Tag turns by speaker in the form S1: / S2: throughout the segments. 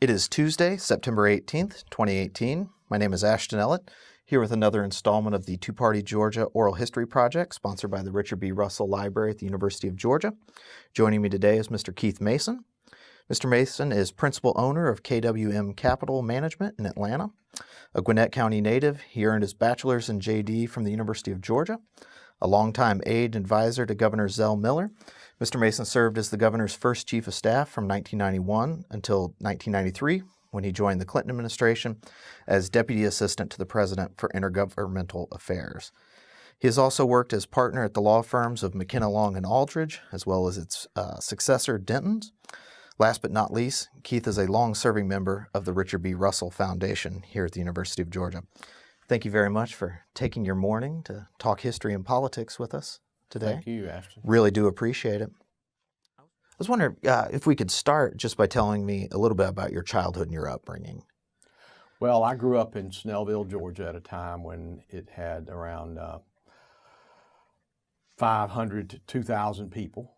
S1: It is Tuesday, September 18th, 2018. My name is Ashton Ellett, here with another installment of the Two-Party Georgia Oral History Project, sponsored by the Richard B. Russell Library at the University of Georgia. Joining me today is Mr. Keith Mason. Mr. Mason is principal owner of KWM Capital Management in Atlanta. A Gwinnett County native, he earned his bachelor's and J.D. from the University of Georgia. A longtime aide and advisor to Governor Zell Miller, Mr. Mason served as the governor's first chief of staff from 1991 until 1993, when he joined the Clinton administration as deputy assistant to the president for intergovernmental affairs. He has also worked as partner at the law firms of McKenna, Long & Aldridge, as well as its successor, Denton's. Last but not least, Keith is a long-serving member of the Richard B. Russell Foundation here at the University of Georgia. Thank you very much for taking your morning to talk history and politics with us today.
S2: Thank you, Ashton.
S1: Really do appreciate it. I was wondering if we could start just by telling me a little bit about your childhood and your upbringing.
S2: Well, I grew up in Snellville, Georgia at a time when it had around 500 to 2,000 people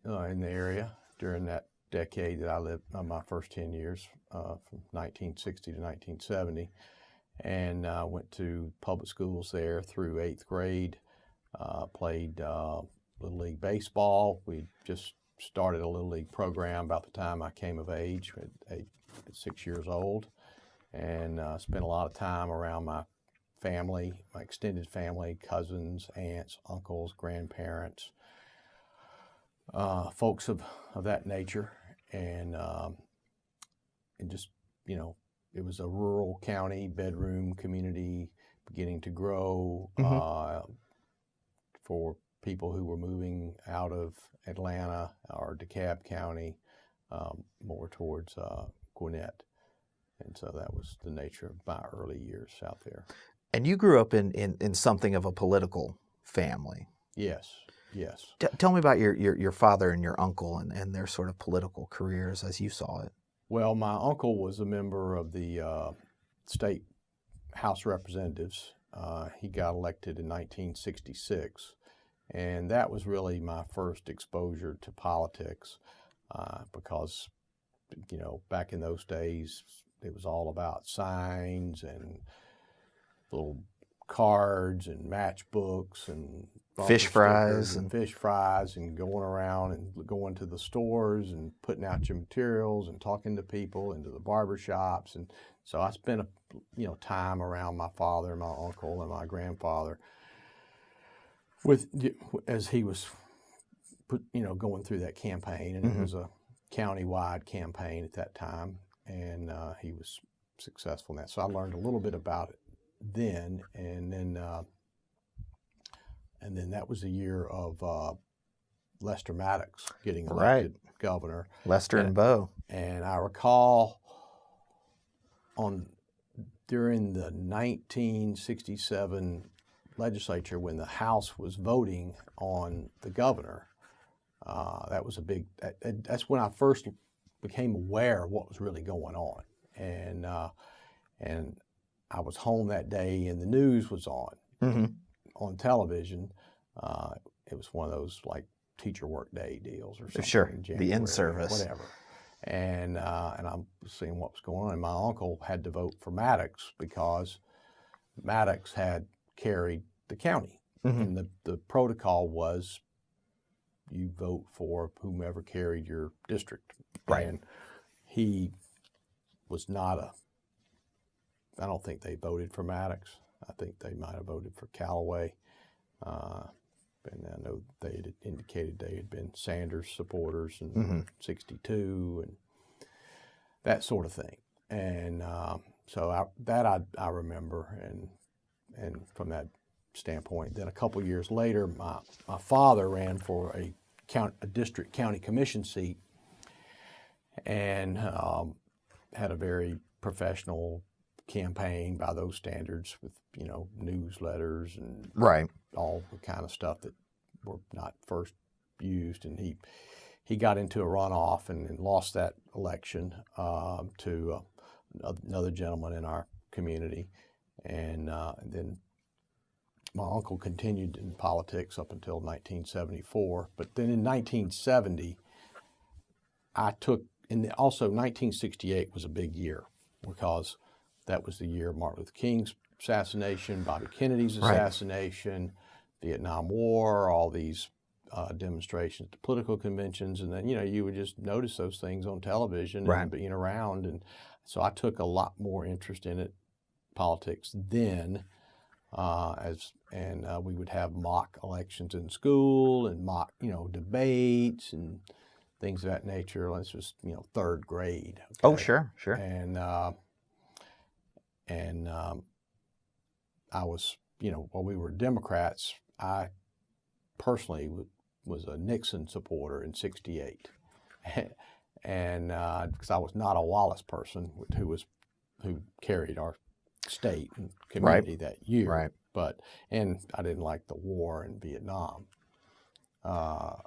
S2: in the area during that decade that I lived, my first 10 years, from 1960 to 1970. And went to public schools there through 8th grade. Played Little League baseball. We just started a Little League program about the time I came of age, at 6 years old, and spent a lot of time around my family, my extended family, cousins, aunts, uncles, grandparents, folks of that nature, and just, you know, it was a rural county, bedroom community beginning to grow. For people who were moving out of Atlanta or DeKalb County, more towards Gwinnett. And so that was the nature of my early years out there.
S1: And you grew up in something of a political family.
S2: Yes, yes.
S1: Tell me about your father and your uncle and their sort of political careers as you saw it.
S2: Well, my uncle was a member of the state House of Representatives. He got elected in 1966, and that was really my first exposure to politics because, you know, back in those days, it was all about signs and little cards and matchbooks and
S1: fish fries
S2: and going around and going to the stores and putting out your materials and talking to people and to the barber shops. And so I spent time around my father and my uncle and my grandfather as he was going through that campaign, and it was a county-wide campaign at that time, and he was successful in that. So I learned a little bit about it then, and then that was the year of Lester Maddox getting elected governor.
S1: Lester and Bo.
S2: And I recall during the 1967 legislature, when the House was voting on the governor, that was a big. That's when I first became aware of what was really going on, and I was home that day, and the news was on on television. It was one of those like teacher work day deals or something.
S1: Sure,
S2: in January,
S1: the in-service,
S2: whatever. And I'm seeing what was going on. And my uncle had to vote for Maddox because Maddox had carried the county, and the protocol was you vote for whomever carried your district.
S1: Right.
S2: And he was not I don't think they voted for Maddox. I think they might have voted for Callaway. And I know they had indicated they had been Sanders supporters in 62 and that sort of thing. And so I remember, and from that standpoint. Then a couple years later, my father ran for a district county commission seat, and had a very professional campaign by those standards, with newsletters and all the kind of stuff that were not first used. And he got into a runoff and lost that election to another gentleman in our community, and then my uncle continued in politics up until 1974. But then in 1970, I took and also 1968 was a big year because that was the year of Martin Luther King's assassination, Bobby Kennedy's assassination, Vietnam War, all these demonstrations, the political conventions, and then you would just notice those things on television and being around, and so I took a lot more interest in it, politics then, we would have mock elections in school and mock debates and things of that nature. This was third grade. Okay?
S1: Oh, sure.
S2: And I was while we were Democrats, I personally was a Nixon supporter in '68, and because I was not a Wallace person who carried our state and community that year, and I didn't like the war in Vietnam, but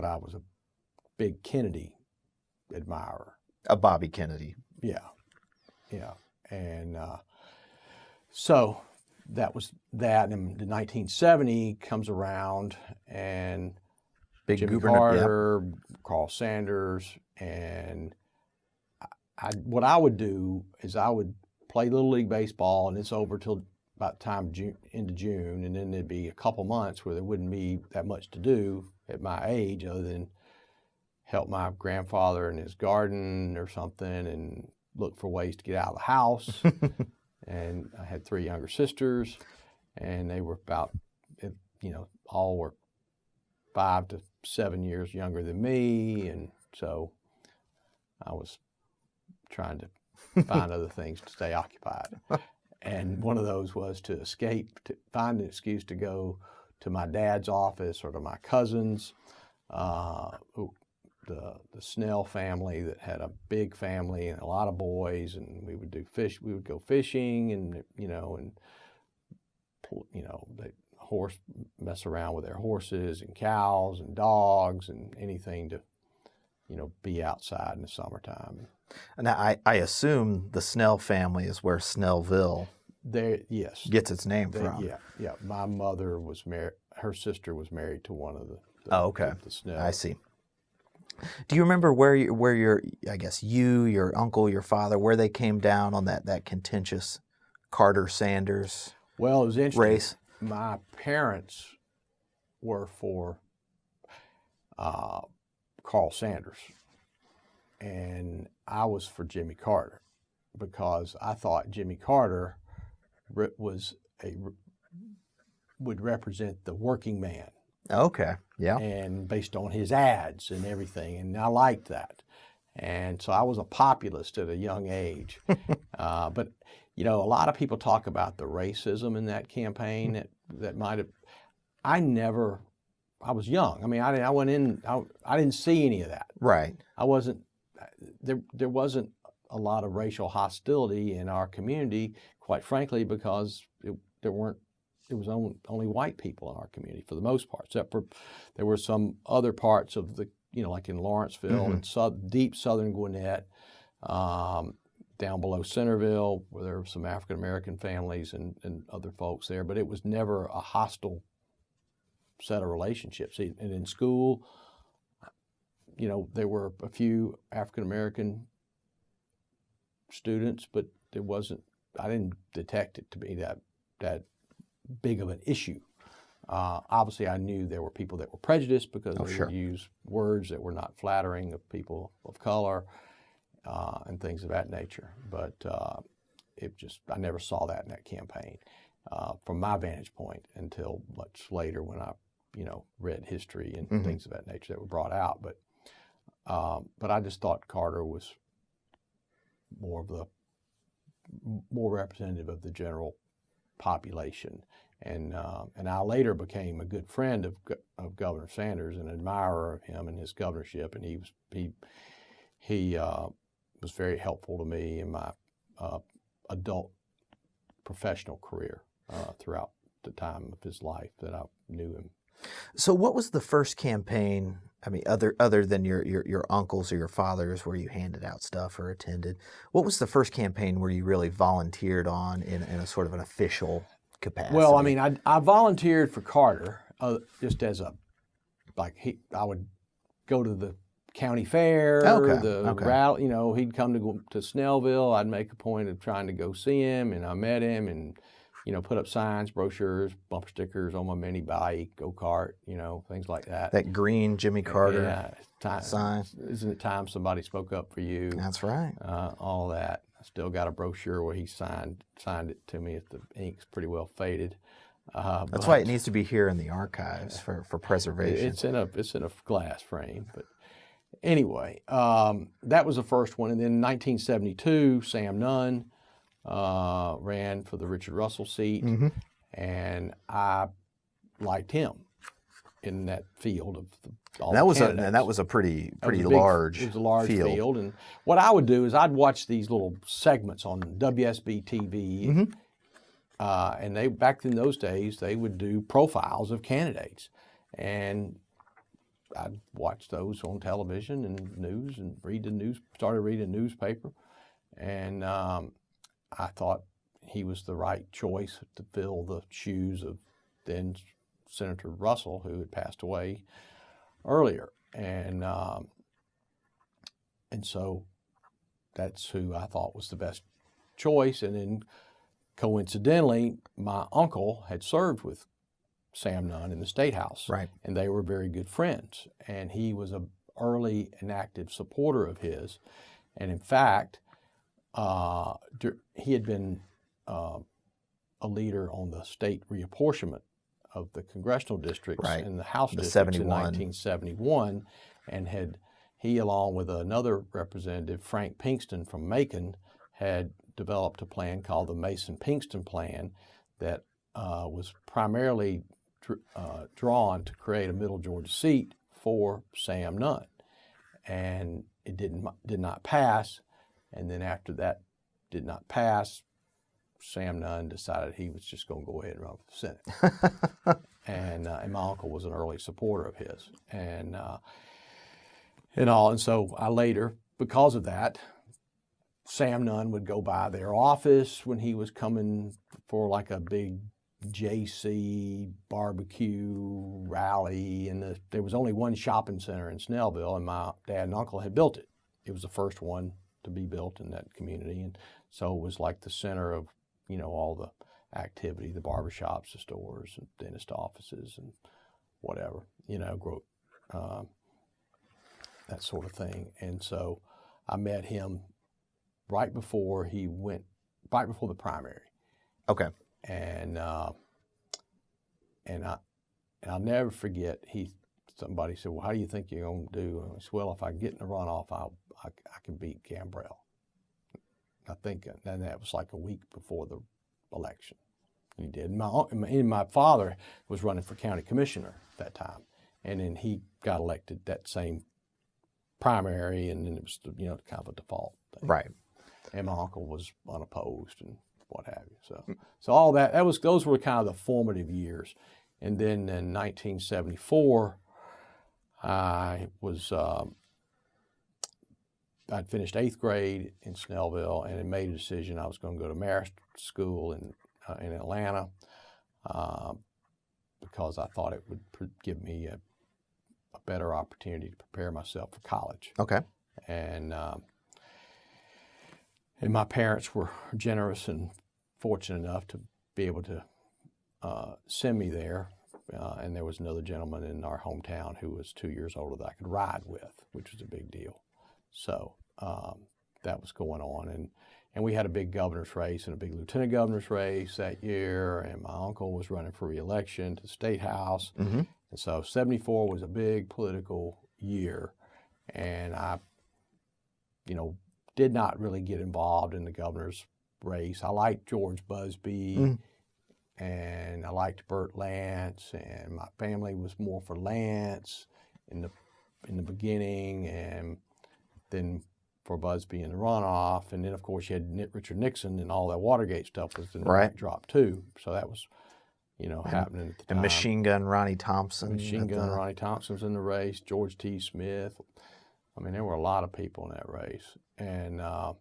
S2: I was a big Kennedy admirer.
S1: A Bobby Kennedy.
S2: Yeah, and so that was that. And the 1970 comes around, and
S1: Big
S2: Jimmy Carter, Carl Sanders, and what I would do is I would play Little League baseball, and it's over till about time into June, and then there'd be a couple months where there wouldn't be that much to do at my age other than help my grandfather in his garden or something and look for ways to get out of the house. And I had 3 younger sisters, and they were about, all were 5 to 7 years younger than me. And so I was trying to find other things to stay occupied. And one of those was to escape, to find an excuse to go to my dad's office or to my cousins, the Snell family that had a big family and a lot of boys, and we would go fishing, and they mess around with their horses and cows and dogs and anything to be outside in the summertime.
S1: And I assume the Snell family is where Snellville gets its name from.
S2: Yeah. My mother was married. Her sister was married to one of the the Snell.
S1: I see. Do you remember where your I guess your uncle, your father, where they came down on that contentious Carter-Sanders
S2: Well, it was interesting.
S1: race?
S2: My parents were for Carl Sanders, and I was for Jimmy Carter because I thought Jimmy Carter would represent the working man.
S1: Okay, yeah.
S2: And based on his ads and everything, and I liked that. And so I was a populist at a young age. But, a lot of people talk about the racism in that campaign that might have, I was young. I mean, I went in, I didn't see any of that.
S1: Right.
S2: There wasn't a lot of racial hostility in our community, quite frankly, because there was only white people in our community for the most part, except for there were some other parts of the, like in Lawrenceville and deep southern Gwinnett, down below Centerville, where there were some African-American families and other folks there, but it was never a hostile set of relationships. And in school, there were a few African-American students, but I didn't detect it to be that big of an issue. Obviously, I knew there were people that were prejudiced because they would use words that were not flattering of people of color and things of that nature. But I never saw that in that campaign from my vantage point until much later when I, read history and things of that nature that were brought out. But I just thought Carter was more representative of the general population. And I later became a good friend of Governor Sanders, an admirer of him and his governorship, and he was very helpful to me in my adult professional career throughout the time of his life that I knew him.
S1: So what was the first campaign, I mean, other than your uncles or your fathers where you handed out stuff or attended, what was the first campaign where you really volunteered on in a sort of an official capacity?
S2: Well, I mean, I volunteered for Carter just as a I would go to the county fair, rally, you know, he'd come to Snellville. I'd make a point of trying to go see him, and I met him, and you know, put up signs, brochures, bumper stickers on my mini bike, go-kart, you know, things like that.
S1: That green Jimmy Carter sign.
S2: Isn't it time somebody spoke up for you?
S1: That's right.
S2: All that. I still got a brochure where he signed it to me. The ink's pretty well faded.
S1: That's why it needs to be here in the archives for preservation.
S2: It's in a glass frame. But anyway, that was the first one. And then in 1972, Sam Nunn ran for the Richard Russell seat, and I liked him in that field of all the candidates.
S1: And that was a pretty large.
S2: It was a large field, and what I would do is I'd watch these little segments on WSB TV, and they back in those days they would do profiles of candidates, and I'd watch those on television and news and started reading the newspaper, and I thought he was the right choice to fill the shoes of then Senator Russell, who had passed away earlier, and so that's who I thought was the best choice. And then coincidentally, my uncle had served with Sam Nunn in the State House,
S1: right,
S2: and they were very good friends. And he was an early and active supporter of his, and in fact, he had been a leader on the state reapportionment of the congressional districts and the House districts in 1971, and he, along with another representative, Frank Pinkston from Macon, had developed a plan called the Mason-Pinkston Plan that was primarily drawn to create a Middle Georgia seat for Sam Nunn, and it did not pass. And then after that did not pass, Sam Nunn decided he was just going to go ahead and run for the Senate. and my uncle was an early supporter of his, and so I later, because of that, Sam Nunn would go by their office when he was coming for like a big JC barbecue rally, and there was only one shopping center in Snellville, and my dad and uncle had built it. It was the first one to be built in that community, and so it was like the center of, you know, all the activity, the barbershops, the stores, and dentist offices, and whatever, you know, that sort of thing. And so I met him right before the primary.
S1: Okay.
S2: And I'll never forget, somebody said, well, how do you think you're going to do? And I said, well, if I get in the runoff, I can beat Gambrell. I think, and that was like a week before the election. He did. My father was running for county commissioner at that time, and then he got elected that same primary, and then it was, you know, kind of a default thing.
S1: Right.
S2: And my uncle was unopposed and what have you. So all those were kind of the formative years. And then in 1974, I'd finished 8th grade in Snellville and had made a decision I was going to go to Marist School in Atlanta because I thought it would give me a better opportunity to prepare myself for college.
S1: Okay.
S2: And my parents were generous and fortunate enough to be able to send me there. And there was another gentleman in our hometown who was 2 years older that I could ride with, which was a big deal. So that was going on. And we had a big governor's race and a big lieutenant governor's race that year. And my uncle was running for re-election to the State House.
S1: Mm-hmm.
S2: And so 74 was a big political year. And I, did not really get involved in the governor's race. I liked George Busby, and I liked Burt Lance, and my family was more for Lance in the beginning, and then for Busby in the runoff. And then, of course, you had Richard Nixon, and all that Watergate stuff was in the backdrop, too. So that was, happening at the time.
S1: And Machine Gun Ronnie Thompson.
S2: Ronnie Thompson was in the race, George T. Smith. I mean, there were a lot of people in that race. And I,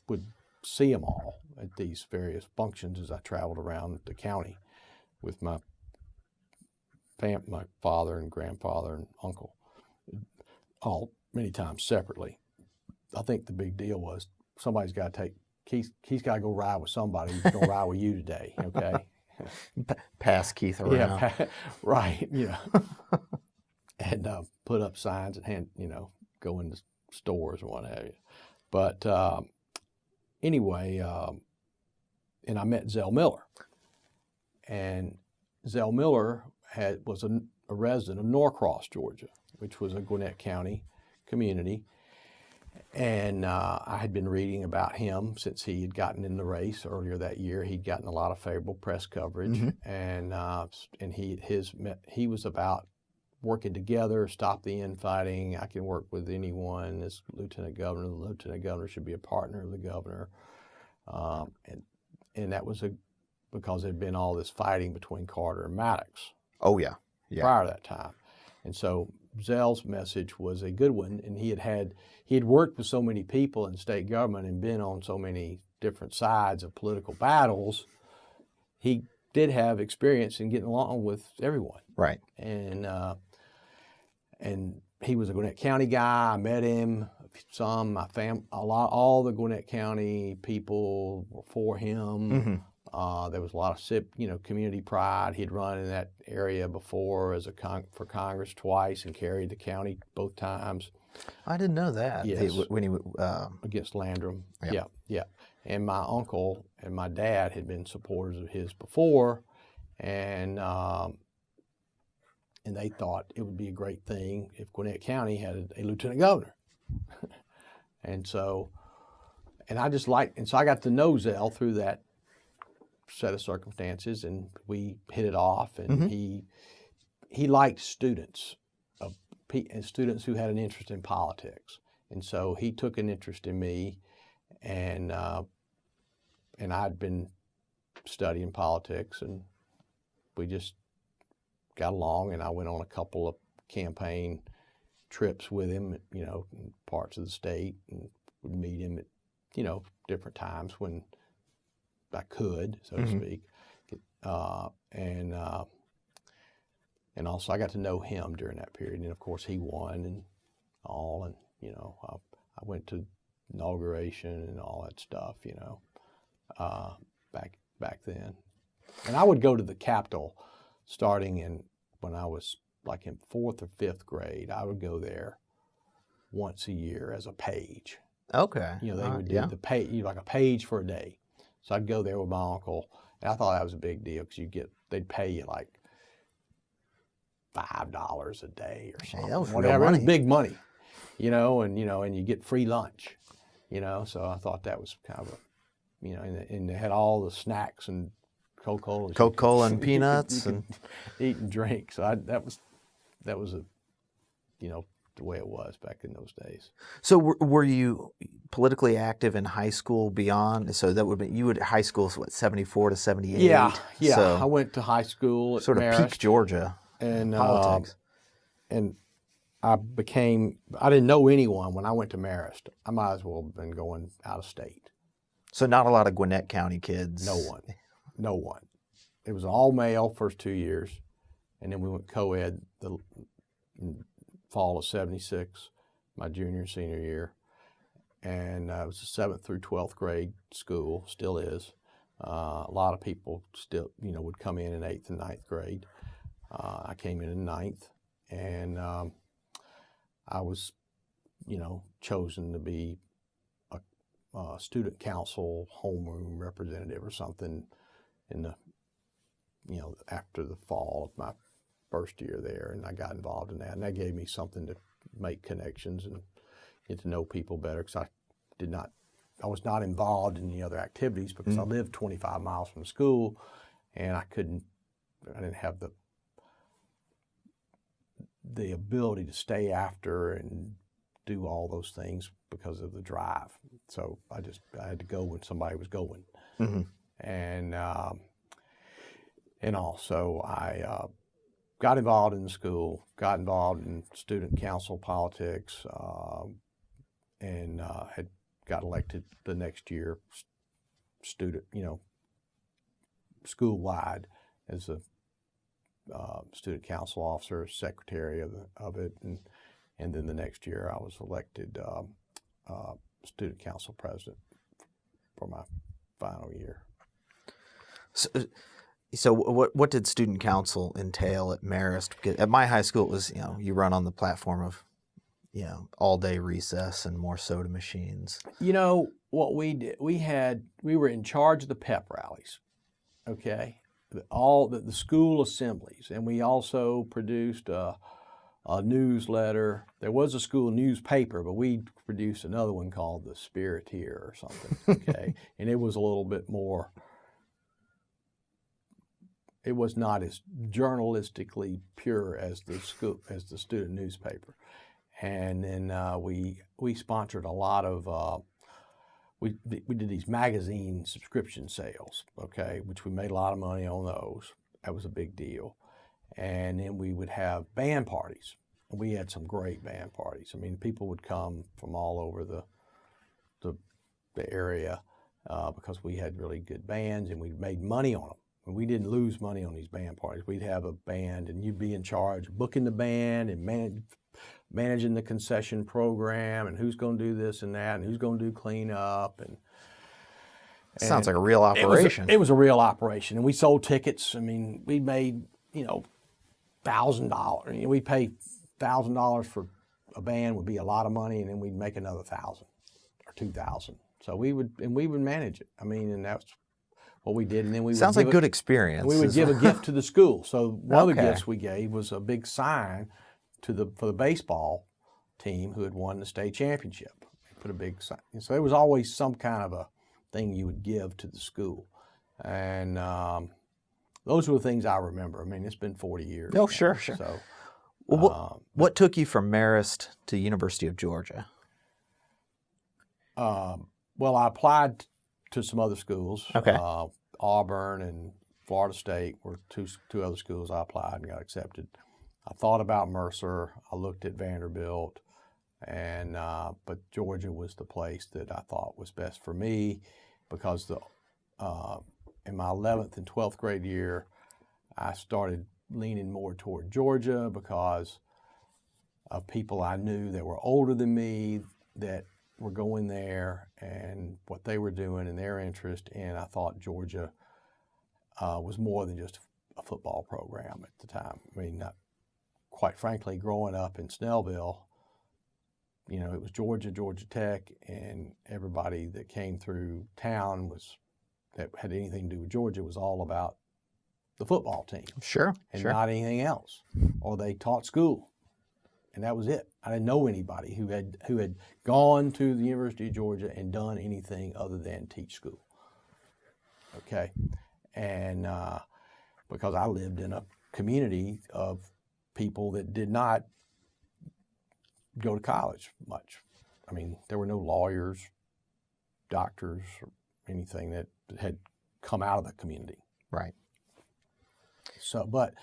S2: would see them all at these various functions as I traveled around the county with my father and grandfather and uncle, all many times separately. I think the big deal was somebody's got to take Keith's got to go ride with somebody who's going to ride with you today. Okay.
S1: Pass Keith around.
S2: Yeah, right. And put up signs and go into stores or what have you. But anyway, and I met Zell Miller, and Zell Miller was a resident of Norcross, Georgia, which was a Gwinnett County community. And I had been reading about him since he had gotten in the race earlier that year. He'd gotten a lot of favorable press coverage, and he was about working together, stop the infighting. I can work with anyone as lieutenant governor. The lieutenant governor should be a partner of the governor, and that was because there'd been all this fighting between Carter and Maddox.
S1: Oh yeah.
S2: Prior to that time, and so Zell's message was a good one, and he had worked with so many people in state government and been on so many different sides of political battles. He did have experience in getting along with everyone.
S1: Right.
S2: And he was a Gwinnett County guy. I met him. All the Gwinnett County people were for him. There was a lot of community pride. He'd run in that area before for Congress twice and carried the county both times.
S1: I didn't know that.
S2: Yes.
S1: When he
S2: against Landrum.
S1: Yeah.
S2: Yeah. And my uncle and my dad had been supporters of his before, and they thought it would be a great thing if Gwinnett County had a lieutenant governor. So I got to know Zell through that set of circumstances, and we hit it off, and he liked students and students who had an interest in politics, and so he took an interest in me, and I'd been studying politics, and we just got along, and I went on a couple of campaign trips with him, in parts of the state, and would meet him at different times when I could, so to speak, and also I got to know him during that period, and of course he won and all, and I went to inauguration and all that stuff, back then, and I would go to the Capitol starting when I was like in 4th or 5th grade. I would go there once a year as a page.
S1: Okay.
S2: They would do the page, like a page for a day. So I'd go there with my uncle, and I thought that was a big deal because they'd pay you like $5 a day or something.
S1: Hey, that was
S2: whatever.
S1: real money.
S2: It was big money, and you get free lunch, So I thought that was kind of and they had all the snacks and Coca-Cola
S1: and peanuts and
S2: eat and drink. So that was the way it was back in those days.
S1: So were you politically active in high school beyond? So that would be, you would high school, 74 to 78?
S2: Yeah.
S1: So
S2: I went to high school at
S1: sort of
S2: Marist,
S1: peak Georgia
S2: and
S1: politics.
S2: And I didn't know anyone when I went to Marist. I might as well have been going out of state.
S1: So not a lot of Gwinnett County kids?
S2: No one. It was all male first 2 years, and then we went co-ed the fall of 76, my junior and senior year. And it was a 7th through 12th grade school, still is. A lot of people still, would come in 8th and 9th grade. I came in 9th, and I was, chosen to be a student council homeroom representative or something in the, after the fall of my first year there, and I got involved in that, and that gave me something to make connections and get to know people better, because I was not involved in the other activities because I lived 25 miles from the school, and I didn't have the ability to stay after and do all those things because of the drive. So I had to go when somebody was going. And also I got involved in the school, got involved in student council politics, and had got elected the next year, school-wide as a student council officer, secretary of it, and then the next year I was elected student council president for my final year.
S1: So what did student council entail at Marist? Because at my high school, it was, you run on the platform of, all day recess and more soda machines.
S2: What we did, we were in charge of the pep rallies, okay? All the school assemblies, and we also produced a newsletter. There was a school newspaper, but we produced another one called the Spiriteer or something, okay? And it was a little bit more, it was not as journalistically pure as the student newspaper. And then we sponsored a lot of, we did these magazine subscription sales, okay, which we made a lot of money on those. That was a big deal. And then we would have band parties. We had some great band parties. I mean, people would come from all over the area because we had really good bands, and we made money on them. And we didn't lose money on these band parties. We'd have a band, and you'd be in charge of booking the band and managing the concession program, and who's going to do this and that, and who's going to do cleanup. And
S1: sounds like a real operation.
S2: It was a real operation, and we sold tickets. I mean, we made $1,000. We paid $1,000 for a band would be a lot of money, and then we'd make another $1,000 or $2,000. So we would manage it. I mean, and that's what we did. And then we
S1: sounds like good experience.
S2: We would give a gift to the school. So one of the gifts we gave was a big sign for the baseball team who had won the state championship. We put a big sign. And so there was always some kind of a thing you would give to the school, and those were the things I remember. I mean, it's been 40 years.
S1: Oh, sure.
S2: So,
S1: what took you from Marist to University of Georgia?
S2: Well, I applied to some other schools.
S1: Okay.
S2: Auburn and Florida State were two other schools I applied and got accepted. I thought about Mercer. I looked at Vanderbilt, and but Georgia was the place that I thought was best for me because in my 11th and 12th grade year, I started leaning more toward Georgia because of people I knew that were older than me that were going there and what they were doing and their interest. And I thought Georgia was more than just a football program at the time. I mean, quite frankly, growing up in Snellville, it was Georgia, Georgia Tech, and everybody that came through town that had anything to do with Georgia was all about the football team.
S1: Sure.
S2: Not anything else. Or they taught school. And that was it. I didn't know anybody who had gone to the University of Georgia and done anything other than teach school. Okay? And because I lived in a community of people that did not go to college much. I mean, there were no lawyers, doctors, or anything that had come out of the community.
S1: Right.
S2: So, but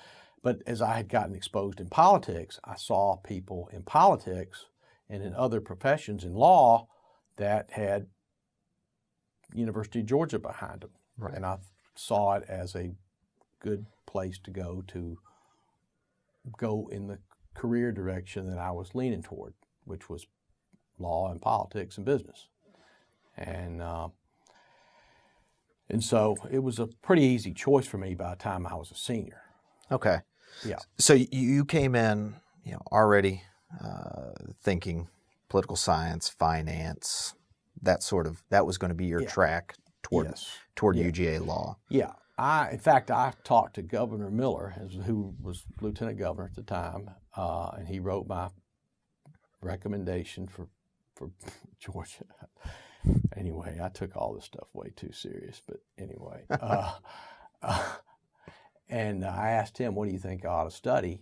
S2: as I had gotten exposed in politics, I saw people in politics and in other professions in law that had University of Georgia behind them.
S1: Right.
S2: And I saw it as a good place to go in the career direction that I was leaning toward, which was law and politics and business. And so it was a pretty easy choice for me by the time I was a senior.
S1: Okay.
S2: Yeah.
S1: So you came in, already thinking political science, finance, that was going to be your track toward UGA law. Yeah.
S2: In fact, I talked to Governor Miller, who was Lieutenant Governor at the time, and he wrote my recommendation for Georgia. Anyway, I took all this stuff way too serious, but anyway. And I asked him, what do you think I ought to study?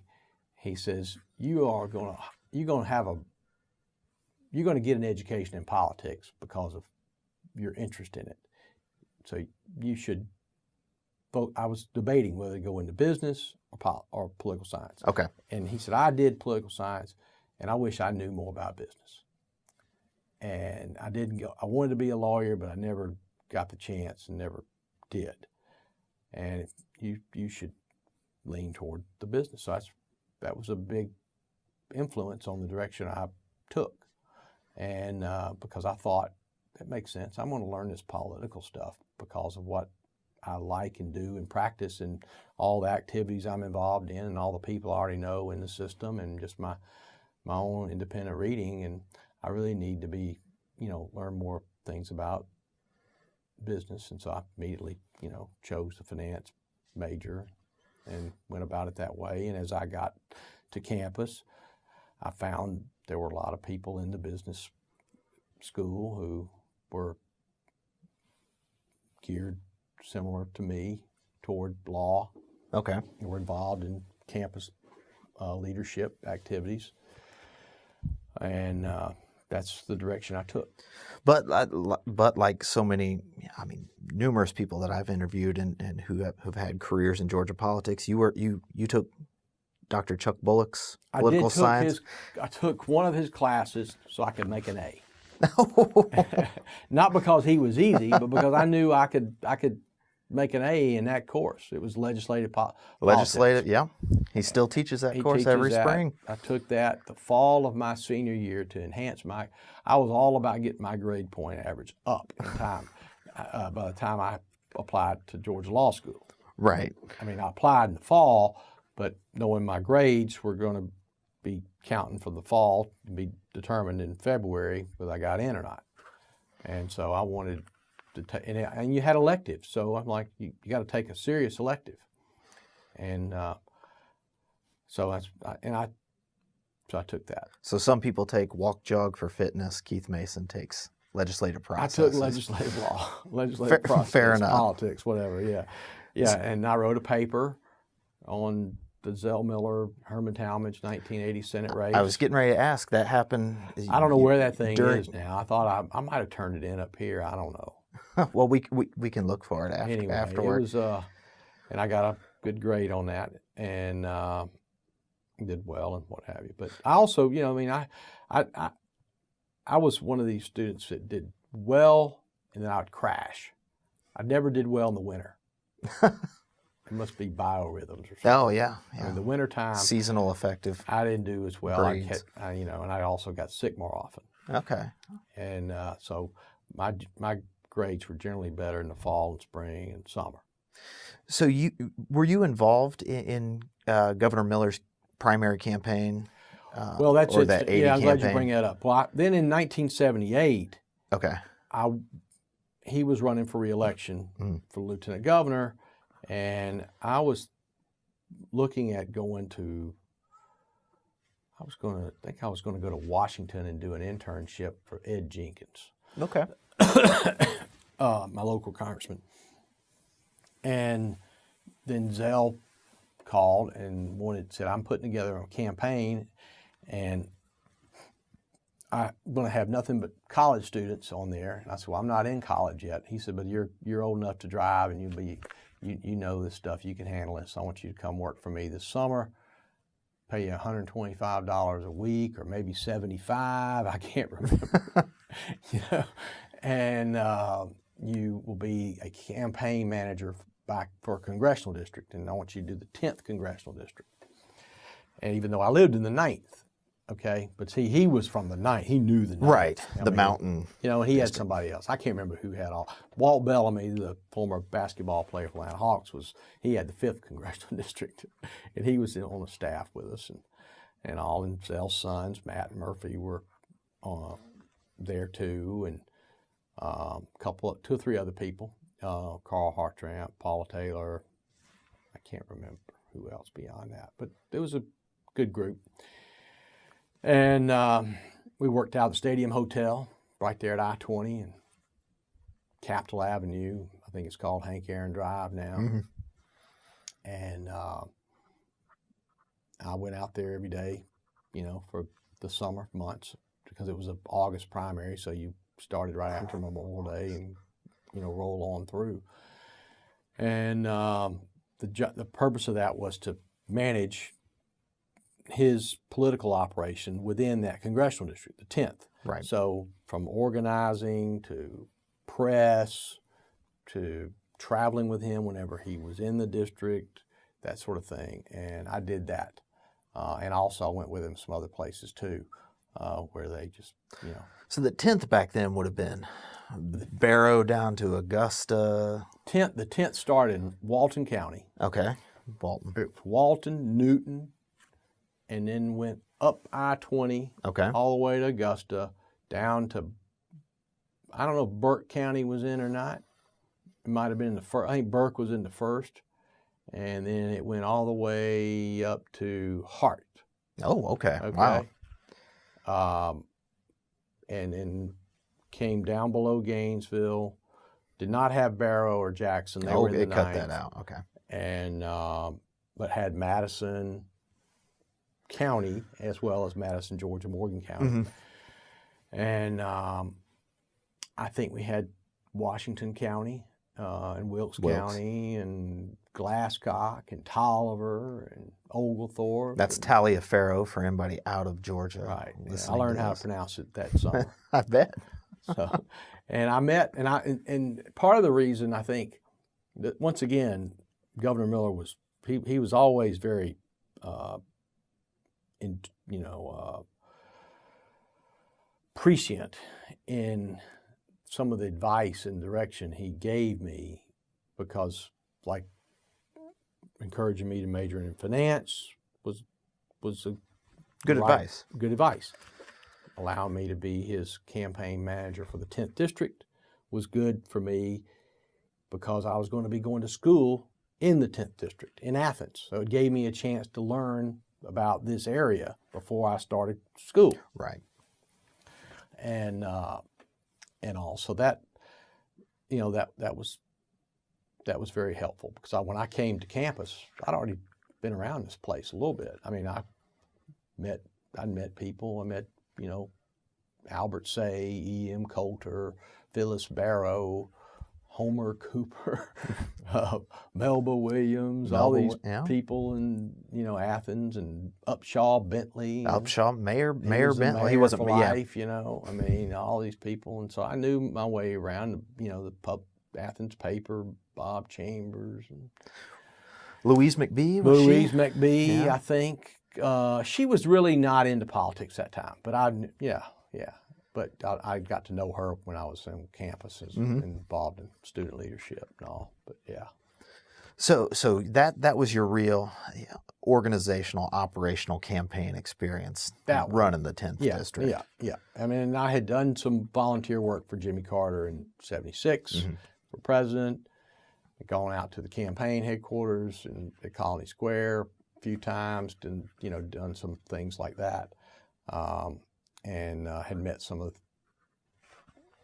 S2: He says, you're going to get an education in politics because of your interest in it. So you should vote. I was debating whether to go into business or political science.
S1: Okay.
S2: And he said, I did political science, and I wish I knew more about business. And I didn't go. I wanted to be a lawyer, but I never got the chance and never did. And you should lean toward the business. So that was a big influence on the direction I took. And because I thought, it makes sense. I'm going to learn this political stuff because of what I like and do and practice and all the activities I'm involved in and all the people I already know in the system and just my own independent reading. And I really need to be, learn more things about business. And so I immediately, chose the finance major and went about it that way. And as I got to campus, I found there were a lot of people in the business school who were geared similar to me toward law.
S1: Okay.
S2: They were involved in campus leadership activities. And that's the direction I took.
S1: But like so many, numerous people that I've interviewed and who've had careers in Georgia politics, you took Dr. Chuck Bullock's political science.
S2: I took one of his classes so I could make an A. Not because he was easy, but because I knew I could make an A in that course. It was legislative politics.
S1: Legislative, yeah. He still teaches that course every spring.
S2: I took that the fall of my senior year to enhance I was all about getting my grade point average up in time. By the time I applied to Georgia Law School.
S1: Right.
S2: I applied in the fall, but knowing my grades were going to be counting for the fall to be determined in February whether I got in or not. And so I wanted to take, and you had electives, so I'm like, you got to take a serious elective. And so I took that.
S1: So some people take walk jog for fitness. Keith Mason takes legislative process.
S2: I took legislative law, legislative process,
S1: fair enough.
S2: Politics, whatever. Yeah. And I wrote a paper on the Zell Miller Herman Talmadge 1980 Senate race.
S1: I was getting ready to ask. That happened.
S2: I don't know where that thing is now. I thought I might have turned it in up here. I don't know.
S1: Well, we can look for it afterward.
S2: It was, and I got a good grade on that and did well and what have you. But I also, I was one of these students that did well and then I would crash. I never did well in the winter. It must be biorhythms or something.
S1: Oh, yeah.
S2: The wintertime.
S1: Seasonal affective.
S2: I didn't do as well.
S1: Grades.
S2: And I also got sick more often.
S1: Okay.
S2: And so my grades were generally better in the fall and spring and summer.
S1: So were you involved in Governor Miller's primary campaign?
S2: Well, that's
S1: or
S2: it.
S1: That 80
S2: yeah, I'm
S1: campaign?
S2: glad you bring that up. Well, then in 1978,
S1: okay,
S2: he was running for re-election for lieutenant governor, and I was looking at going to. I think I was going to go to Washington and do an internship for Ed Jenkins.
S1: Okay.
S2: My local congressman. And then Zell called and said, I'm putting together a campaign and I'm going to have nothing but college students on there. And I said, well, I'm not in college yet. He said, but you're old enough to drive and you know this stuff. You can handle it. So I want you to come work for me this summer. Pay you $125 a week or maybe $75. I can't remember. And you will be a campaign manager for a congressional district, and I want you to do the 10th congressional district. And even though I lived in the 9th, okay, but see, he was from the 9th. He knew the 9th.
S1: Right, the mountain.
S2: He had somebody else. I can't remember who had all. Walt Bellamy, the former basketball player for Atlanta Hawks, he had the 5th congressional district, and he was on the staff with us, and all. And Zell's sons, Matt and Murphy, were there too, and two or three other people. Carl Hartramp, Paula Taylor, I can't remember who else beyond that, but it was a good group. And we worked out at the Stadium Hotel right there at I-20 and Capitol Avenue. I think it's called Hank Aaron Drive now. Mm-hmm. And I went out there every day, for the summer months because it was an August primary, so you started right after Memorial Day and roll on through. And the purpose of that was to manage his political operation within that congressional district, the 10th.
S1: Right.
S2: So from organizing to press to traveling with him whenever he was in the district that sort of thing. And I did that. And also I went with him some other places too, where they just, you know.
S1: So the 10th back then would have been Barrow down to Augusta.
S2: The 10th started in Walton County.
S1: Okay, Walton.
S2: Walton, Newton, and then went up I-20,
S1: Okay.
S2: all the way to Augusta, down to, I don't know if Burke County was in or not. It might have been the first. I think Burke was in the first. And then it went all the way up to Hart.
S1: Oh, okay. Wow.
S2: And then came down below Gainesville. Did not have Barrow or Jackson. They were in the
S1: it cut
S2: ninth.
S1: that out. Okay.
S2: And but had Madison County as well as Madison, Georgia, Morgan County.
S1: Mm-hmm.
S2: And I think we had Washington County and Wilkes County and Glasscock and Tolliver and Oglethorpe.
S1: That's Taliaferro for anybody out of Georgia.
S2: Right. Yeah, I learned how to pronounce it that summer.
S1: I bet.
S2: So, and I met, and part of the reason I think that once again, Governor Miller was he was always very, prescient in some of the advice and direction he gave me, because like encouraging me to major in finance was a
S1: Good advice.
S2: Good advice. Allowing me to be his campaign manager for the 10th district was good for me, because I was going to be going to school in the 10th district in Athens. So it gave me a chance to learn about this area before I started school.
S1: Right.
S2: And also that, that was very helpful, because when I came to campus, I'd already been around this place a little bit. I mean, I'd met people. I met, Albert Say, E.M. Coulter, Phyllis Barrow, Homer Cooper, Melba Williams, all these people in, Athens, and Upshaw Bentley.
S1: Mayor Bentley.
S2: Mayor
S1: he wasn't
S2: for life, I mean, all these people. And so I knew my way around, the Athens paper, Bob Chambers. And
S1: Louise McBee,
S2: Louise McBee, yeah. I think. She was really not into politics that time, but But I got to know her when I was on campuses, involved in student leadership and all. But yeah.
S1: So that was your real organizational, operational campaign experience, running the 10th district.
S2: Yeah. I mean, I had done some volunteer work for Jimmy Carter in '76 for president. I'd gone out to the campaign headquarters at Colony Square a few times, and done some things like that. And had met some of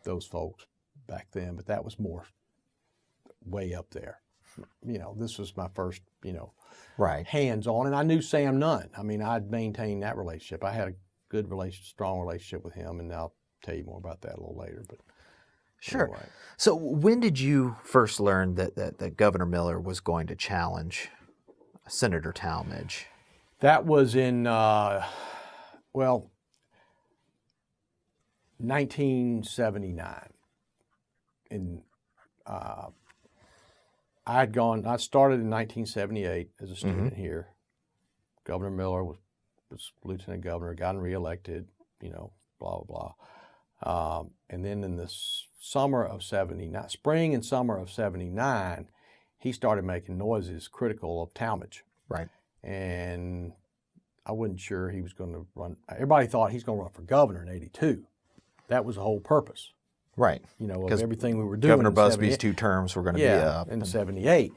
S2: those folks back then, but that was more way up there. This was my first,
S1: right,
S2: hands-on, and I knew Sam Nunn. I mean, I'd maintained that relationship. I had a good strong relationship with him, and I'll tell you more about that a little later. But
S1: sure.
S2: Anyway.
S1: So when did you first learn that Governor Miller was going to challenge Senator Talmadge?
S2: That was in 1979. And I started in 1978 as a student here. Governor Miller was lieutenant governor, gotten reelected, blah, blah, blah. And then in the spring and summer of 79, he started making noises critical of Talmadge.
S1: Right.
S2: And I wasn't sure he was going to run. Everybody thought he's going to run for governor in '82. That was the whole purpose.
S1: Right.
S2: Of everything we were doing.
S1: Governor Busby's 2 terms were going to be up.
S2: In '78.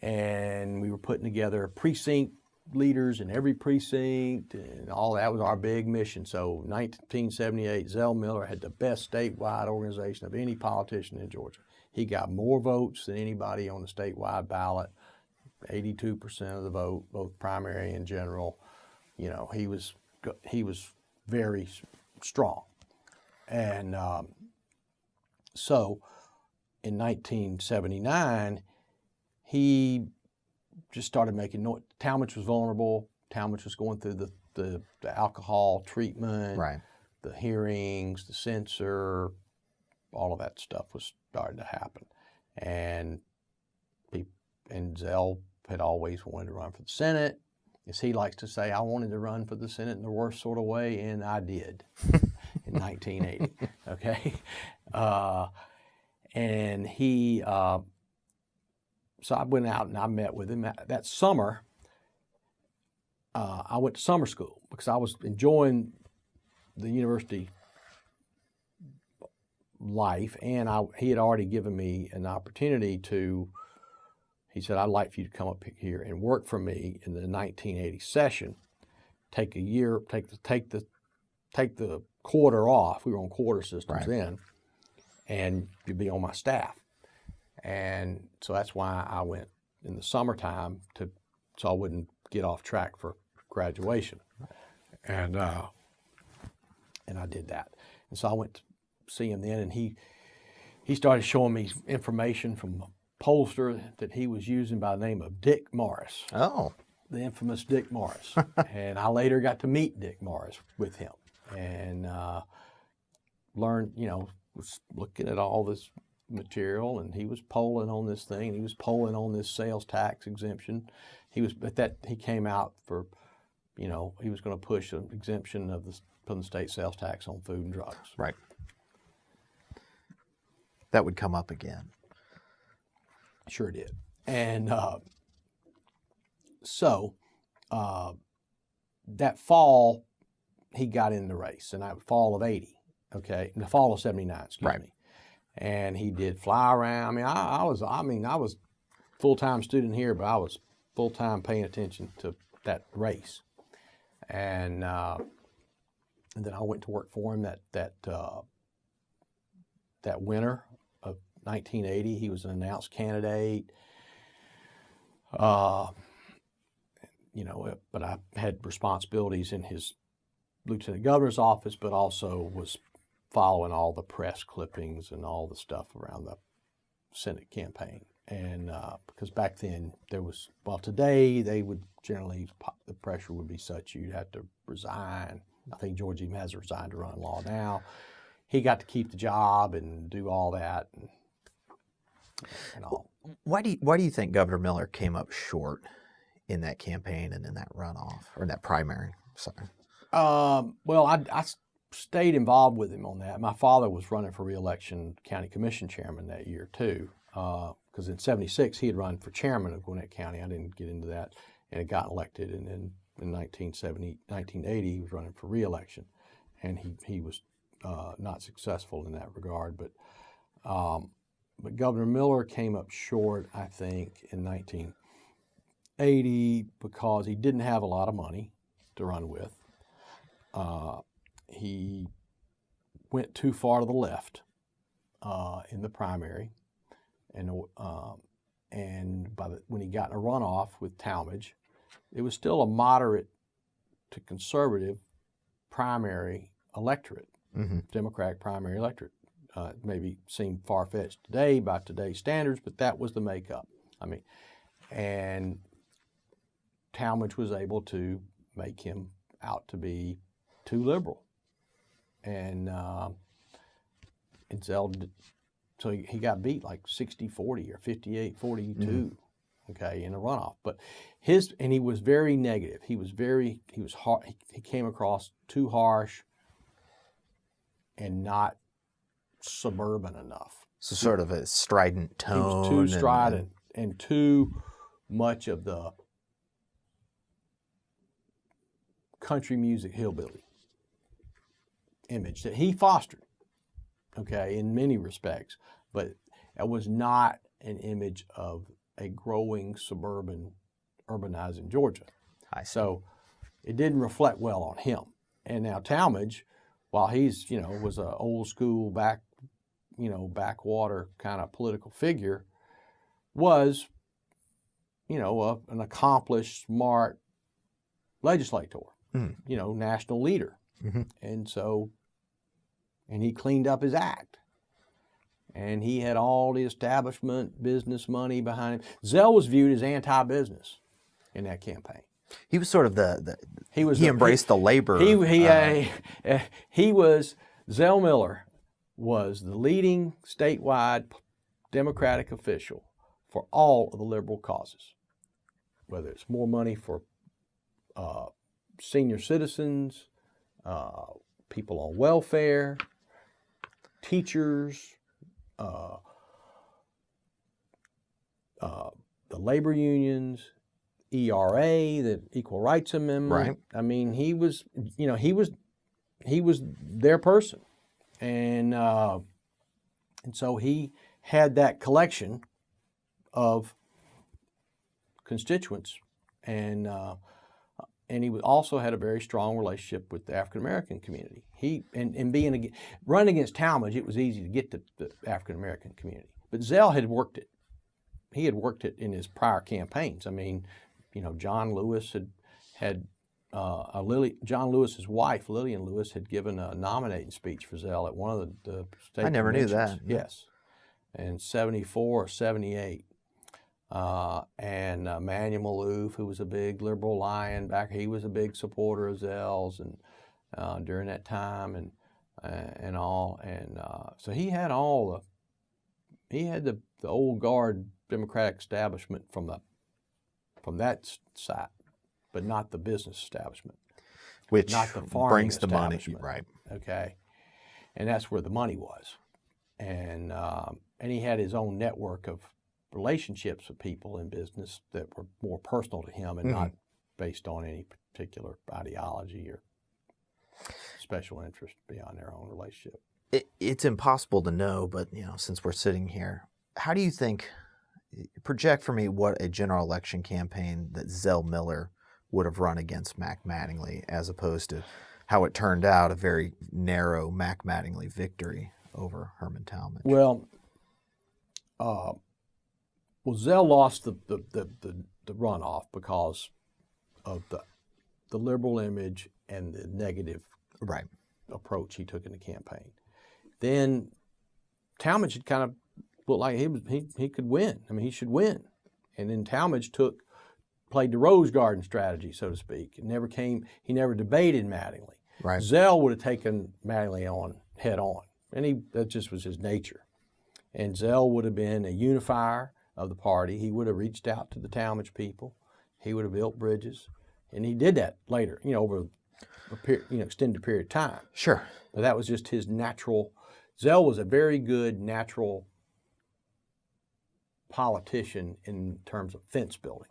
S2: And we were putting together precinct leaders in every precinct, and all that was our big mission. So 1978, Zell Miller had the best statewide organization of any politician in Georgia. He got more votes than anybody on the statewide ballot, 82% of the vote, both primary and general. He was very strong. And so in 1979, he just started making noise. Talmadge was vulnerable. Talmadge was going through the alcohol treatment,
S1: right,
S2: the hearings, the censor, all of that stuff was starting to happen. And Zell had always wanted to run for the Senate. As he likes to say, I wanted to run for the Senate in the worst sort of way, and I did in 1980. Okay, and he, so I went out and I met with him that summer. I went to summer school because I was enjoying the university life, and he had already given me an opportunity to. He said, I'd like for you to come up here and work for me in the 1980 session. Take a year, take the quarter off. We were on quarter systems then, and you'd be on my staff. And so that's why I went in the summertime so I wouldn't get off track for graduation. And I did that. And so I went to see him then, and he started showing me information from pollster that he was using by the name of Dick Morris.
S1: Oh.
S2: The infamous Dick Morris. And I later got to meet Dick Morris with him and learned, was looking at all this material, and he was polling on this thing. He was polling on this sales tax exemption. He came out for, he was going to push an exemption from the state sales tax on food and drugs.
S1: Right. That would come up again.
S2: Sure did. And so that fall, he got in the race, and that fall of 80, okay, in the fall of 79, excuse me. And he did fly around. I was full-time student here, but I was full-time paying attention to that race. And then I went to work for him that winter of 1980. He was an announced candidate. But I had responsibilities in his lieutenant governor's office, but also was following all the press clippings and all the stuff around the Senate campaign. And because back then today they would generally, the pressure would be such you'd have to resign. I think George even has resigned to run law now. He got to keep the job and do all that and all. Why do
S1: you think Governor Miller came up short in that campaign and in that runoff, or in that primary? Sorry.
S2: Well, I stayed involved with him on that. My father was running for re-election county commission chairman that year too, because in '76 he had run for chairman of Gwinnett County. I didn't get into that, and had gotten elected. And then in 1980 he was running for re-election, and he was not successful in that regard. But Governor Miller came up short, I think, in 1980 because he didn't have a lot of money to run with. He went too far to the left in the primary, and when he got in a runoff with Talmadge, it was still a moderate to conservative primary electorate, Democratic primary electorate. It maybe seemed far-fetched today by today's standards, but that was the makeup. And Talmadge was able to make him out to be too liberal. And Zell, so he got beat like 60-40 or 58-42, okay, in a runoff. But he was very negative. He was hard. He came across too harsh and not suburban enough.
S1: So sort of a strident tone.
S2: He was too strident and too much of the country music hillbilly image that he fostered, okay, in many respects, but it was not an image of a growing suburban, urbanizing Georgia. So it didn't reflect well on him. And now Talmadge, while he's, was an old school backwater kind of political figure, was, an accomplished, smart legislator, national leader. And he cleaned up his act. And he had all the establishment business money behind him. Zell was viewed as anti-business in that campaign.
S1: He was sort of he embraced the labor.
S2: Zell Miller was the leading statewide Democratic official for all of the liberal causes. whether it's more money for senior citizens, people on welfare, teachers, the labor unions, ERA, the Equal Rights Amendment.
S1: Right.
S2: I mean, he was their person, and so he had that collection of constituents, and he also had a very strong relationship with the African American community. Running against Talmadge, it was easy to get to the African American community, but Zell had worked it. He had worked it in his prior campaigns. I mean, John Lewis John Lewis's wife, Lillian Lewis, had given a nominating speech for Zell at one of the state
S1: I never knew
S2: conventions.
S1: that.
S2: Yes, in 74 or 78. And Manuel Malouf, who was a big liberal lion back, he was a big supporter of Zell's, and during that time, and all, and so he had the old guard Democratic establishment from that side, but not the business establishment,
S1: Which
S2: not the farming
S1: brings the money,
S2: establishment.
S1: right?
S2: Okay, and that's where the money was, and he had his own network of relationships with people in business that were more personal to him and not based on any particular ideology or special interest beyond their own relationship.
S1: It's impossible to know, but since we're sitting here, how do you think? Project for me what a general election campaign that Zell Miller would have run against Mac Mattingly, as opposed to how it turned out, a very narrow Mac Mattingly victory over Herman Talmadge.
S2: Well, Zell lost the runoff because of the liberal image and the negative approach he took in the campaign. Then Talmadge had kind of looked like he could win. I mean, he should win. And then Talmadge played the Rose Garden strategy, so to speak. He never debated Mattingly.
S1: Right.
S2: Zell would have taken Mattingly on head on, and that just was his nature. And Zell would have been a unifier of the party. He would have reached out to the Talmadge people. He would have built bridges, and he did that later, over a extended period of time.
S1: Sure.
S2: But that was just his natural. Zell was a very good natural politician in terms of fence building,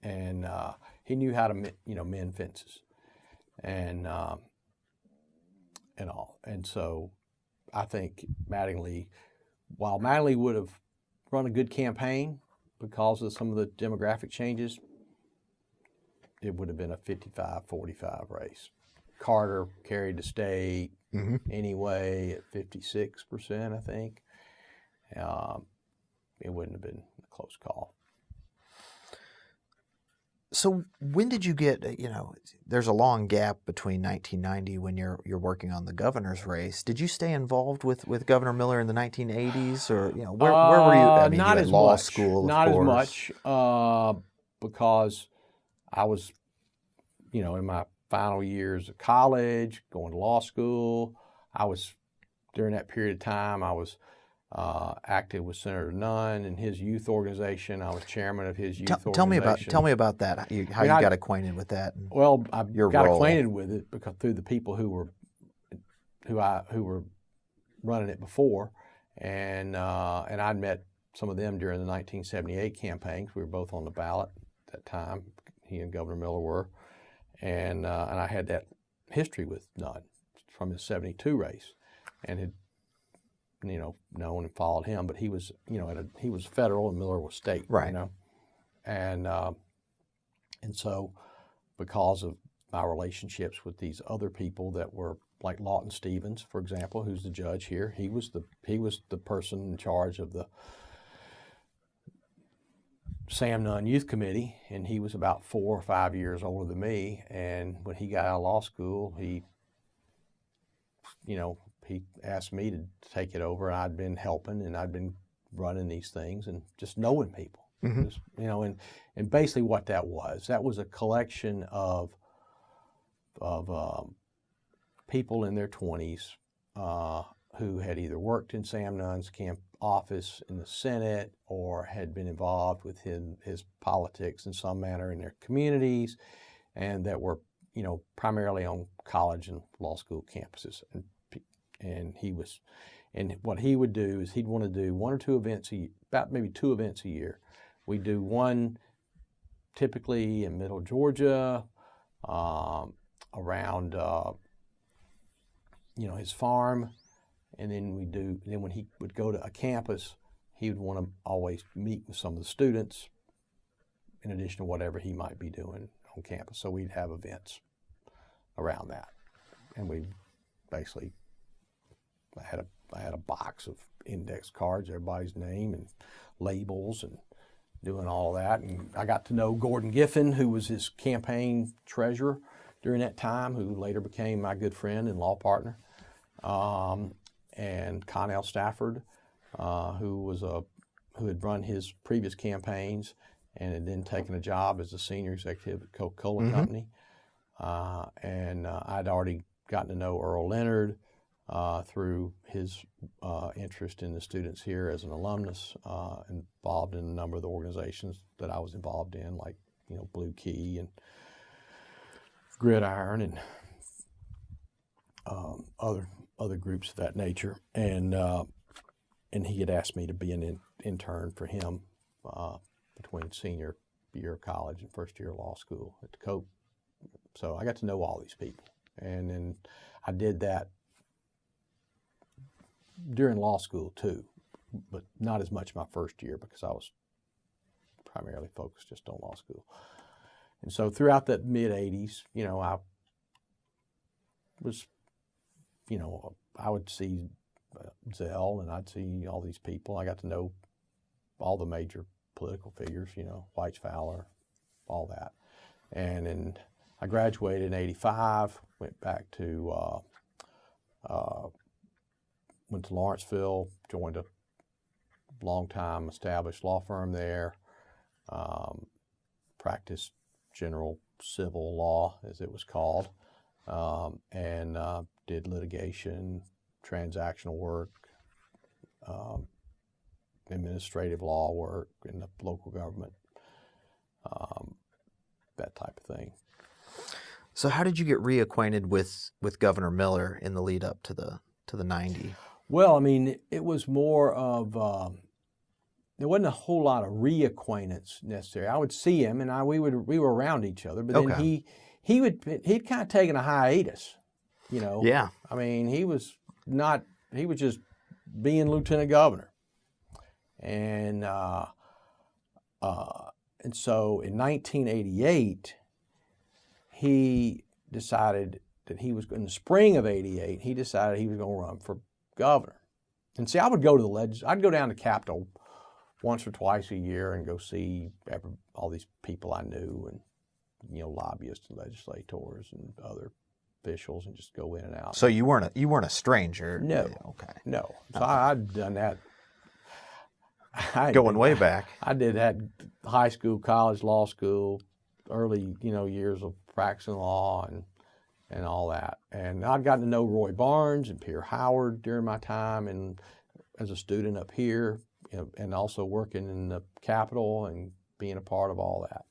S2: and he knew how to mend fences, and all. And so, I think Mattingly, while Mattingly would have run a good campaign because of some of the demographic changes, it would have been a 55-45 race. Carter carried the state anyway at 56%, I think. It wouldn't have been a close call.
S1: So when did you get, there's a long gap between 1990 when you're working on the governor's race. Did you stay involved with Governor Miller in the 1980s, or where were you? I mean,
S2: not
S1: you
S2: as
S1: law
S2: much.
S1: school,
S2: not
S1: of course.
S2: as much, because I was, in my final years of college, going to law school. During that period of time, I was active with Senator Nunn and his youth organization. I was chairman of his youth organization.
S1: Tell me about that. How you got acquainted with that?
S2: Well, I got
S1: role.
S2: acquainted with it because through the people who were running it before, and I'd met some of them during the 1978 campaigns. We were both on the ballot at that time. He and Governor Miller were, and I had that history with Nunn from his 72 race, and had known and followed him, but he was, he was federal and Miller was state,
S1: right?
S2: And so, because of my relationships with these other people that were like Lawton Stevens, for example, who's the judge here, he was the person in charge of the Sam Nunn Youth Committee, and he was about 4 or 5 years older than me. And when he got out of law school, he asked me to take it over, and I'd been helping, and I'd been running these things and just knowing people. Just, and basically what that was a collection of people in their 20s who had either worked in Sam Nunn's office in the Senate or had been involved with his politics in some manner in their communities, and that were, primarily on college and law school campuses. And what he would do is he'd want to do one or two events a year, about maybe 2 events a year. We do one typically in Middle Georgia, around his farm, and then when he would go to a campus, he would want to always meet with some of the students in addition to whatever he might be doing on campus. So we'd have events around that, and we basically I had a box of index cards, everybody's name and labels, and doing all that. And I got to know Gordon Giffen, who was his campaign treasurer during that time, who later became my good friend and law partner, and Connell Stafford, who had run his previous campaigns and had then taken a job as a senior executive at Coca-Cola Company. And I'd already gotten to know Earl Leonard through his interest in the students here as an alumnus, involved in a number of the organizations that I was involved in, like Blue Key and Gridiron and other groups of that nature. And he had asked me to be an intern for him between senior year of college and first year of law school at the Coke. So I got to know all these people, and then I did that during law school too, but not as much my first year because I was primarily focused just on law school. And so throughout the mid-'80s, I was, I would see Zell, and I'd see all these people. I got to know all the major political figures, White Fowler, all that. And then I graduated in '85, went back to went to Lawrenceville, joined a long-time established law firm there, practiced general civil law, as it was called, and did litigation, transactional work, administrative law work in the local government, that type of thing.
S1: So how did you get reacquainted with Governor Miller in the lead up to the 90?
S2: Well, I mean, it was more of, there wasn't a whole lot of reacquaintance necessary. I would see him, and we were around each other, but then he'd kind of taken a hiatus,
S1: Yeah.
S2: I mean, he was just being lieutenant governor. And so in 1988, he decided that in the spring of '88, he decided he was going to run for governor. And see, I would go to I'd go down to Capitol once or twice a year and go see all these people I knew, and lobbyists and legislators and other officials, and just go in and out.
S1: So you weren't a stranger?
S2: No.
S1: Okay.
S2: No. So I'd done that.
S1: Going way back.
S2: I did that high school, college, law school, early, years of practicing law and all that. And I'd gotten to know Roy Barnes and Pierre Howard during my time and as a student up here, and also working in the Capitol and being a part of all that.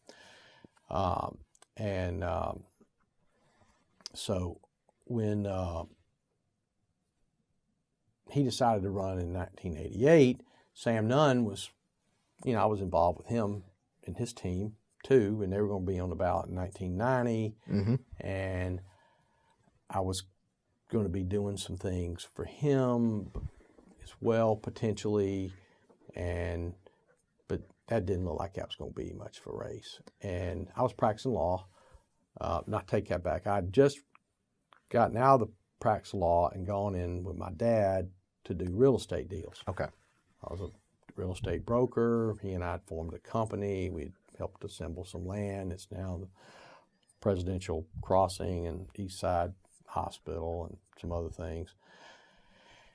S2: So when he decided to run in 1988, Sam Nunn was, I was involved with him and his team too, and they were going to be on the ballot in 1990, and I was going to be doing some things for him as well, potentially, but that didn't look like that was going to be much of a race. And I was practicing law. Not take that back. I'd just gotten out of the practice of law and gone in with my dad to do real estate deals.
S1: Okay.
S2: I was a real estate broker. He and I had formed a company. We'd helped assemble some land. It's now the Presidential Crossing and East Side Hospital and some other things.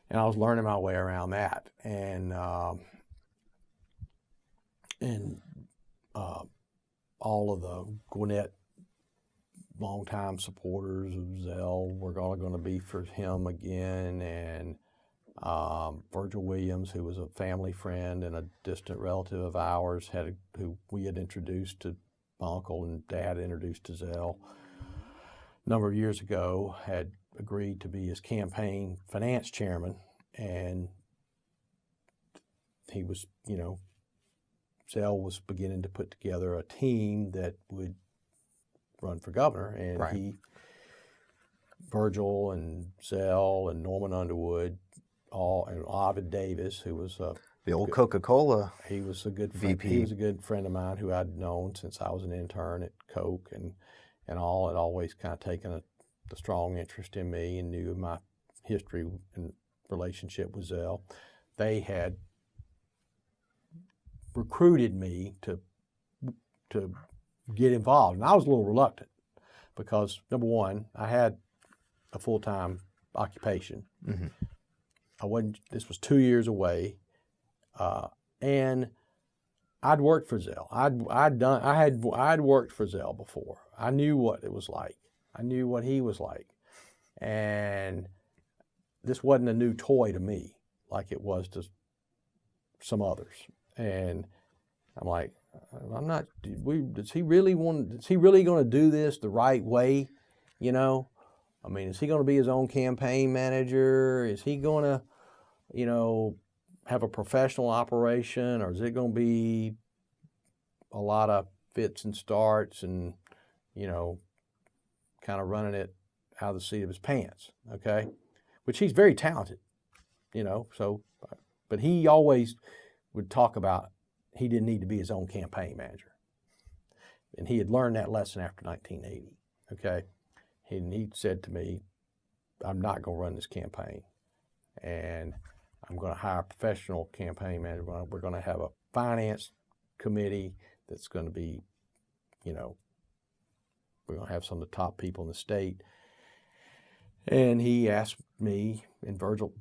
S2: And I was learning my way around that. And all of the Gwinnett longtime supporters of Zell were all going to be for him again, and Virgil Williams, who was a family friend and a distant relative of ours, who we had introduced to my uncle and dad introduced to Zell a number of years ago, had agreed to be his campaign finance chairman, and he was, Zell was beginning to put together a team that would run for governor, and
S1: Right.
S2: Virgil and Zell and Norman Underwood, and Ovid Davis, who was
S1: The old Coca-Cola.
S2: he was a good friend.
S1: VP.
S2: He was a good friend of mine who I'd known since I was an intern at Coke, and all had always kind of taken a strong interest in me and knew my history and relationship with Zell. They had recruited me to get involved, and I was a little reluctant because, number one, I had a full-time occupation.
S1: Mm-hmm.
S2: This was 2 years away, and I'd worked for Zell. I'd worked for Zell before. I knew what it was like. I knew what he was like, and this wasn't a new toy to me like it was to some others. And I'm like, I'm not. Is he really going to do this the right way? I mean, is he going to be his own campaign manager? Is he going to, have a professional operation, or is it going to be a lot of fits and starts and, kind of running it out of the seat of his pants? Okay, which he's very talented, So, but he always would talk about he didn't need to be his own campaign manager, and he had learned that lesson after 1980. Okay. And he said to me, I'm not going to run this campaign, and I'm going to hire a professional campaign manager. We're going to have a finance committee that's going to be, we're going to have some of the top people in the state. And he asked me and Virgil,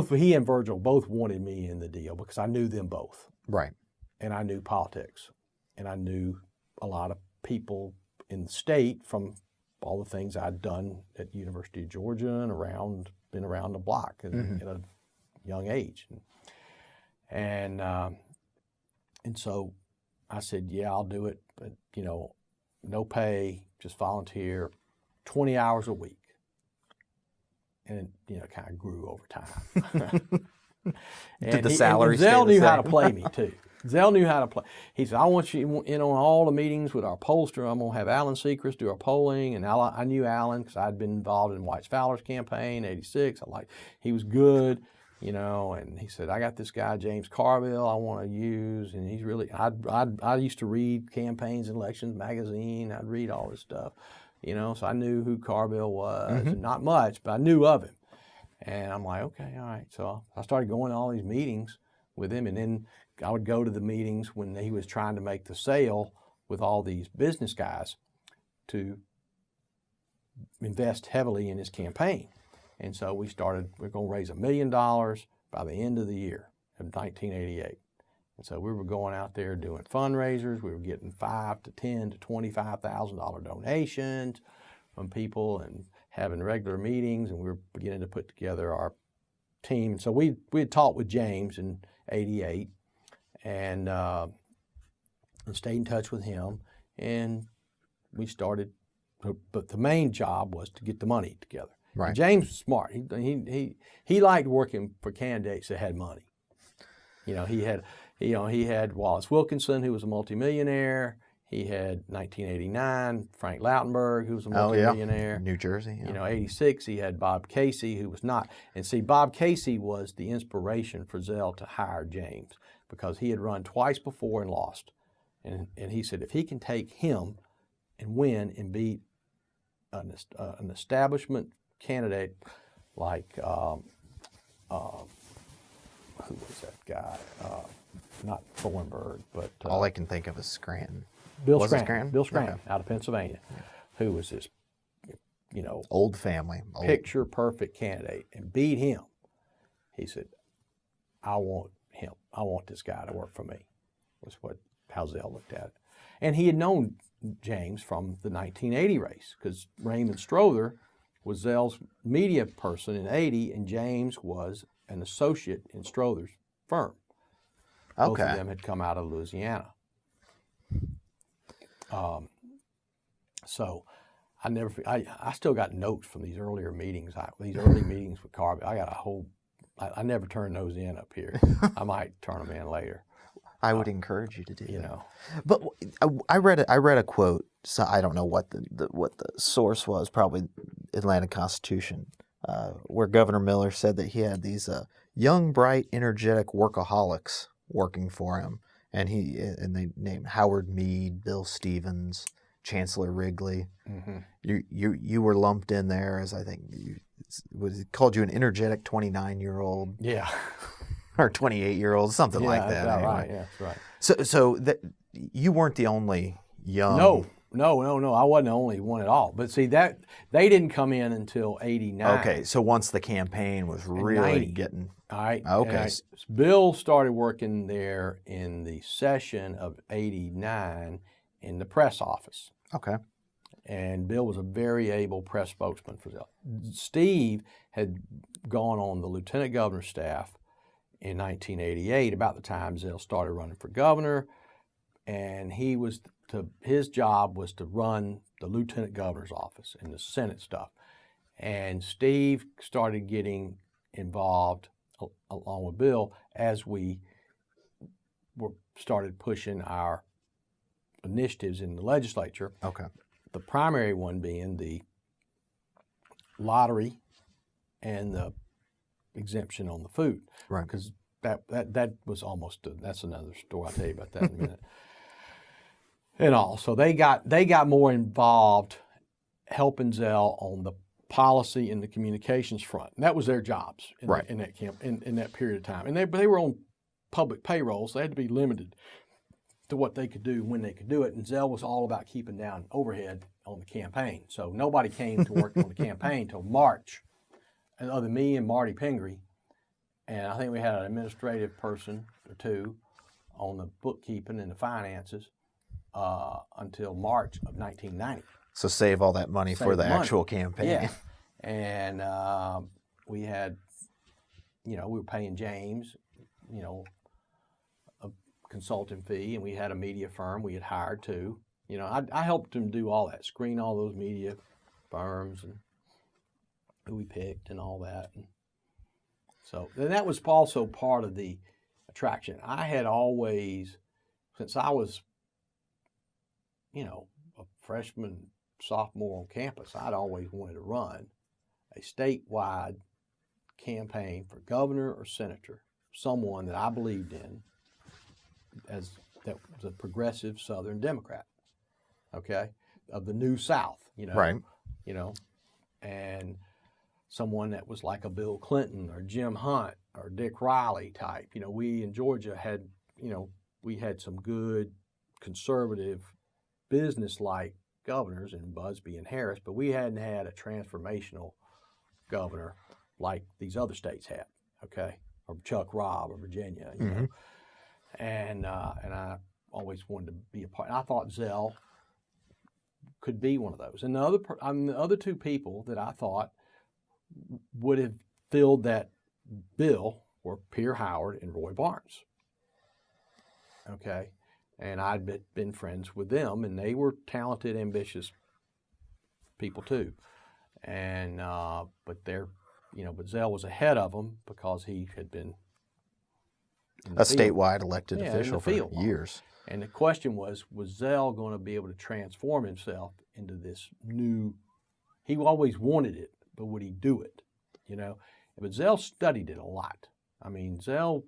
S2: he and Virgil both wanted me in the deal because I knew them both.
S1: Right.
S2: And I knew politics, and I knew a lot of people in the state from all the things I'd done at the University of Georgia and been around the block at a young age. And so I said, yeah, I'll do it, but, no pay, just volunteer, 20 hours a week. And it, kind of grew over time.
S1: Did the salary stay
S2: Zell
S1: the
S2: knew
S1: same?
S2: how to play me, too. Zell knew how to play. He said, I want you in on all the meetings with our pollster. I'm going to have Alan Sechrest do our polling. And I knew Alan because I'd been involved in White Fowler's campaign, 86. He was good, and he said, I got this guy, James Carville, I want to use. And he's really, I used to read Campaigns and Elections magazine. I'd read all this stuff, so I knew who Carville was. And not much, but I knew of him. And I'm like, okay, all right. So I started going to all these meetings with him, and then I would go to the meetings when he was trying to make the sale with all these business guys to invest heavily in his campaign. And so we're going to raise $1 million by the end of the year of 1988. And so we were going out there doing fundraisers. We were getting $5,000 to $10,000 to $25,000 donations from people and having regular meetings, and we were beginning to put together our team. And so we had talked with James in 88 and stayed in touch with him, and we started, but the main job was to get the money together.
S1: Right.
S2: And James was smart. He liked working for candidates that had money. He had Wallace Wilkinson, who was a multimillionaire. He had 1989 Frank Lautenberg, who was a multimillionaire.
S1: New Jersey. Yeah.
S2: 86 he had Bob Casey, who was not. And see, Bob Casey was the inspiration for Zell to hire James because he had run twice before and lost. And he said if he can take him and win and beat an establishment candidate like who was that guy? Not Thornburg, but
S1: all I can think of is Scranton.
S2: Bill
S1: Was it
S2: Scranton. Bill Scranton, out of Pennsylvania, who was this,
S1: Old family.
S2: picture perfect candidate, and beat him. He said, I want him. I want this guy to work for me. Was how Zell looked at it. And he had known James from the 1980 race because Raymond Strother was Zell's media person in 80, and James was an associate in Strother's firm. Both
S1: Okay.
S2: of them had come out of Louisiana. So I still got notes from these earlier meetings. These early meetings with Carby. I got a whole. I never turned those in up here. I might turn them in later.
S1: I would encourage you to do
S2: You
S1: that.
S2: know.
S1: But I read a quote. So I don't know what the source was. Probably Atlanta Constitution, where Governor Miller said that he had these young, bright, energetic workaholics working for him, and they named Howard Meade, Bill Stevens, Chancellor Wrigley.
S2: Mm-hmm.
S1: You were lumped in there as, I think, called you an energetic 29-year-old.
S2: Yeah.
S1: Or 28-year-old, something like that.
S2: Yeah,
S1: anyway.
S2: right. Yeah, that's right.
S1: So that you weren't the only young.
S2: No. I wasn't the only one at all. But see, that they didn't come in until '89.
S1: Okay, so once the campaign was really
S2: 90.
S1: getting.
S2: All right.
S1: Okay.
S2: Bill started working there in the session of '89 in the press office.
S1: Okay.
S2: And Bill was a very able press spokesman for Zell. Steve had gone on the lieutenant governor's staff in 1988, about the time Zell started running for governor, and his job was to run the lieutenant governor's office and the Senate stuff. And Steve started getting involved along with Bill as we started pushing our initiatives in the legislature.
S1: Okay.
S2: The primary one being the lottery and the exemption on the food.
S1: Right.
S2: Because that was almost that's another story. I'll tell you about that in a minute. And all. So they got more involved helping Zell on the policy and the communications front. And that was their jobs in that period of time. And they were on public payroll, so they had to be limited to what they could do when they could do it. And Zell was all about keeping down overhead on the campaign. So nobody came to work on the campaign until March, other than me and Marty Pingree. And I think we had an administrative person or two on the bookkeeping and the finances until March of 1990.
S1: So save all that money for the actual campaign.
S2: Yeah. And we had, we were paying James, a consulting fee, and we had a media firm we had hired too. I helped him do all that, screen all those media firms and who we picked and all that. And so then that was also part of the attraction. I had always, since I was, a freshman, sophomore on campus, I'd always wanted to run a statewide campaign for governor or senator, someone that I believed in as that was a progressive Southern Democrat, okay, of the New South,
S1: Right.
S2: And someone that was like a Bill Clinton or Jim Hunt or Dick Riley type. We in Georgia had, we had some good conservative business-like governors in Busby and Harris, but we hadn't had a transformational governor like these other states had, okay, or Chuck Robb or Virginia,
S1: Mm-hmm.
S2: And I always wanted to be a part. I thought Zell could be one of those. And the other two people that I thought would have filled that bill were Pierre Howard and Roy Barnes. Okay, and I'd been friends with them, and they were talented, ambitious people too. And but Zell was ahead of them because he had been
S1: a statewide elected official for years.
S2: And the question was Zell going to be able to transform himself into this new? He always wanted it, but would he do it? But Zell studied it a lot. I mean, Zell,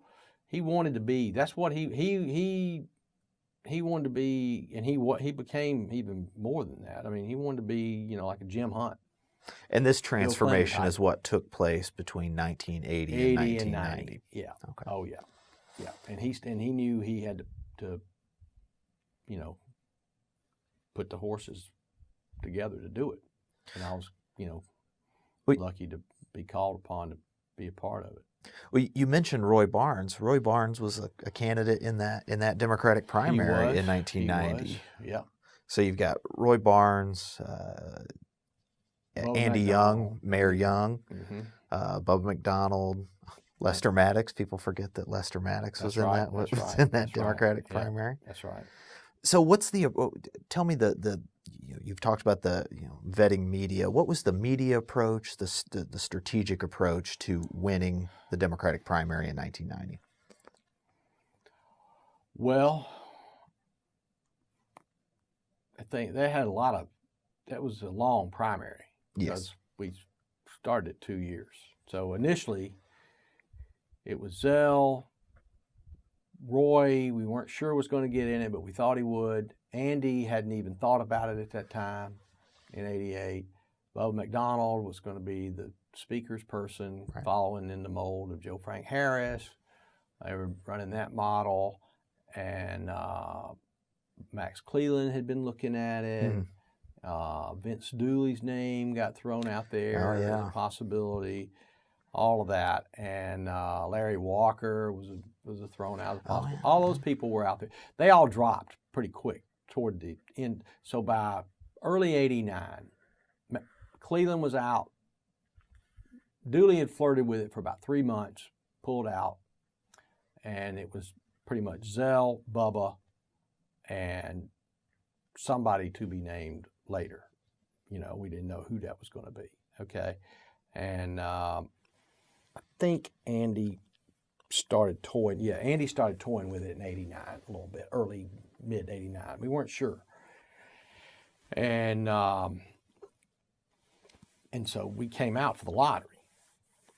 S2: he wanted to be. That's what he wanted to be, and he became even more than that. I mean, he wanted to be, like a Jim Hunt.
S1: And this transformation is what took place between 1980 and 1990.
S2: Yeah.
S1: Okay.
S2: Oh yeah. Yeah. And he knew he had to put the horses together to do it. And I was, lucky to be called upon to be a part of it.
S1: Well, you mentioned Roy Barnes. Roy Barnes was a candidate in that Democratic primary in 1990.
S2: Yeah.
S1: So you've got Roy Barnes, Andy Young, Mayor Young,
S2: mm-hmm.
S1: Bubba McDonald, Lester Maddox. People forget that Lester Maddox was in that Democratic primary.
S2: That's right.
S1: So what's tell me you've talked about the vetting media. What was the media approach, the strategic approach to winning the Democratic primary in 1990?
S2: Well, I think they had that was a long primary.
S1: Yes.
S2: Because we started at 2 years. So initially, it was Zell, Roy, we weren't sure was going to get in it, but we thought he would. Andy hadn't even thought about it at that time in 88. Bubba McDonald was going to be the speaker's person, right, following in the mold of Joe Frank Harris. They were running that model. And Max Cleland had been looking at it. Vince Dooley's name got thrown out there as a possibility. All of that, and Larry Walker was thrown out as a possibility. All those people were out there. They all dropped pretty quick toward the end. So by early '89, Cleland was out. Dooley had flirted with it for about 3 months, pulled out, and it was pretty much Zell, Bubba, and somebody to be named later. We didn't know who that was going to be. Okay, and I think Andy started toying. Yeah, Andy started toying with it in '89 a little bit, mid '89. We weren't sure, and so we came out for the lottery.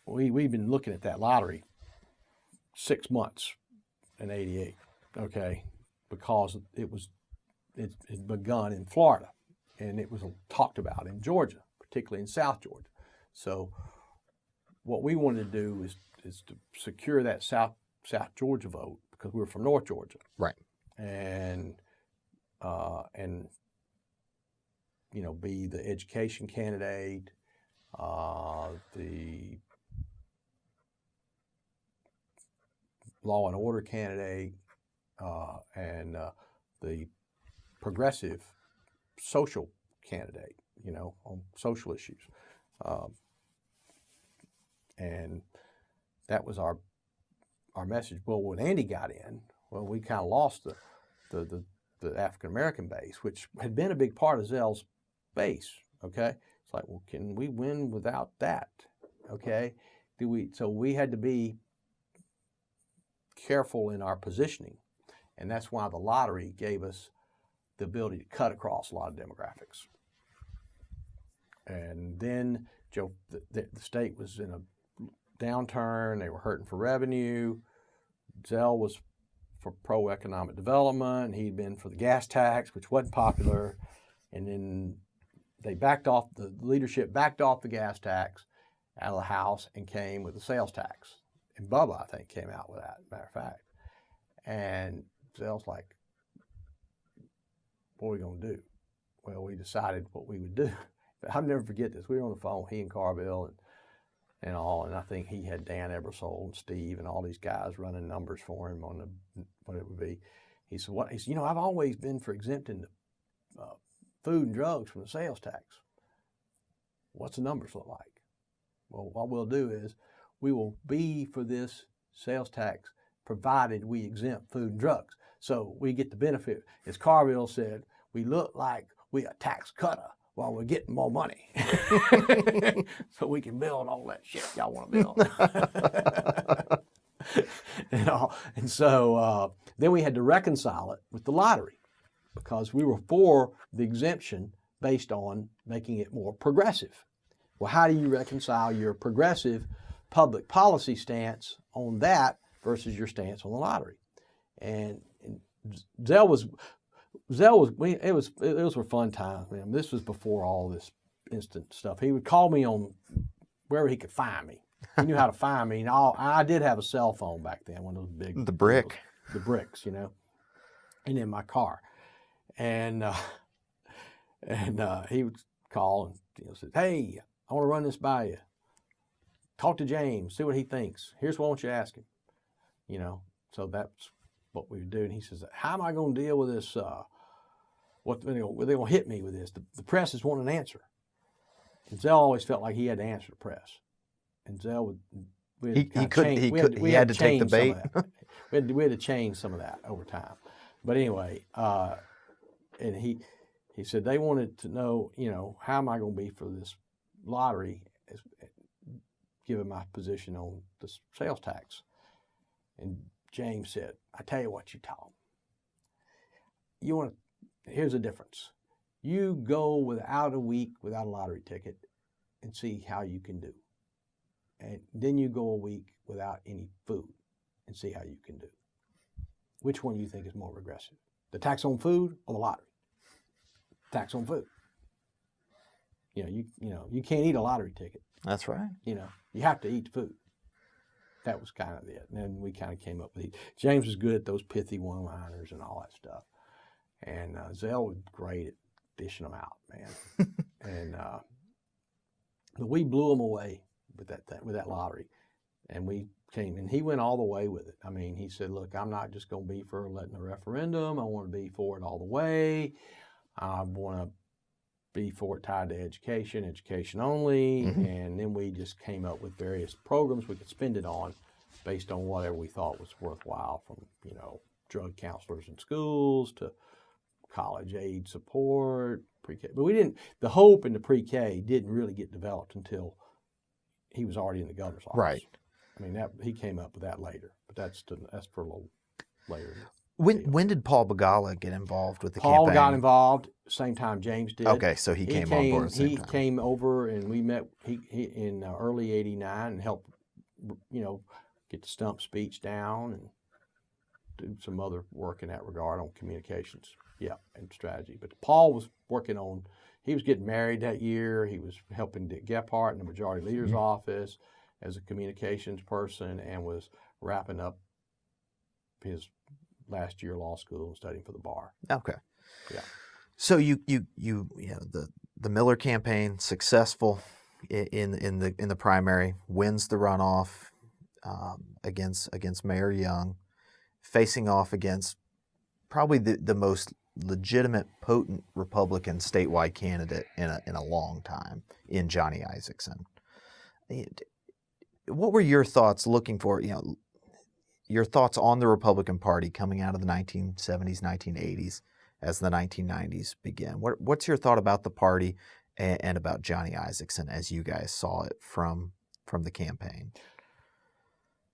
S2: We've been looking at that lottery 6 months in '88. Okay, because it had begun in Florida, and it was talked about in Georgia, particularly in South Georgia. So what we wanted to do is to secure that South Georgia vote, because we were from North Georgia,
S1: right?
S2: And be the education candidate, the law and order candidate, and the progressive social candidate, on social issues. And that was our message. Well, when Andy got in, we kind of lost the African American base, which had been a big part of Zell's base. Okay, it's like, well, can we win without that? Okay, So we had to be careful in our positioning, and that's why the lottery gave us the ability to cut across a lot of demographics. And then the state was in a downturn. They were hurting for revenue. Zell was for pro-economic development. He'd been for the gas tax, which wasn't popular. And then the leadership backed off the gas tax out of the House and came with the sales tax. And Bubba, I think, came out with that, matter of fact. And Zell's like, what are we going to do? Well, we decided what we would do. But I'll never forget this. We were on the phone, he and Carville and all, and I think he had Dan Ebersole and Steve and all these guys running numbers for him on what it would be. He said, "What?" He said, "I've always been for exempting food and drugs from the sales tax. What's the numbers look like?" Well, what we'll do is we will be for this sales tax provided we exempt food and drugs. So we get the benefit. As Carville said, we look like we a tax cutter while we're getting more money. So we can build all that shit y'all want to build. And so then we had to reconcile it with the lottery, because we were for the exemption based on making it more progressive. Well, how do you reconcile your progressive public policy stance on that versus your stance on the lottery? And Zell was it were fun times, man. This was before all this instant stuff. He would call me on wherever he could find me. He knew how to find me. And I did have a cell phone back then, one of those big...
S1: The brick.
S2: The bricks, and in my car. And he would call and say, "Hey, I want to run this by you. Talk to James, see what he thinks. Here's what I want you to ask him." So that's what we would do. And he says, "How am I going to deal with this? What they're going to hit me with this? The press is wanting an answer." And Zell always felt like he had to answer the press. And Zell would
S1: He had to take the bait.
S2: We had to change some of that over time. But anyway, and he said they wanted to know, how am I going to be for this lottery, given my position on the sales tax. And James said, I tell you what you tell them. Here's the difference. You go without a week without a lottery ticket and see how you can do. And then you go a week without any food and see how you can do. Which one do you think is more regressive? The tax on food or the lottery? Tax on food. You can't eat a lottery ticket.
S1: That's right.
S2: You have to eat food. That was kind of it. And then we kind of came up with it. James was good at those pithy one-liners and all that stuff. And Zell was great at dishing them out, man. And but we blew him away with that lottery. And we came, and he went all the way with it. I mean, he said, look, I'm not just going to be for letting a referendum. I want to be for it all the way. I want to be for it tied to education only. Mm-hmm. And then we just came up with various programs we could spend it on based on whatever we thought was worthwhile, from, drug counselors in schools to college aid support, pre-K. But the hope in the pre-K didn't really get developed until he was already in the governor's office.
S1: Right.
S2: I mean, he came up with that later, but that's for a little later.
S1: When did Paul Begala get involved with the campaign?
S2: Paul got involved same time James did.
S1: Okay, so he came on board at the same time.
S2: He came over, and we met in early '89 and helped, get the stump speech down and do some other work in that regard on communications, and strategy. But Paul was he was getting married that year. He was helping Dick Gephardt in the Majority Leader's office as a communications person, and was wrapping up his last year of law school and studying for the bar.
S1: Okay.
S2: Yeah.
S1: So the Miller campaign, successful in the primary, wins the runoff against Mayor Young, facing off against probably the most legitimate, potent Republican statewide candidate in a long time, in Johnny Isakson. What were your thoughts looking for, your thoughts on the Republican Party coming out of the 1970s, 1980s as the 1990s began? What's your thought about the party and about Johnny Isakson as you guys saw it from the campaign?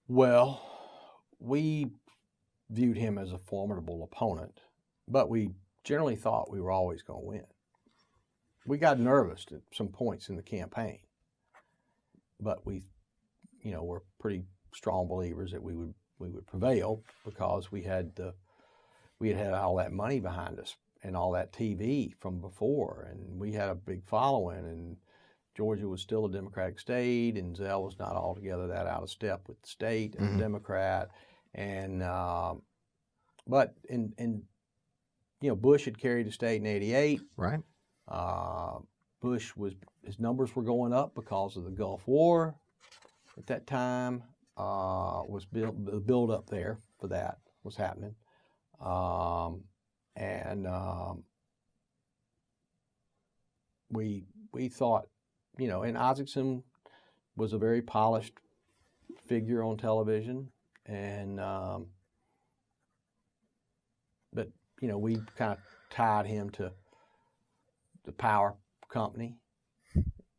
S2: Well, we viewed him as a formidable opponent, but we generally thought we were always going to win. We got nervous at some points in the campaign, but we, were pretty strong believers that we would prevail, because we had all that money behind us and all that TV from before, and we had a big following, and Georgia was still a Democratic state, and Zell was not altogether that out of step with the state as a Democrat, and but Bush had carried the state in '88.
S1: Right.
S2: His numbers were going up because of the Gulf War at that time. The build up there for that was happening, we thought, and Isakson was a very polished figure on television, and but we kind of tied him to the power company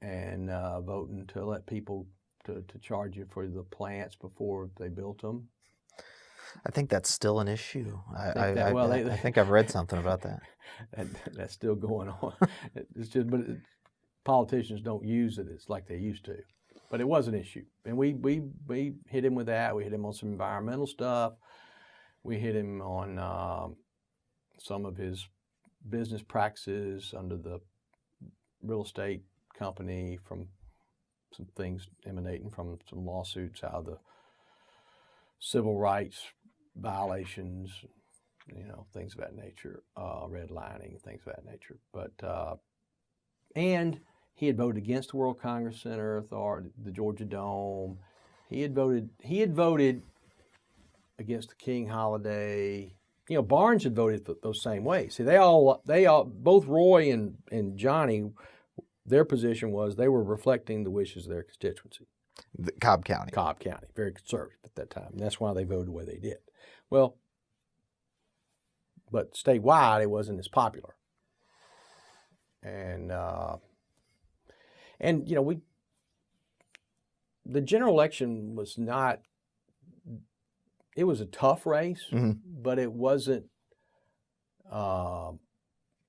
S2: and voting to let people to charge you for the plants before they built them.
S1: I think that's still an issue. I think I've read something about that.
S2: That's still going on. It's just, but politicians don't use it as like they used to. But it was an issue, and we hit him with that. We hit him on some environmental stuff. We hit him on some of his business practices under the real estate company, from some things emanating from some lawsuits out of the civil rights violations, things of that nature, redlining, things of that nature. But and he had voted against the World Congress Center Authority, the Georgia Dome. He had voted against the King holiday. Barnes had voted those same ways. See, they all, both Roy and Johnny, their position was they were reflecting the wishes of their constituency.
S1: Cobb County.
S2: Cobb County, very conservative at that time. And that's why they voted the way they did. Well, but statewide, it wasn't as popular. And you know, the general election was not, it was a tough race, but it wasn't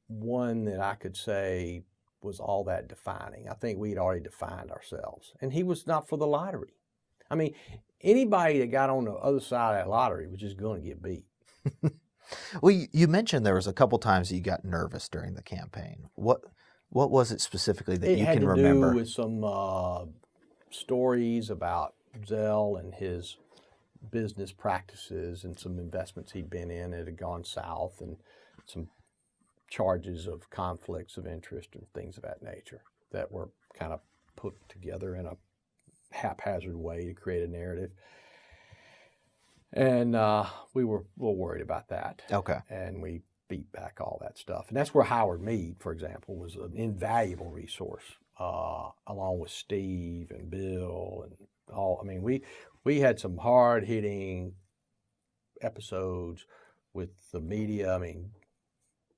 S2: one that I could say was all that defining. I think we'd already defined ourselves. And he was not for the lottery. I mean, anybody that got on the other side of that lottery was just going to get beat.
S1: Well, you mentioned there was a couple times that you got nervous during the campaign. What was it specifically that you can remember?
S2: It had to do with some stories about Zell and his business practices and some investments he'd been in that had gone south, and some charges of conflicts of interest and things of that nature that were kind of put together in a haphazard way to create a narrative. And we were a little worried about that.
S1: Okay.
S2: And we beat back all that stuff. And that's where Howard Meade, for example, was an invaluable resource, along with Steve and Bill and all. I mean, we had some hard-hitting episodes with the media. I mean,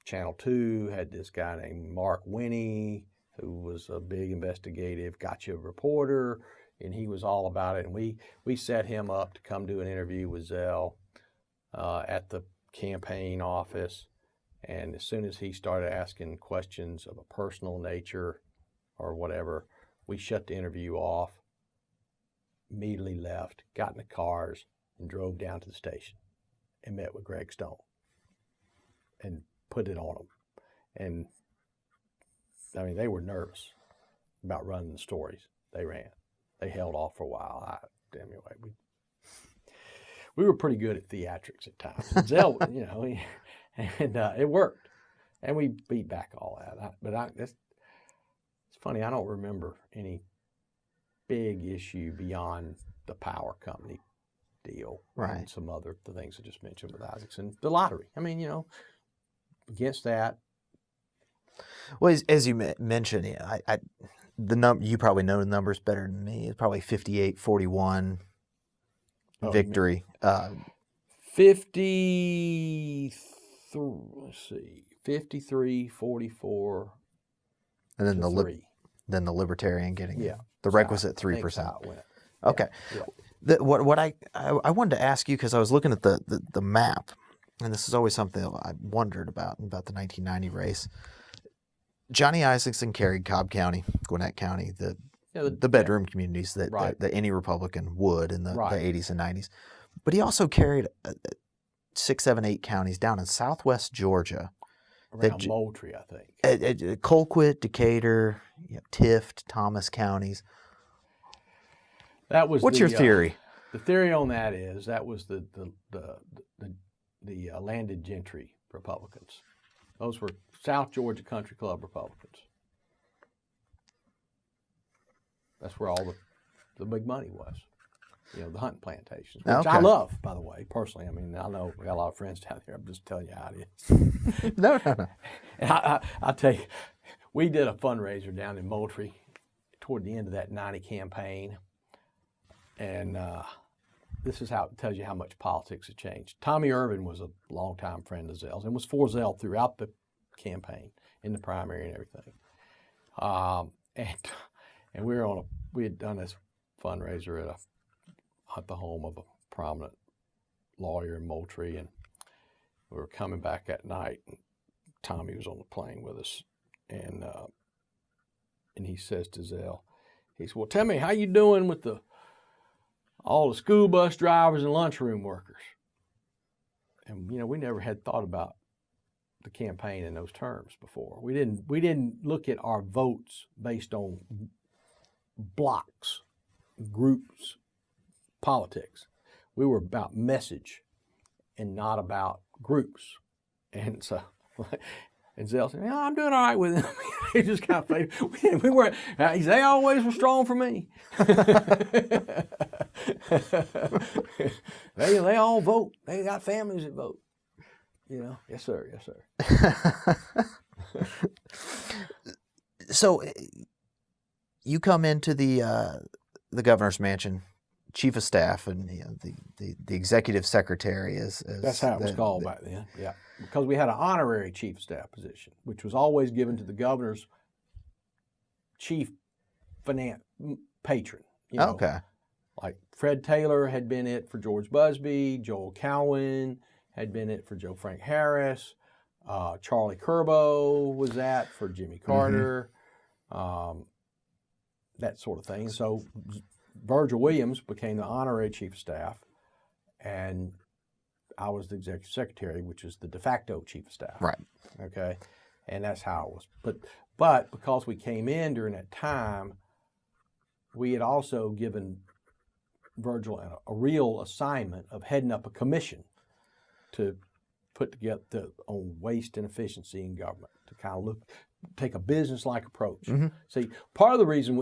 S2: Channel 2 had this guy named Mark Winnie, who was a big investigative gotcha reporter, and he was all about it. And we set him up to come do an interview with Zell at the campaign office. And as soon as he started asking questions of a personal nature or whatever, we shut the interview off, immediately left, got in the cars, and drove down to the station and met with Greg Stone and put it on them. And I mean, they were nervous about running the stories. They ran. They held off for a while. Anyway, we were pretty good at theatrics at times. Zell, you know, and it worked. And we beat back all that. It's funny, I don't remember any big issue beyond the power company deal.
S1: Right.
S2: And some other the things I just mentioned with Isaacson. The lottery. I mean, you know, against that.
S1: Well, as you mentioned, you probably know the numbers better than me. It's probably 58-41 victory.
S2: 53-44.
S1: And then the Libertarian getting the requisite 3%. Okay. Yeah. What I wanted to ask you, because I was looking at the map, and this is always something I wondered about the 1990 race. Johnny Isaacson carried Cobb County, Gwinnett County, the bedroom communities that any Republican would in the 80s and 90s. But he also carried 6, 7, 8 counties down in southwest Georgia.
S2: Around Moultrie, I think.
S1: Colquitt, Decatur, Tift, Thomas counties.
S2: That was.
S1: What's your theory?
S2: The theory on that is that was the landed gentry Republicans. Those were South Georgia Country Club Republicans. That's where all the big money was. You know, the hunting plantations, which I love, by the way, personally. I mean, I know we got a lot of friends down there. I'm just telling you how it is.
S1: No.
S2: And I'll tell you, we did a fundraiser down in Moultrie toward the end of that 90 campaign. And this is how it tells you how much politics have changed. Tommy Irvin was a longtime friend of Zell's and was for Zell throughout the campaign, in the primary and everything. And we had done this fundraiser at the home of a prominent lawyer in Moultrie, and we were coming back that night, and Tommy was on the plane with us, and he says to Zell, he said, "Well, tell me, how you doing with all the school bus drivers and lunchroom workers?" And you know, we never had thought about the campaign in those terms before. We didn't look at our votes based on blocks, groups, politics. We were about message and not about groups. And so, and Zell said, "Yeah, I'm doing all right with him." He just kind of played. We weren't. They always were strong for me. They all vote. They got families that vote. You know, yes sir, yes sir.
S1: So, you come into the the governor's mansion chief of staff and the executive secretary is
S2: that's how it was called back then. Yeah, because we had an honorary chief of staff position, which was always given to the governor's chief finance patron. You know,
S1: okay.
S2: Like Fred Taylor had been it for George Busby, Joel Cowan had been it for Joe Frank Harris, Charlie Curbo was that for Jimmy Carter, that sort of thing. So Virgil Williams became the honorary chief of staff, and I was the executive secretary, which is the de facto chief of staff.
S1: Right.
S2: Okay, and that's how it was. But because we came in during that time, we had also given Virgil a real assignment of heading up a commission to put together on waste and efficiency in government, to kind of take a business-like approach.
S1: Mm-hmm.
S2: See, part of the reason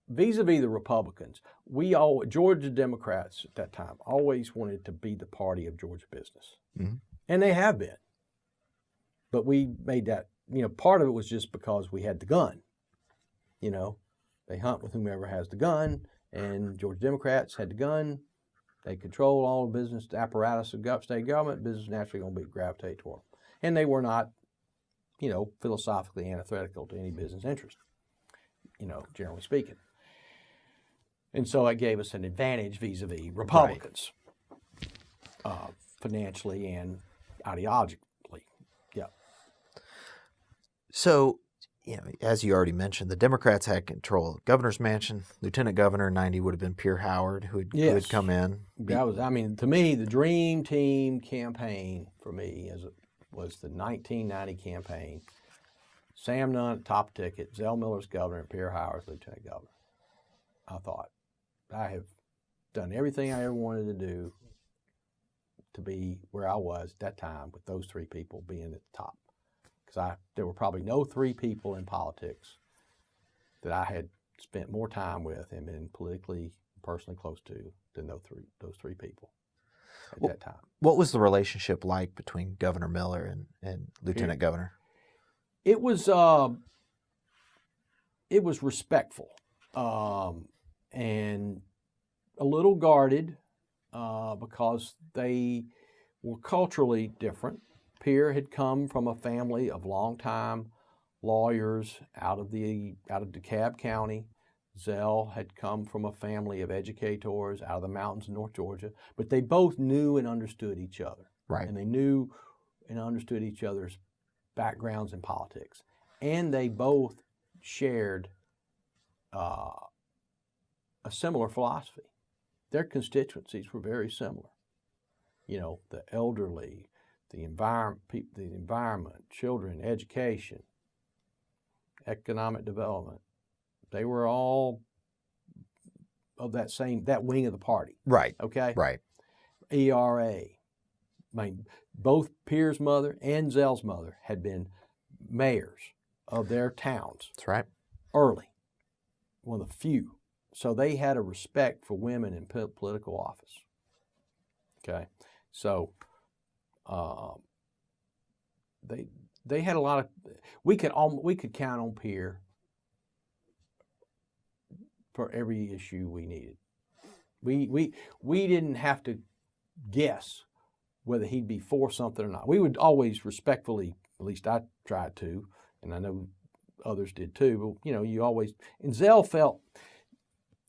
S2: vis-a-vis the Republicans, Georgia Democrats at that time always wanted to be the party of Georgia business, and they have been. But we made that, part of it was just because we had the gun. They hunt with whomever has the gun, and Georgia Democrats had the gun. They control all the business apparatus of state government. Business naturally going to gravitate toward them. And they were not, philosophically antithetical to any business interest, generally speaking. And so that gave us an advantage vis-a-vis Republicans, financially and ideologically. Yeah.
S1: So, as you already mentioned, the Democrats had control of the governor's mansion. Lieutenant Governor in 90 would have been Pierre Howard, who had come in.
S2: That was, to me, the dream team campaign for me was the 1990 campaign. Sam Nunn, top ticket, Zell Miller's governor, and Pierre Howard's lieutenant governor. I thought, I have done everything I ever wanted to do to be where I was at that time, with those three people being at the top. Because there were probably no three people in politics that I had spent more time with and been politically, personally close to than those three people at that time.
S1: What was the relationship like between Governor Miller and Lieutenant Governor?
S2: It was respectful and a little guarded because they were culturally different. Pierre had come from a family of longtime lawyers out of DeKalb County. Zell had come from a family of educators out of the mountains of North Georgia. But they both knew and understood each other.
S1: Right.
S2: And they knew and understood each other's backgrounds in politics. And they both shared a similar philosophy. Their constituencies were very similar. The elderly, the environment, children, education, economic development. They were all of that wing of the party.
S1: Right.
S2: Okay?
S1: Right.
S2: ERA. Both Pierre's mother and Zell's mother had been mayors of their towns.
S1: That's right.
S2: Early. One of the few. So they had a respect for women in political office. Okay? So they had a lot of. We could count on Pierre for every issue we needed. We didn't have to guess whether he'd be for something or not. We would always respectfully, at least I tried to, and I know others did too. But you always. And Zell felt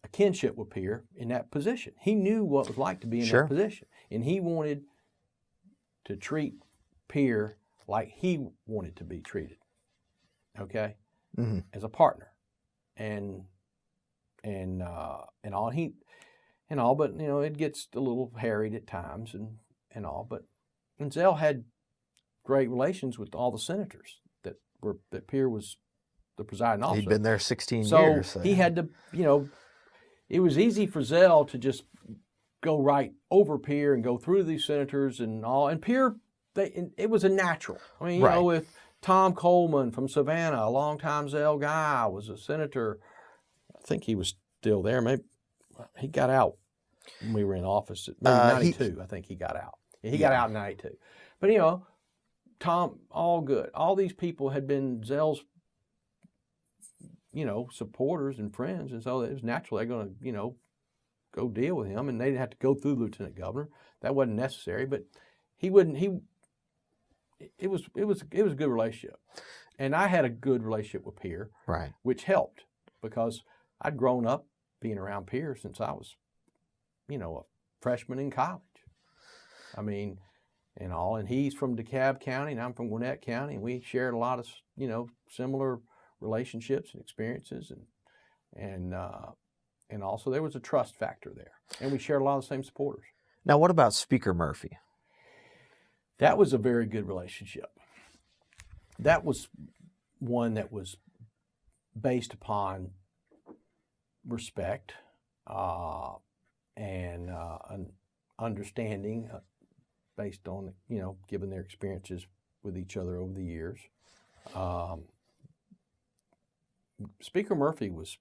S2: a kinship with Pierre in that position. He knew what it was like to be in that position, and he wanted to treat Pierre like he wanted to be treated, okay, as a partner, and all, but it gets a little harried at times and all, but Zell had great relations with all the senators that Pierre was the presiding officer.
S1: He'd been there 16 years.
S2: So he had to, it was easy for Zell to just go right over Pierre and go through these senators and all. And Pierre, it was a natural. With Tom Coleman from Savannah, a longtime Zell guy, was a senator. I think he was still there. Maybe he got out when we were in office. Maybe 92, I think he got out. He got out in 92. But, Tom, all good. All these people had been Zell's, supporters and friends, and so it was natural they're going to, go deal with him, and they didn't have to go through the lieutenant governor. That wasn't necessary, but he wouldn't. It was a good relationship, and I had a good relationship with Pierre,
S1: Right.
S2: which helped because I'd grown up being around Pierre since I was, a freshman in college. I mean, and he's from DeKalb County, and I'm from Gwinnett County, and we shared a lot of, similar relationships and experiences, and also there was a trust factor there, and we shared a lot of the same supporters.
S1: Now, what about Speaker Murphy?
S2: That was a very good relationship. That was one that was based upon respect and an understanding based on, given their experiences with each other over the years. Speaker Murphy was,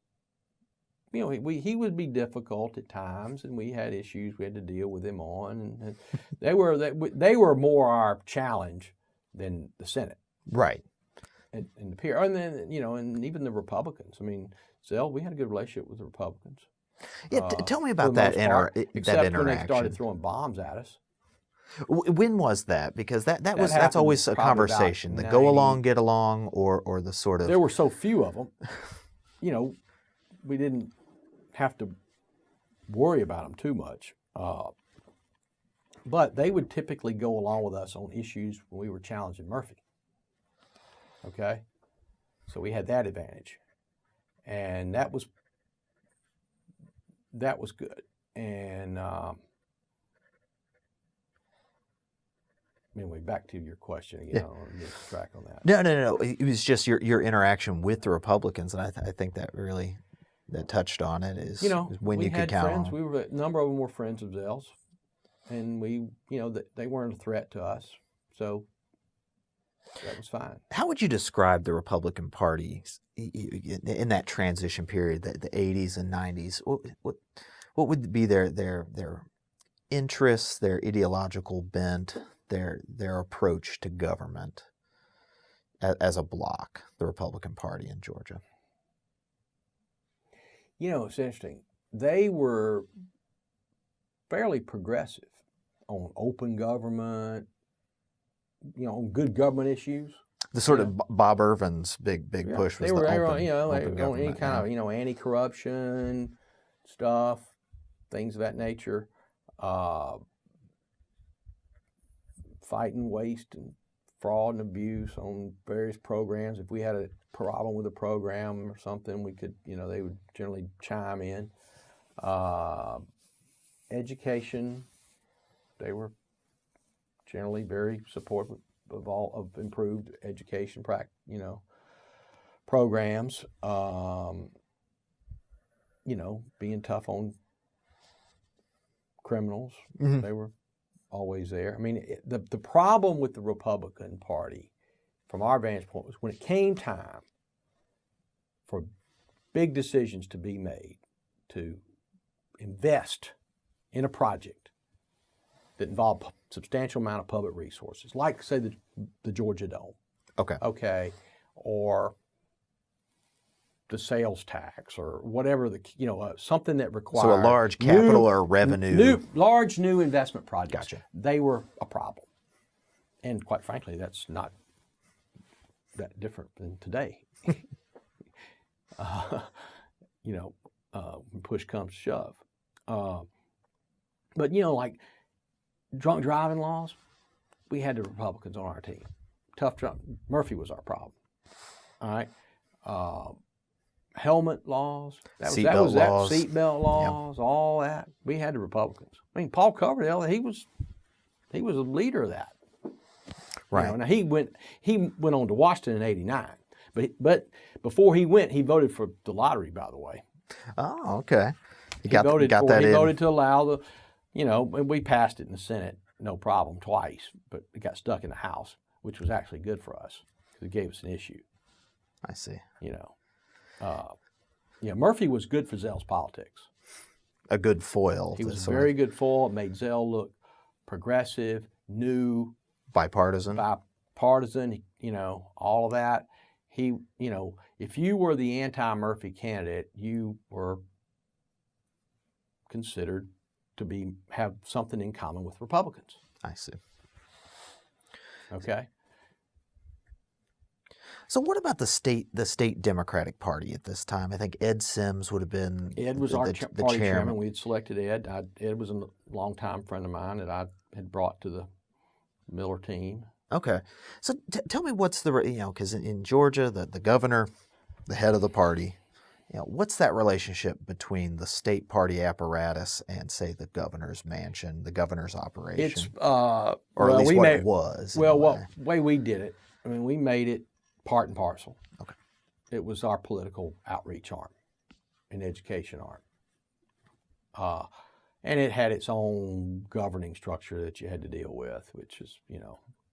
S2: he would be difficult at times, and we had issues we had to deal with him on. And they were more our challenge than the Senate,
S1: Right?
S2: And the peer, and then and even the Republicans. I mean, Zell, we had a good relationship with the Republicans.
S1: Yeah, tell me about that
S2: except
S1: interaction.
S2: when they started throwing bombs at us.
S1: When was that? Because that's always a conversation. The go along, get along, or the sort of.
S2: There were so few of them, we didn't have to worry about them too much. But they would typically go along with us on issues when we were challenging Murphy. Okay? So we had that advantage. And that was good. And anyway, back to your question again. Yeah. I don't want to get track on that.
S1: No. It was just your interaction with the Republicans, and I think that really that touched on it is when you could count
S2: friends.
S1: on.
S2: We were a number of them were friends of Zell's, and we they weren't a threat to us, so that was fine.
S1: How would you describe the Republican Party in that transition period, the 80s and 90s? What would be their interests, their ideological bent, their approach to government as a bloc, the Republican Party in Georgia?
S2: It's interesting. They were fairly progressive on open government, on good government issues.
S1: The sort of Bob Irvin's big push was open
S2: on any kind of anti-corruption stuff, things of that nature, fighting waste and fraud and abuse on various programs. If we had a problem with a program or something, we could, they would generally chime in. Education, they were generally very supportive of improved education programs. Being tough on criminals, mm-hmm. They were always there. I mean, the problem with the Republican Party, from our vantage point, was when it came time for big decisions to be made to invest in a project that involved a substantial amount of public resources, like, say, the Georgia Dome. Okay. Or the sales tax, or whatever something that required.
S1: So a large capital or revenue.
S2: Large new investment projects.
S1: Gotcha.
S2: They were a problem. And quite frankly, that's not that different than today. When push comes to shove. But, like drunk driving laws, we had the Republicans on our team. Tough drunk. Murphy was our problem. All right. Helmet laws.
S1: Seatbelt laws.
S2: Seatbelt laws, yep. All that. We had the Republicans. I mean, Paul Coverdale, he was a leader of that.
S1: Right.
S2: Now he went on to Washington in '89. But before he went, he voted for the lottery, by the way.
S1: Oh, okay. He
S2: voted to allow the, and we passed it in the Senate, no problem, twice, but it got stuck in the House, which was actually good for us because it gave us an issue.
S1: I see.
S2: Murphy was good for Zell's politics.
S1: A good foil.
S2: He was a very good foil. It made Zell look progressive, new.
S1: Bipartisan,
S2: all of that. if you were the anti-Murphy candidate, you were considered to have something in common with Republicans.
S1: I see.
S2: Okay.
S1: So what about the state Democratic Party at this time? I think Ed Sims would have been
S2: Ed was
S1: the
S2: our party chairman. We had selected Ed. Ed was a longtime friend of mine that I had brought to the Miller team.
S1: Okay. So tell me what's because in Georgia, the governor, the head of the party, what's that relationship between the state party apparatus and, say, the governor's mansion, the governor's operation?
S2: It's,
S1: or at least what it was.
S2: Well, the way we did it, we made it part and parcel.
S1: Okay.
S2: It was our political outreach arm and education arm. And it had its own governing structure that you had to deal with, which is,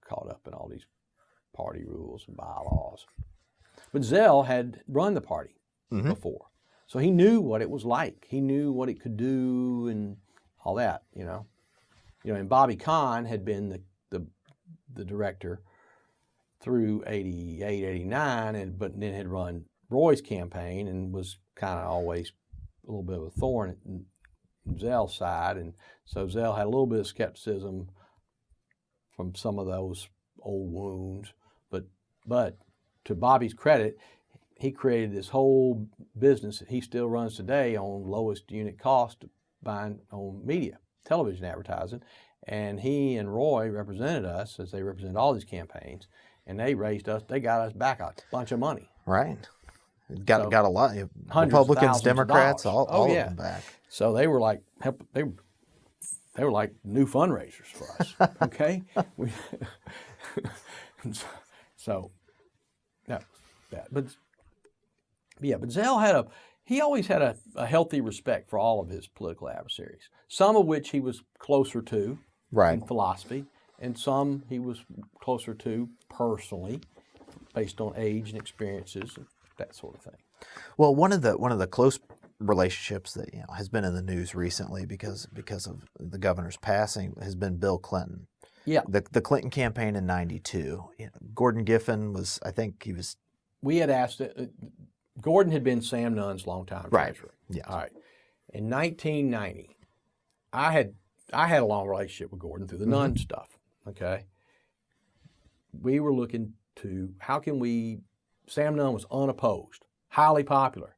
S2: caught up in all these party rules and bylaws. But Zell had run the party before. So he knew what it was like. He knew what it could do and all that, and Bobby Kahn had been the director through 88, 89, but then had run Roy's campaign and was kind of always a little bit of a thorn in Zell's side. And so Zell had a little bit of skepticism from some of those old wounds. But to Bobby's credit, he created this whole business that he still runs today on lowest unit cost buying on media, television advertising. And he and Roy represented us as they represented all these campaigns. And they got us back a bunch of money.
S1: Right. Got a lot. Republicans, Democrats, all of them back.
S2: So they were like new fundraisers for us. Okay. So that was bad. But Zell he always had a healthy respect for all of his political adversaries. Some of which he was closer to in philosophy, and some he was closer to personally, based on age and experiences, and that sort of thing.
S1: Well, one of the close relationships that has been in the news recently because of the governor's passing has been Bill Clinton.
S2: Yeah.
S1: The Clinton campaign in '92. Gordon Giffen was, I think he was.
S2: We had asked Gordon had been Sam Nunn's longtime treasurer.
S1: Yeah.
S2: All right. In 1990, I had a long relationship with Gordon through the Nunn stuff. Okay. We were looking to Sam Nunn was unopposed, highly popular.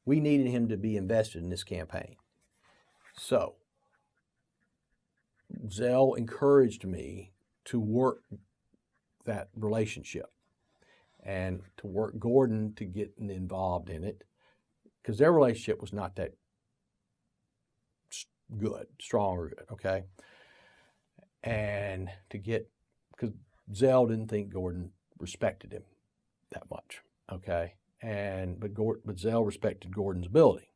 S2: We needed him to be invested in this campaign. So Zell encouraged me to work that relationship and to work Gordon to get involved in it, because their relationship was not that strong or good, okay? And because Zell didn't think Gordon respected him that much, okay? But Zell respected Gordon's ability.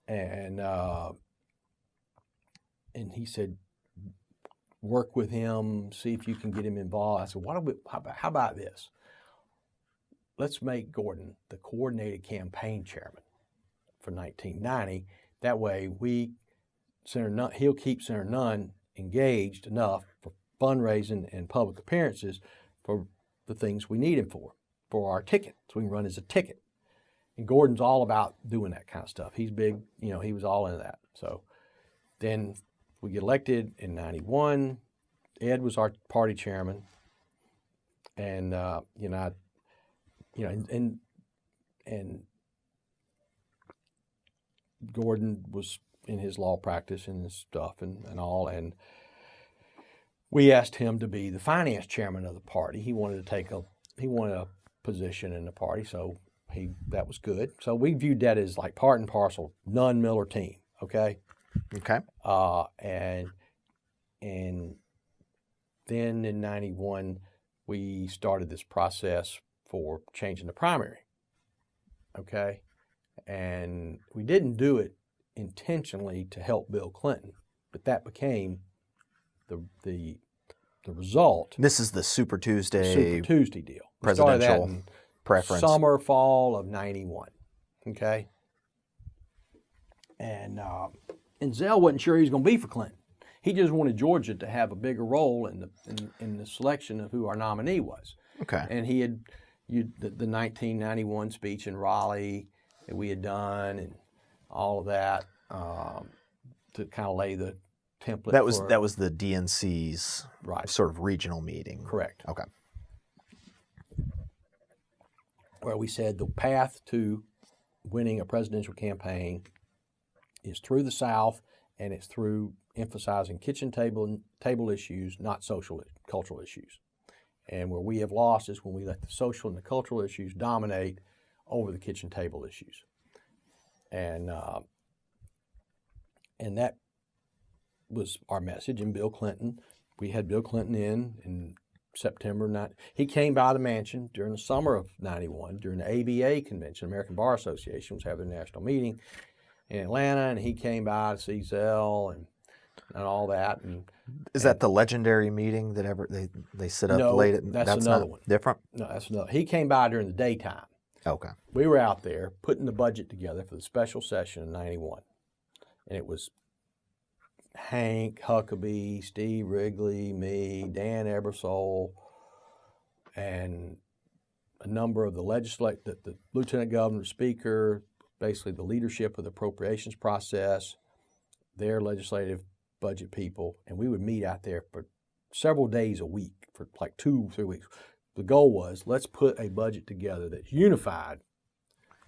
S2: And he said, work with him, see if you can get him involved. I said, how about this? Let's make Gordon the coordinated campaign chairman for 1990. That way he'll keep Senator Nunn engaged enough for fundraising and public appearances for the things we need him for our ticket, so we can run as a ticket. And Gordon's all about doing that kind of stuff. He's big, he was all into that. So then we get elected in 91. Ed was our party chairman. And, and Gordon was in his law practice and his stuff and all. And we asked him to be the finance chairman of the party. He wanted a position in the party, so that was good. So we viewed that as like part and parcel, Nunn-Miller team, okay?
S1: Okay.
S2: And then in 91, we started this process for changing the primary, okay? And we didn't do it intentionally to help Bill Clinton, but that became the result.
S1: This is the Super Tuesday
S2: deal.
S1: Presidential preference.
S2: Summer, fall of 91, okay? And Zell wasn't sure he was going to be for Clinton. He just wanted Georgia to have a bigger role in the selection of who our nominee was.
S1: Okay.
S2: And he had, the 1991 speech in Raleigh that we had done and all of that to kind of lay the template.
S1: That was the DNC's sort of regional meeting.
S2: Correct.
S1: Okay.
S2: Where we said the path to winning a presidential campaign is through the South, and it's through emphasizing kitchen table issues, not social cultural issues. And where we have lost is when we let the social and the cultural issues dominate over the kitchen table issues. And that was our message. And Bill Clinton, we had Bill Clinton in September. He came by the mansion during the summer of '91 during the ABA convention. American Bar Association was having a national meeting in Atlanta, and he came by to see Zell and all that. And
S1: is that the legendary meeting that they sit up late at?
S2: That's another one.
S1: Different?
S2: No, that's another. He came by during the daytime.
S1: Okay.
S2: We were out there putting the budget together for the special session in '91, and it was Hank Huckabee, Steve Wrigley, me, Dan Ebersole, and a number of the lieutenant governor, speaker, basically the leadership of the appropriations process, their legislative budget people, and we would meet out there for several days a week for like 2-3 weeks. The goal was, let's put a budget together that's unified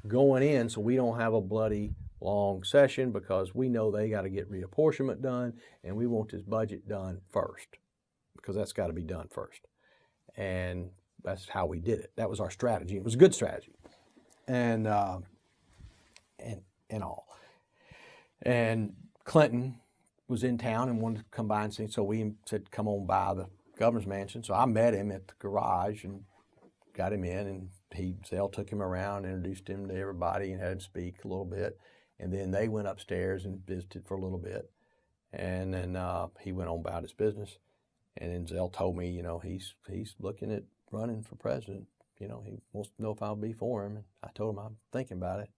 S2: going in so we don't have a bloody long session, because we know they got to get reapportionment done, and we want this budget done first, because that's got to be done first. And that's how we did it. That was our strategy. It was a good strategy. And all. And Clinton was in town and wanted to come by and see, so we said, come on by the governor's mansion. So I met him at the garage and got him in, and Zell took him around, introduced him to everybody, and had him speak a little bit. And then they went upstairs and visited for a little bit. And then he went on about his business. And then Zell told me, he's looking at running for president. He wants to know if I'll be for him. And I told him I'm thinking about it.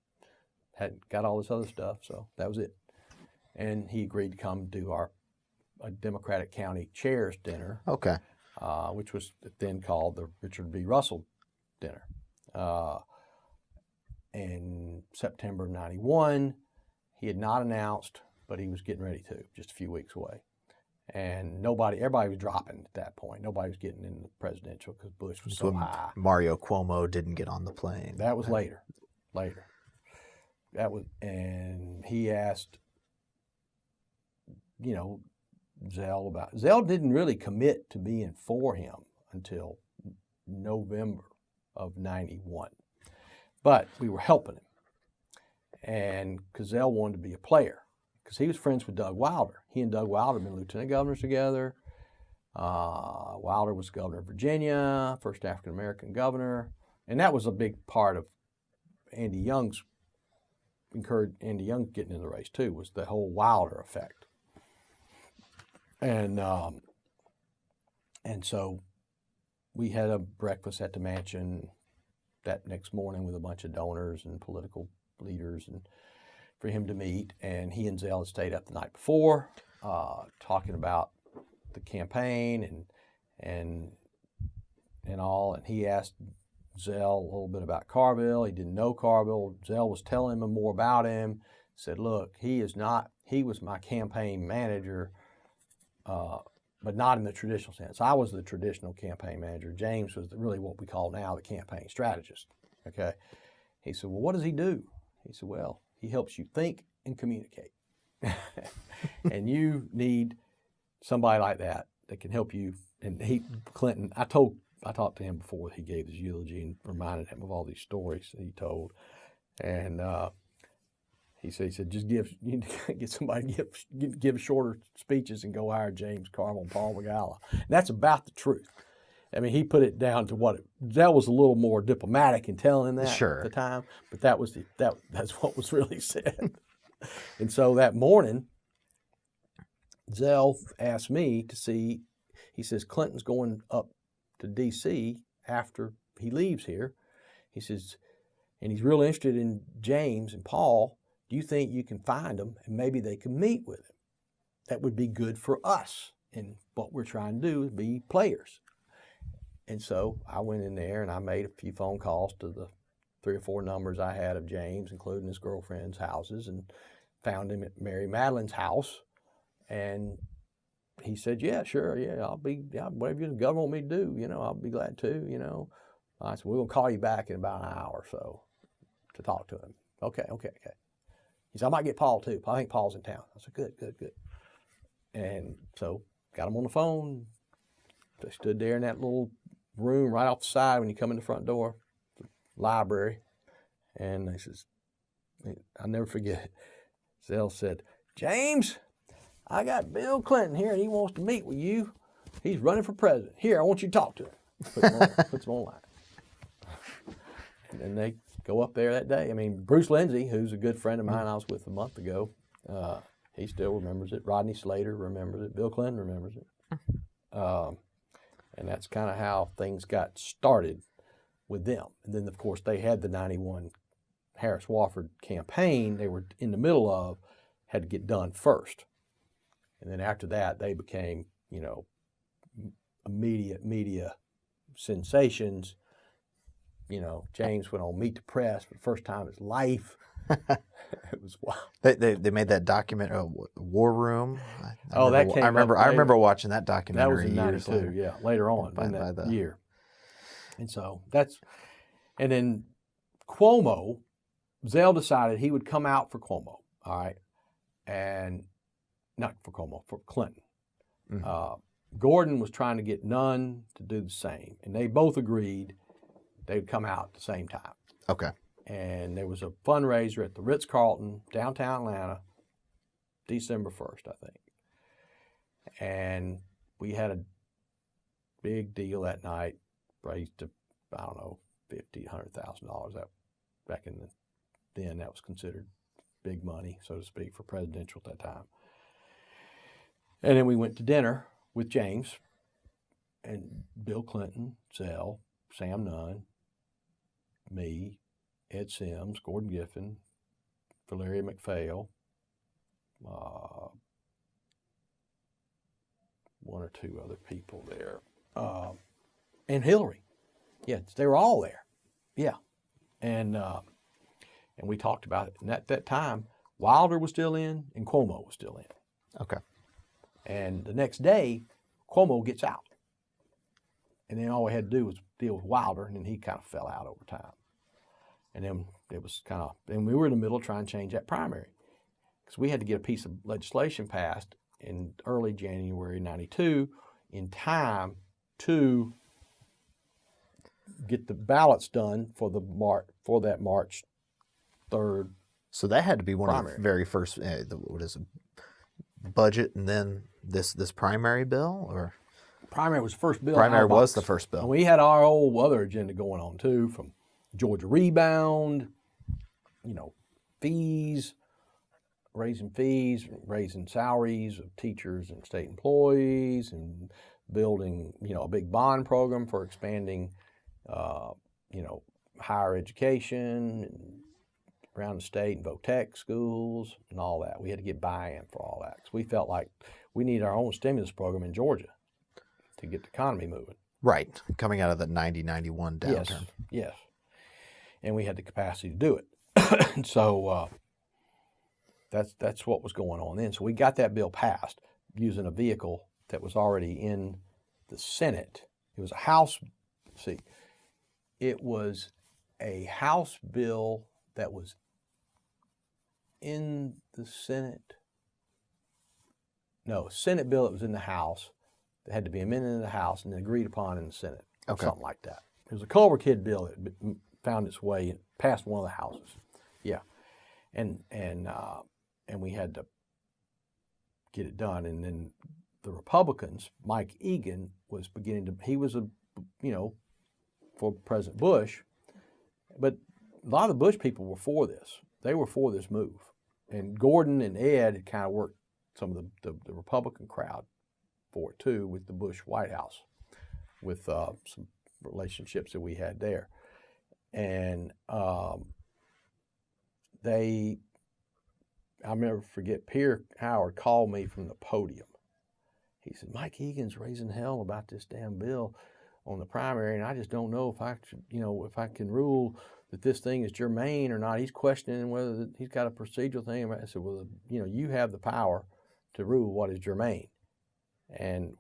S2: Hadn't got all this other stuff, so that was it. And he agreed to come do a Democratic County Chairs dinner.
S1: Okay.
S2: Which was then called the Richard B. Russell dinner. In September of '91, he had not announced, but he was getting ready to, just a few weeks away. And everybody was dropping at that point. Nobody was getting in the presidential because Bush was so high.
S1: Mario Cuomo didn't get on the plane.
S2: That was later. And he asked, Zell about. Zell didn't really commit to being for him until November of '91. But we were helping him. And because Zell wanted to be a player, because he was friends with Doug Wilder. He and Doug Wilder had been lieutenant governors together. Wilder was governor of Virginia, first African-American governor. And that was a big part of encouraged Andy Young getting in the race too, was the whole Wilder effect. And so we had a breakfast at the mansion that next morning with a bunch of donors and political leaders, and for him to meet. And he and Zell had stayed up the night before, talking about the campaign and all. And he asked Zell a little bit about Carville. He didn't know Carville. Zell was telling him more about him. Said, look, he was my campaign manager, but not in the traditional sense. I was the traditional campaign manager. James was really what we call now the campaign strategist. Okay. He said, well, what does he do? He said, well, he helps you think and communicate. And you need somebody like that can help you. And Clinton, I talked to him before he gave his eulogy and reminded him of all these stories that he told. And he said, just get somebody give shorter speeches and go hire James Carville and Paul Begala. And that's about the truth. I mean, he put it down to that was a little more diplomatic in telling him that at the time, but that's what was really said. And so that morning, Zell asked me to see. He says Clinton's going up to D.C. after he leaves here. He says, and he's real interested in James and Paul. Do you think you can find them and maybe they can meet with him? That would be good for us. And what we're trying to do is be players. And so I went in there and I made a few phone calls to the 3 or 4 numbers I had of James, including his girlfriend's houses, and found him at Mary Madeline's house. And he said, yeah, sure, yeah, whatever the government want me to do, you know, I'll be glad to, I said, we're going to call you back in about an hour or so to talk to him. Okay. He said, I might get Paul too. I think Paul's in town. I said, good. And so got him on the phone. They stood there in that little room right off the side when you come in the front door, the library. And he says, I'll never forget it. Zell said, James, I got Bill Clinton here and he wants to meet with you. He's running for president. Here, I want you to talk to him. Puts him online. And then they go up there that day. I mean, Bruce Lindsay, who's a good friend of mine I was with a month ago, he still remembers it. Rodney Slater remembers it. Bill Clinton remembers it. And that's kind of how things got started with them. And then, of course, they had the 91 Harris-Wofford campaign they were in the middle of, had to get done first. And then after that, they became, immediate media sensations. James went on Meet the Press for the first time in his life. It was wild.
S1: They made that document, War Room.
S2: I
S1: remember watching that documentary.
S2: That was in '92, later on in that year. And so and then Cuomo, Zell decided he would come out for Cuomo, all right, and not for Cuomo, for Clinton. Mm-hmm. Gordon was trying to get Nunn to do the same, and they both agreed they would come out at the same time.
S1: Okay.
S2: And there was a fundraiser at the Ritz-Carlton, downtown Atlanta, December 1st, I think. And we had a big deal that night, raised to, $50,000, $100,000. Back in then, that was considered big money, so to speak, for presidential at that time. And then we went to dinner with James and Bill Clinton, Zell, Sam Nunn, me, Ed Sims, Gordon Giffen, Valeria McPhail, one or two other people there, and Hillary. Yeah, they were all there. Yeah, and we talked about it. And at that time, Wilder was still in and Cuomo was still in.
S1: Okay. And
S2: the next day, Cuomo gets out. And then all we had to do was deal with Wilder, and then he kind of fell out over time. And then it was and we were in the middle of trying to change that primary. Because we had to get a piece of legislation passed in early January '92 in time to get the ballots done for that March 3rd.
S1: So that had to be one
S2: primary.
S1: Of the very first, budget, and then this primary bill, or?
S2: Primary was the first bill.
S1: Primary was the first bill.
S2: And we had our whole other agenda going on too, from Georgia Rebound, fees, raising salaries of teachers and state employees, and building, a big bond program for expanding, higher education around the state and VOTEC schools and all that. We had to get buy-in for all that because we felt like we needed our own stimulus program in Georgia to get the economy moving.
S1: Right, coming out of the 90-91 downturn.
S2: Yes. And we had the capacity to do it. And so that's what was going on then. So we got that bill passed using a vehicle that was already in the Senate. It was a House, it was a House bill that was in the Senate. No, Senate bill that was in the House that had to be amended in the House and then agreed upon in the Senate. Okay. Something like that. It was a Culver Kid bill that found its way past one of the houses. Yeah. And we had to get it done. And then the Republicans, Mike Egan was he was for President Bush, but a lot of the Bush people were for this. They were for this move. And Gordon and Ed had kind of worked some of the Republican crowd for it too, with the Bush White House, with some relationships that we had there. And I'll never forget, Pierre Howard called me from the podium. He said, Mike Egan's raising hell about this damn bill. on the primary, and I just don't know if I can rule that this thing is germane or not. He's questioning whether he's got a procedural thing. I said, well, you have the power to rule what is germane, and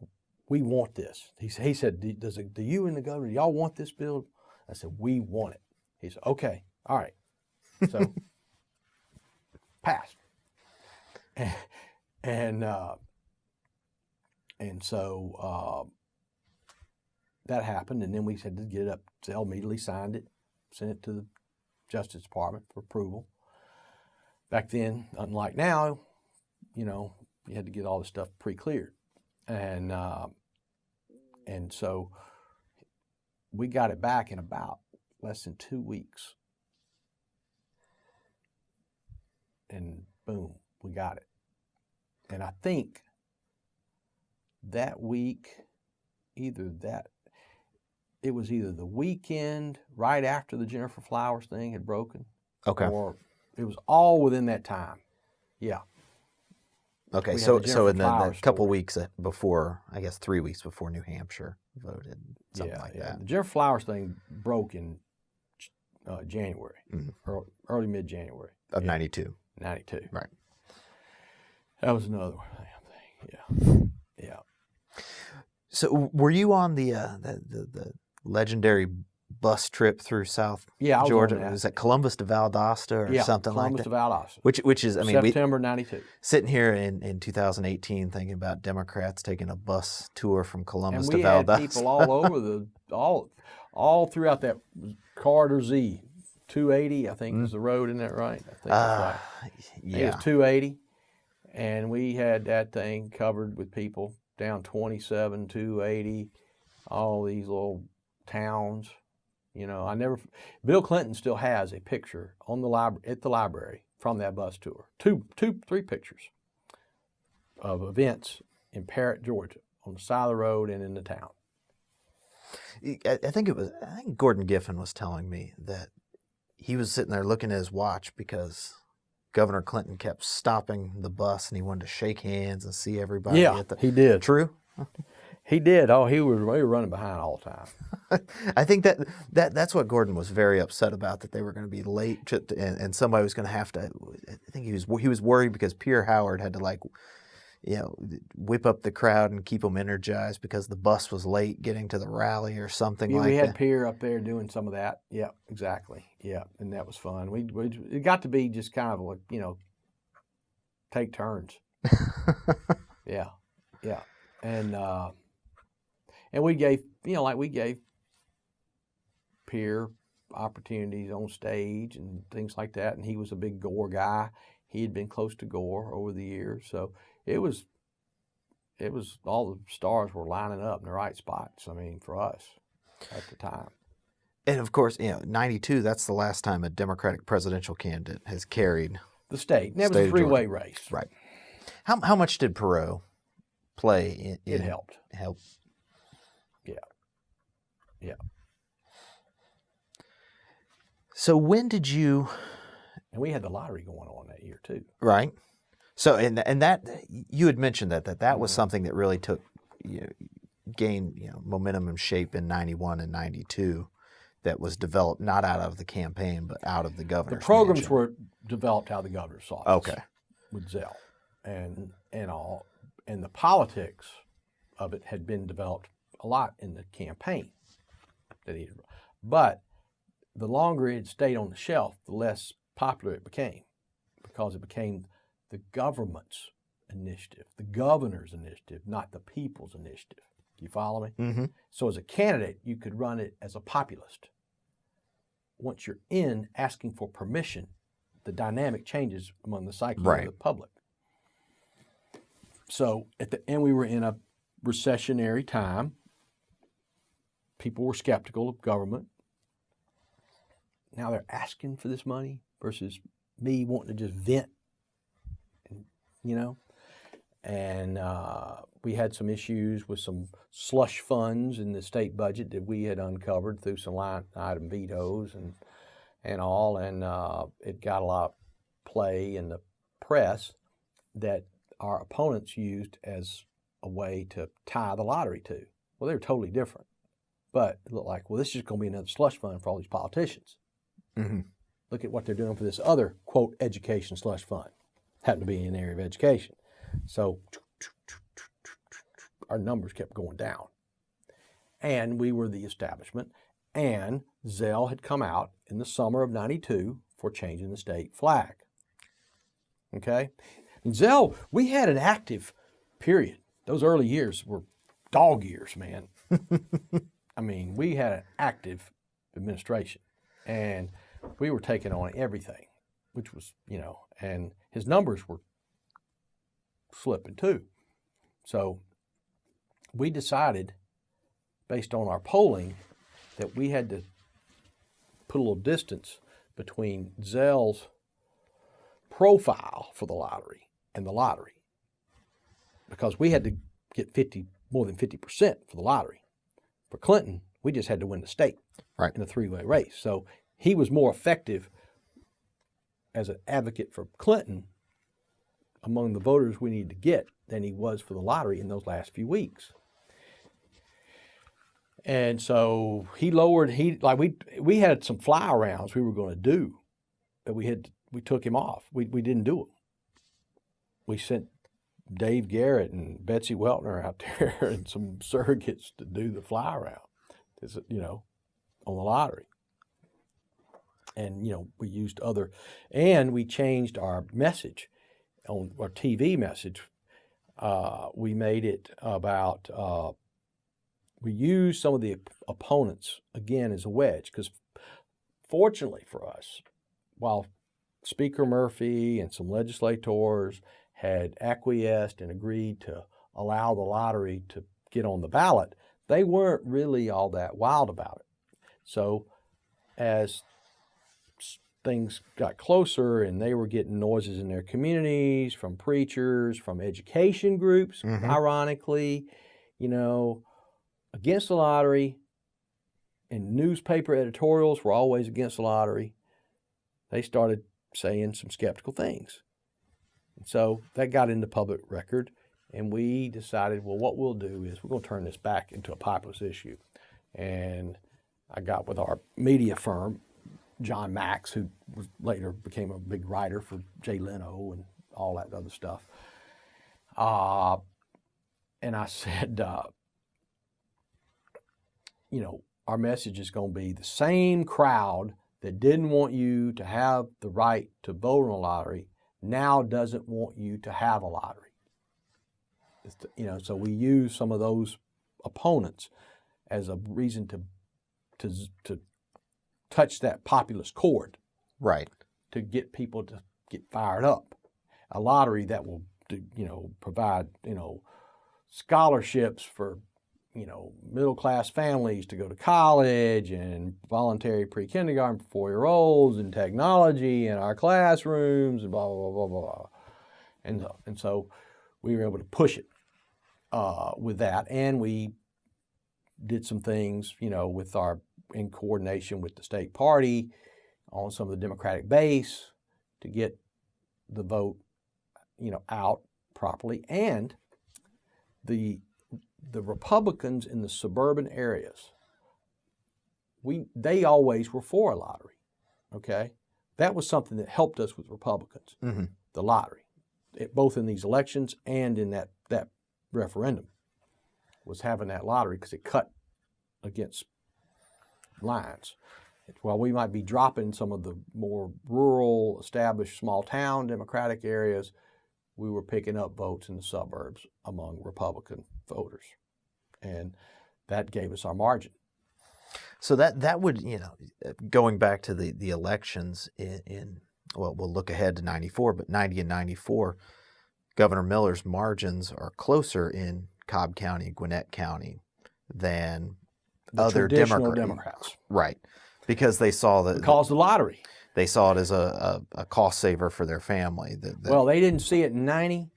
S2: we want this. He said, do you and the governor, do y'all want this bill? I said, we want it. He said, okay, all right. So passed, and so that happened, and then we had to get it up. Zell immediately signed it, sent it to the Justice Department for approval. Back then, unlike now, you had to get all the stuff pre-cleared, and so we got it back in about less than 2 weeks, and boom, we got it. And I think that week, it was either the weekend right after the Jennifer Flowers thing had broken,
S1: Okay.
S2: or it was all within that time. Yeah.
S1: Okay,
S2: We
S1: so
S2: had the Jennifer
S1: in the
S2: Flowers
S1: couple
S2: story.
S1: weeks before, I guess 3 weeks before New Hampshire voted, something like that.
S2: The Jennifer Flowers thing broke in January,
S1: Mm-hmm.
S2: early mid-January.
S1: Of 92.
S2: 92.
S1: Right.
S2: That was another thing. Yeah.
S1: So were you on the legendary bus trip through South
S2: Yeah, I was
S1: Georgia?
S2: on that.
S1: Was that Columbus to Valdosta or something
S2: Columbus
S1: like
S2: to
S1: that?
S2: Valdosta.
S1: Which is, I mean,
S2: September 92.
S1: Sitting here in 2018 thinking about Democrats taking a bus tour from Columbus
S2: And we
S1: to
S2: had
S1: Valdosta.
S2: people all over all throughout that corridor Z. 280, I think, is the road, isn't that right? I think that's right. I think it was 280, and we had that thing covered with people down 27, 280, all these little towns. Bill Clinton still has a picture on the at the library from that bus tour. Three pictures of events in Parrott, Georgia, on the side of the road and in the town.
S1: I think Gordon Giffen was telling me that he was sitting there looking at his watch because Governor Clinton kept stopping the bus and he wanted to shake hands and see everybody.
S2: Yeah, he did.
S1: True?
S2: He did. Oh, we were running behind all the time.
S1: I think that's what Gordon was very upset about, that they were going to be late and somebody was going to have to. I think he was worried because Pierre Howard had to whip up the crowd and keep them energized because the bus was late getting to the rally or something like that.
S2: We had Pierre up there doing some of that. Yeah, exactly. Yeah, and that was fun. It got to be just kind of like, take turns. Yeah. And we gave Pierre opportunities on stage and things like that. And he was a big Gore guy. He had been close to Gore over the years, so it was all the stars were lining up in the right spots. I mean, for us at the time.
S1: And of course, 92. That's the last time a Democratic presidential candidate has carried
S2: the state. And that was a three-way race.
S1: Right. How much did Perot play in
S2: it helped. Yeah.
S1: So when did you?
S2: And we had the lottery going on that year too.
S1: Right. So and that you had mentioned that was something that really gained momentum and shape in 91 and 92. That was developed not out of the campaign but out of the governor's
S2: The programs
S1: mansion.
S2: were developed out of the governor's office.
S1: Okay.
S2: With Zell and all, and the politics of it had been developed a lot in the campaign but the longer it stayed on the shelf, the less popular it became, because it became the government's initiative, the governor's initiative, not the people's initiative. You follow me?
S1: Mm-hmm.
S2: So as a candidate, you could run it as a populist. Once you're in asking for permission, the dynamic changes among the psyche of the public. So at the end, we were in a recessionary time. People were skeptical of government. Now they're asking for this money versus me wanting to just vent, And we had some issues with some slush funds in the state budget that we had uncovered through some line item vetoes and all. And it got a lot of play in the press that our opponents used as a way to tie the lottery to. Well, they were totally different. But it looked like, well, this is just going to be another slush fund for all these politicians.
S1: Mm-hmm.
S2: Look at what they're doing for this other, quote, education slush fund. Happened to be in an area of education. So our numbers kept going down. And we were the establishment. And Zell had come out in the summer of 92 for changing the state flag. Okay? And Zell, we had an active period. Those early years were dog years, man. I mean, we had an active administration. And we were taking on everything, which was, and his numbers were slipping too. So we decided, based on our polling, that we had to put a little distance between Zell's profile for the lottery and the lottery, because we had to get more than 50% for the lottery. For Clinton, we just had to win the state in a three-way race. So he was more effective as an advocate for Clinton among the voters we needed to get than he was for the lottery in those last few weeks. And so he lowered, we had some fly arounds we were going to do, but we took him off. We didn't do them. We sent Dave Garrett and Betsy Weltner out there and some surrogates to do the fly around, on the lottery. And, we used and we changed our message, on our TV message. We made it about, we used some of the opponents, again, as a wedge, because fortunately for us, while Speaker Murphy and some legislators had acquiesced and agreed to allow the lottery to get on the ballot, they weren't really all that wild about it. So as things got closer and they were getting noises in their communities from preachers, from education groups, ironically, against the lottery, and newspaper editorials were always against the lottery, they started saying some skeptical things. And so that got into public record, and we decided, well, what we'll do is we're going to turn this back into a populist issue. And I got with our media firm, John Max, who later became a big writer for Jay Leno and all that other stuff. And I said, our message is going to be the same crowd that didn't want you to have the right to vote on a lottery now doesn't want you to have a lottery. So we use some of those opponents as a reason to touch that populist chord,
S1: right?
S2: To get people to get fired up. A lottery that will, provide, scholarships for, middle-class families to go to college, and voluntary pre-kindergarten for 4-year-olds, and technology in our classrooms, and blah, blah, blah, blah, blah. And so we were able to push it with that, and we did some things, in coordination with the state party on some of the Democratic base to get the vote, out properly. And the Republicans in the suburban areas, they always were for a lottery, okay? That was something that helped us with Republicans, the lottery, both in these elections and in that referendum, was having that lottery, because it cut against lines. While we might be dropping some of the more rural, established, small town Democratic areas, we were picking up votes in the suburbs among Republican voters. And that gave us our margin.
S1: So that would, going back to the elections well, we'll look ahead to 94, but 90 and 94, Governor Miller's margins are closer in Cobb County, Gwinnett County than other Democrats. Right. Because they saw
S2: because the lottery.
S1: They saw it as a cost saver for their family.
S2: Well, they didn't see it in 90,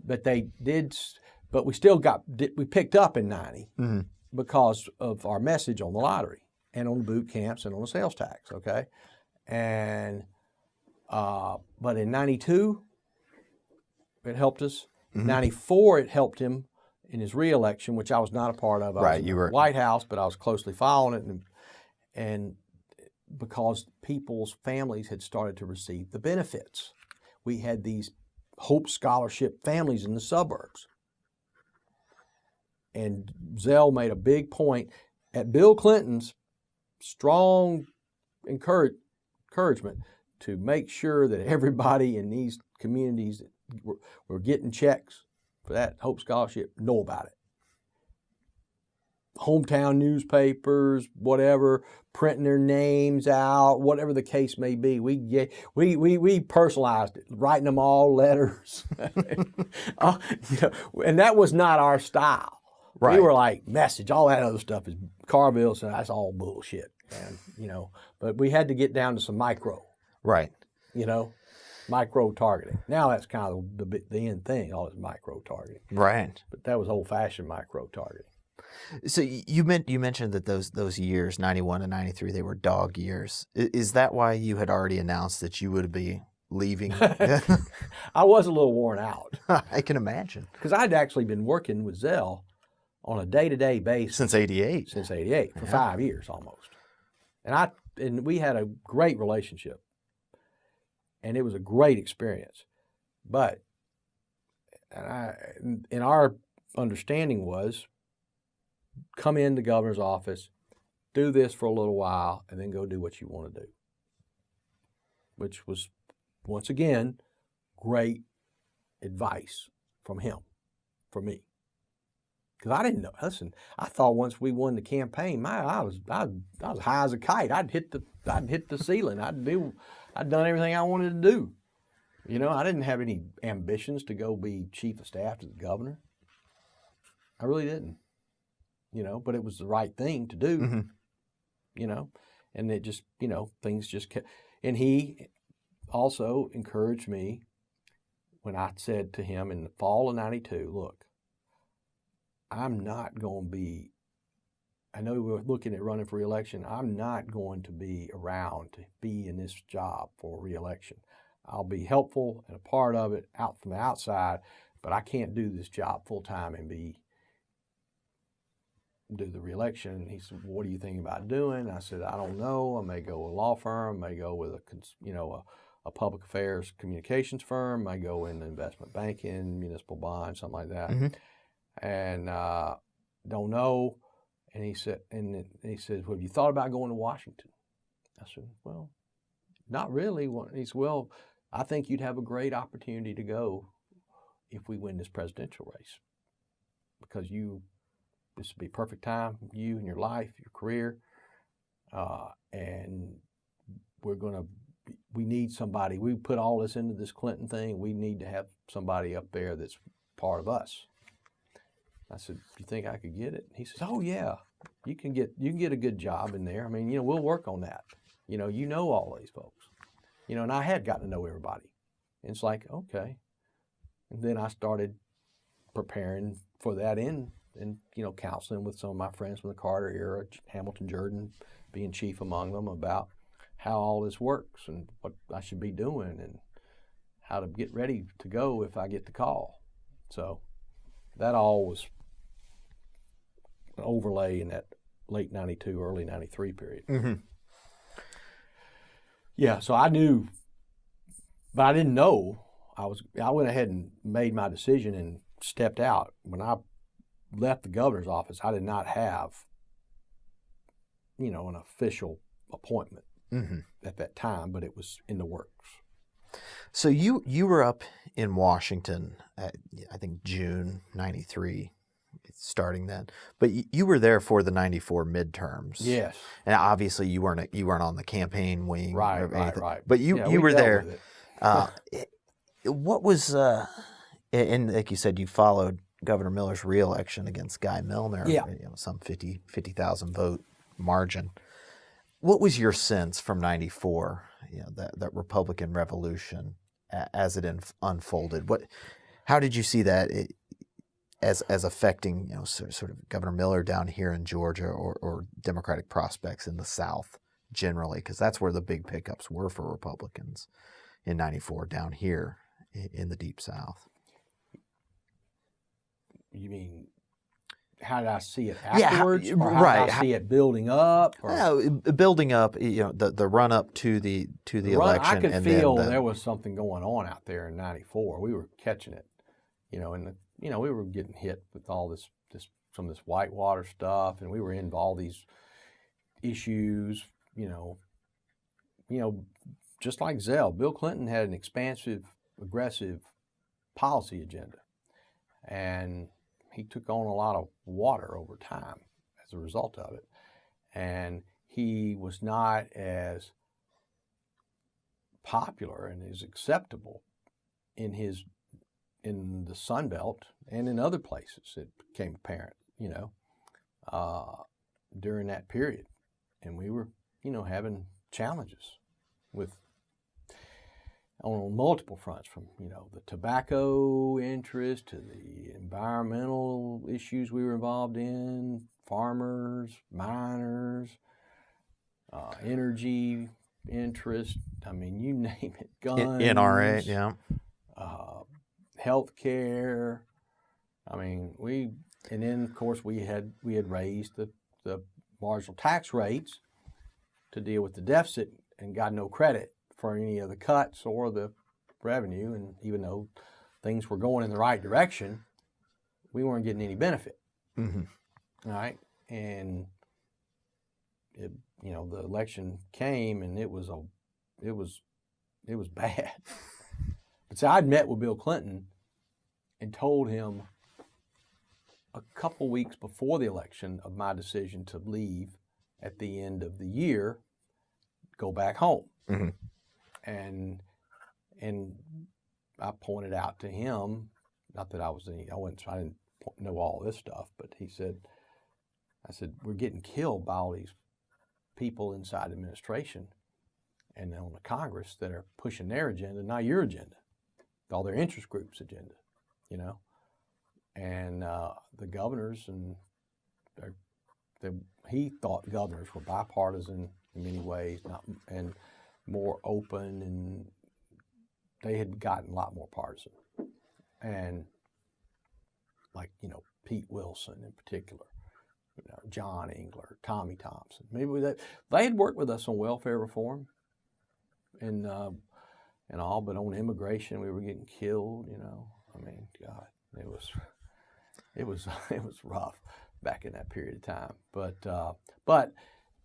S2: but they did. But we still we picked up in 90 because of our message on the lottery and on the boot camps and on the sales tax. Okay, and but in 92, it helped us. 94, it helped him in his re-election, which I was not a part of. I
S1: Right,
S2: was in
S1: you
S2: the
S1: were
S2: White House, but I was closely following it, and because people's families had started to receive the benefits. We had these Hope Scholarship families in the suburbs. And Zell made a big point at Bill Clinton's strong encouragement to make sure that everybody in these communities that were getting checks for that Hope Scholarship know about it. Hometown newspapers, whatever, printing their names out, whatever the case may be. We personalized it, writing them all letters. And that was not our style.
S1: Right.
S2: We were like, message, all that other stuff is Carville said that's all bullshit, man. But we had to get down to some micro.
S1: Right.
S2: Micro targeting. Now that's kind of the end thing, all this micro targeting.
S1: Right.
S2: But that was old-fashioned micro targeting.
S1: So you mentioned that those years, 91 and 93, they were dog years. Is that why you had already announced that you would be leaving?
S2: I was a little worn out.
S1: I can imagine.
S2: Because I'd actually been working with Zell on a day-to-day basis.
S1: Since 88.
S2: Since 88, for 5 years almost. And we had a great relationship. And it was a great experience. But and our understanding was, come in the governor's office, do this for a little while, and then go do what you want to do. Which was, once again, great advice from him, for me. Because I didn't know. Listen, I thought once we won the campaign, I was high as a kite. I'd hit the ceiling. I'd done everything I wanted to do. I didn't have any ambitions to go be chief of staff to the governor. I really didn't. But it was the right thing to do. Mm-hmm. And it just, things just kept. And he also encouraged me when I said to him in the fall of 92, look, I'm not going to be, I know we're looking at running for re-election. I'm not going to be around to be in this job for re-election. I'll be helpful and a part of it out from the outside, but I can't do this job full time and do the re-election. And he said, well, what are you thinking about doing? I said, I don't know. I may go with a law firm, may go with a public affairs communications firm, may go in investment banking, municipal bonds, something like that. Mm-hmm. And don't know. And he said, well, have you thought about going to Washington? I said, well, not really. He said, well, I think you'd have a great opportunity to go if we win this presidential race, because this would be perfect time, you and your life, your career, and we need somebody. We put all this into this Clinton thing. We need to have somebody up there that's part of us. I said, do you think I could get it? He says, oh yeah, you can get a good job in there. I mean, we'll work on that. All these folks. And I had gotten to know everybody. And it's like, okay. And then I started preparing for that and counseling with some of my friends from the Carter era, Hamilton Jordan being chief among them, about how all this works and what I should be doing and how to get ready to go if I get the call. So that all was an overlay in that late 92, early 93 period. Mm-hmm. Yeah, so I knew, but I didn't know. I went ahead and made my decision and stepped out. When I left the governor's office, I did not have, an official appointment at that time, but it was in the works.
S1: So you were up in Washington at, I think, June 93, starting then. But you were there for the 94 midterms.
S2: Yes.
S1: And obviously you weren't on the campaign wing.
S2: Right.
S1: But you were there. What was, and like you said, you followed Governor Miller's re-election against Guy Milner, some 50,000 vote margin. What was your sense from 94, that Republican revolution as it unfolded? How did you see that as affecting, sort of Governor Miller down here in Georgia or Democratic prospects in the South generally? Because that's where the big pickups were for Republicans in 94 down here in the Deep South.
S2: You mean how did I see it afterwards?
S1: Yeah,
S2: or how
S1: right.
S2: did I see it building up? Or
S1: Building up, the run up to the election.
S2: I could
S1: and
S2: feel
S1: then
S2: there was something going on out there in '94. We were catching it, and we were getting hit with all this some of this whitewater stuff, and we were into all these issues, just like Zell. Bill Clinton had an expansive, aggressive policy agenda, and he took on a lot of water over time as a result of it. And he was not as popular and as acceptable in the Sun Belt and in other places. It became apparent, during that period. And we were, having challenges on multiple fronts, from the tobacco interest to the environmental issues we were involved in, farmers, miners, energy interest. I mean, you name it. Guns,
S1: NRA, yeah,
S2: healthcare. I mean, and then of course we had raised the marginal tax rates to deal with the deficit, and got no credit for any of the cuts or the revenue. And even though things were going in the right direction, we weren't getting any benefit.
S1: Mm-hmm.
S2: All right. And the election came, and it was bad. But see, I'd met with Bill Clinton and told him a couple weeks before the election of my decision to leave at the end of the year, go back home.
S1: Mm-hmm.
S2: And I pointed out to him, not that I didn't know all this stuff, but I said, we're getting killed by all these people inside the administration and on the Congress that are pushing their agenda, not your agenda, all their interest groups' agenda, And the governors, and he thought governors were bipartisan in many ways, and more open, and they had gotten a lot more partisan. And like, Pete Wilson in particular, John Engler, Tommy Thompson. Maybe they had worked with us on welfare reform and all, but on immigration we were getting killed. I mean, God, it was rough back in that period of time. But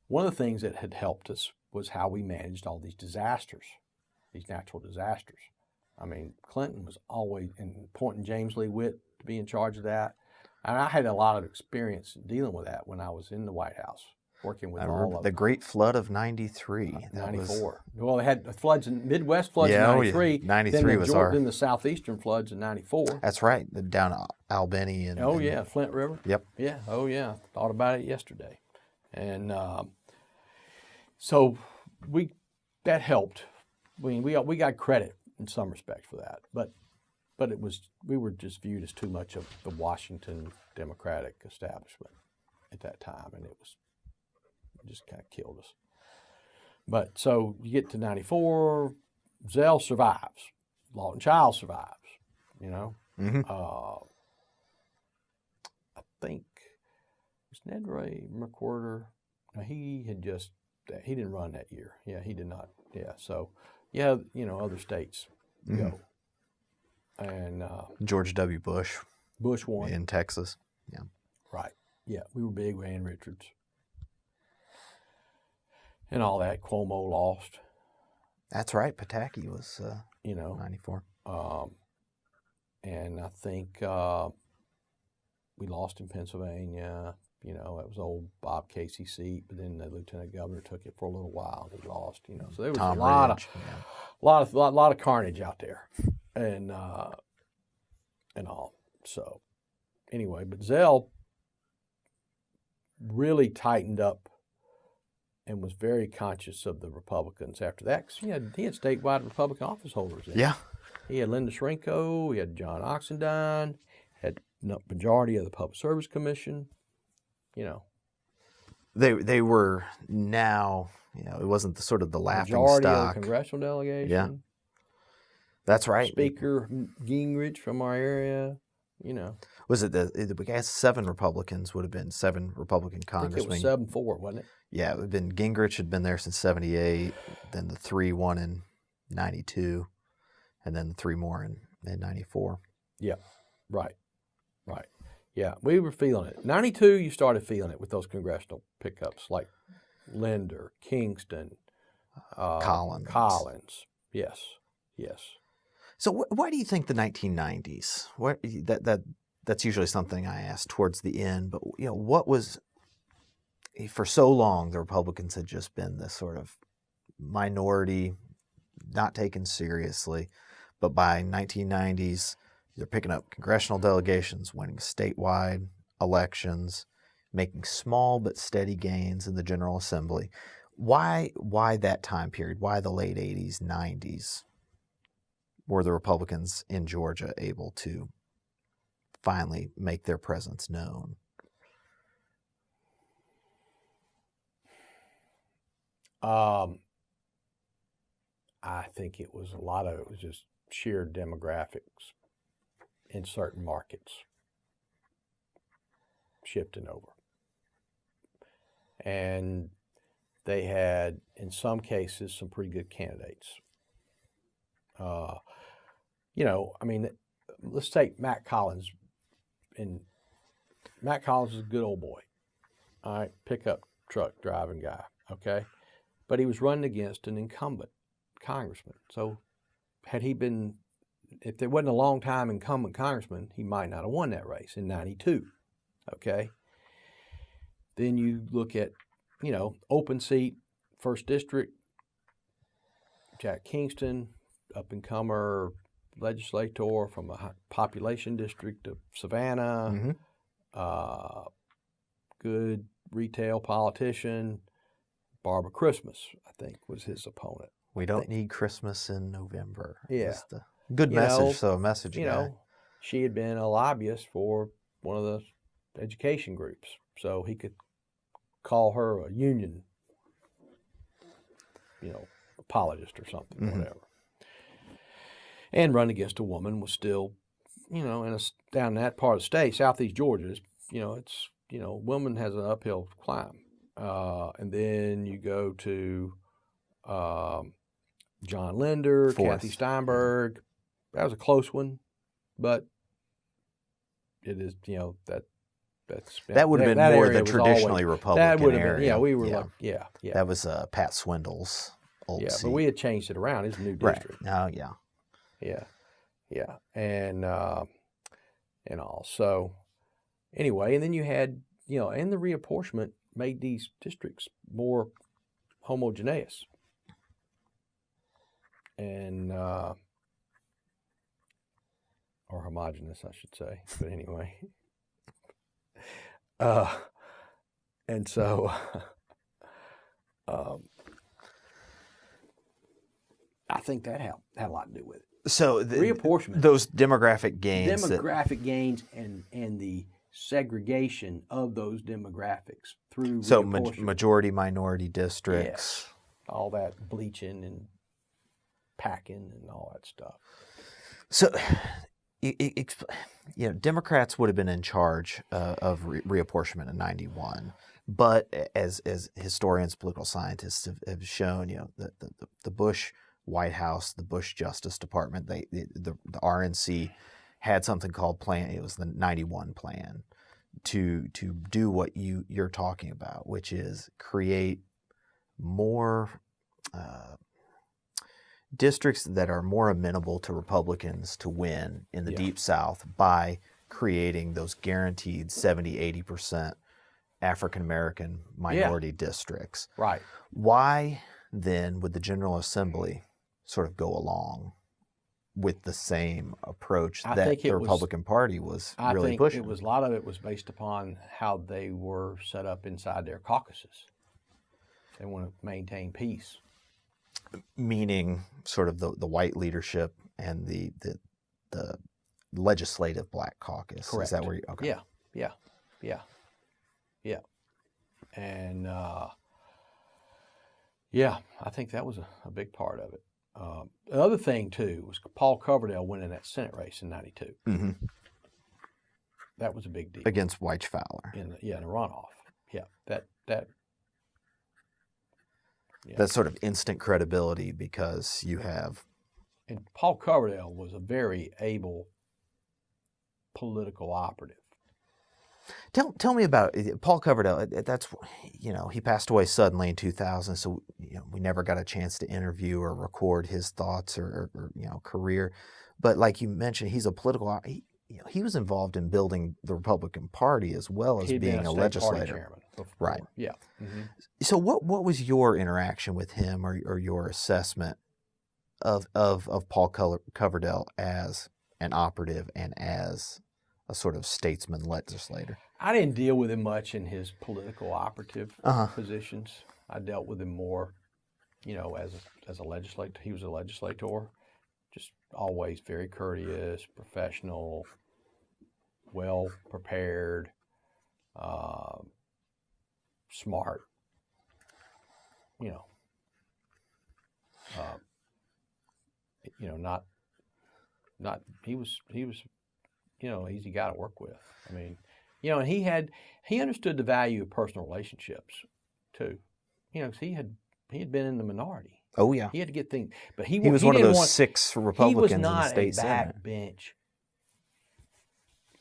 S2: one of the things that had helped us was how we managed all these disasters, these natural disasters. I mean, Clinton was always appointing James Lee Witt to be in charge of that. And I had a lot of experience dealing with that when I was in the White House, working with all of
S1: the Great Flood of '93.
S2: 94. Well, they had floods in Midwest floods in '93.
S1: 93 was
S2: then the southeastern floods in '94.
S1: That's right, down Albany and.
S2: Oh yeah, Flint River.
S1: Yep.
S2: Yeah. Oh yeah. Thought about it yesterday, and so that helped. I mean, we got credit in some respects for that, but we were just viewed as too much of the Washington Democratic establishment at that time, and it just kind of killed us. But so you get to '94, Zell survives, Lawton Child survives,
S1: Mm-hmm.
S2: I think was Ned Ray McWhorter. No, he didn't run that year. Yeah, he did not. Yeah, so yeah, other states go. And
S1: George W. Bush
S2: won
S1: in Texas. Yeah.
S2: Right. Yeah, we were big. Van Richards and all that. Cuomo lost.
S1: That's right. Pataki was 94.
S2: And I think we lost in Pennsylvania. That was old Bob Casey seat, but then the lieutenant governor took it for a little while. And he lost. So there was
S1: Tom
S2: a lot of carnage out there, and all. So anyway, but Zell really tightened up and was very conscious of the Republicans after that, because he had statewide Republican office holders.
S1: Yeah.
S2: He had Linda Shrinko, he had John Oxendine, had the majority of the Public Service Commission.
S1: They were now, it wasn't the laughing
S2: majority
S1: stock.
S2: Of the congressional delegation.
S1: Yeah. That's right.
S2: Speaker Gingrich from our area. you know.
S1: Was it I guess 7 Republicans would have been 7 Republican
S2: I think it
S1: congressmen.
S2: was 7-4, wasn't it?
S1: Yeah, it would have been Gingrich had been there since 78, then the 3 won in 92, and then the 3 more in 94.
S2: Yeah, right. Yeah, we were feeling it. 92, you started feeling it with those congressional pickups like Linder, Kingston, Collins. Yes.
S1: So why do you think the 1990s? That's usually something I ask towards the end. But what was, for so long the Republicans had just been this sort of minority, not taken seriously, but by 1990s they're picking up congressional delegations, winning statewide elections, making small but steady gains in the General Assembly. Why that time period? Why the late 80s, 90s? Were the Republicans in Georgia able to finally make their presence known?
S2: I think it was a lot of it was just sheer demographics in certain markets shifting over. And they had, in some cases, some pretty good candidates. Let's take Matt Collins. And Matt Collins is a good old boy. All right, pickup truck driving guy, okay? But he was running against an incumbent congressman. So if there wasn't a long-time incumbent congressman, he might not have won that race in 92, okay? Then you look at, open seat, 1st District, Jack Kingston, up-and-comer legislator from a population district of Savannah, good retail politician. Barbara Christmas, I think, was his opponent.
S1: We don't need Christmas in November.
S2: Yeah.
S1: It's the good message, so a message guy.
S2: She had been a lobbyist for one of the education groups, so he could call her a union, apologist or something, whatever. And run against a woman was still, down in that part of the state, southeast Georgia, woman has an uphill climb. And then you go to John Linder, Kathy Steinberg. That was a close one, but it is,
S1: that would have been more the traditionally Republican
S2: that would have
S1: area.
S2: Been, yeah, we were yeah.
S1: That was Pat Swindle's old seat.
S2: But we had changed it around. It's a new district.
S1: Right. Oh, yeah.
S2: Yeah. And all. So anyway, and then you had, and the reapportionment made these districts more homogeneous. And, or homogeneous, I should say. But anyway. And so, I think that had a lot to do with it.
S1: So
S2: reapportionment,
S1: those demographic gains,
S2: and the segregation of those demographics through
S1: majority minority districts,
S2: all that bleaching and packing and all that stuff.
S1: So, Democrats would have been in charge of reapportionment in 91. But as historians, political scientists have shown, the Bush White House, the Bush Justice Department, the RNC had something called plan. It was the 91 plan to do what you're talking about, which is create more districts that are more amenable to Republicans to win in the Deep South by creating those guaranteed 70-80% African American minority districts.
S2: Right.
S1: Why then would the General Assembly sort of go along with the same approach that the Republican Party was really pushing?
S2: A lot of it was based upon how they were set up inside their caucuses. They want to maintain peace.
S1: Meaning sort of the white leadership and the legislative black caucus.
S2: Correct.
S1: Is that where you... Okay.
S2: Yeah. And, I think that was a big part of it. The other thing, too, was Paul Coverdale winning that Senate race in 92. That was a big deal.
S1: Against Wyche Fowler.
S2: In the runoff. Yeah, that. Yeah.
S1: That sort of instant credibility because you have.
S2: And Paul Coverdale was a very able political operative.
S1: Tell me about Paul Coverdale. That's, he passed away suddenly in 2000, so we never got a chance to interview or record his thoughts or career. But like you mentioned, he's a political. He was involved in building the Republican Party as well as being a legislator.
S2: Chairman before.
S1: Right.
S2: Yeah. Mm-hmm.
S1: So what was your interaction with him or your assessment of Paul Coverdale as an operative and as a sort of statesman legislator?
S2: I didn't deal with him much in his political operative positions. I dealt with him more, as a legislator. He was a legislator, just always very courteous, professional, well prepared, smart. Not he was easy guy to work with. I mean, and he understood the value of personal relationships too. 'Cause he had been in the minority.
S1: Oh yeah,
S2: he had to get things, but
S1: he was one of those 6 Republicans in the state
S2: Senate. He was not a backbench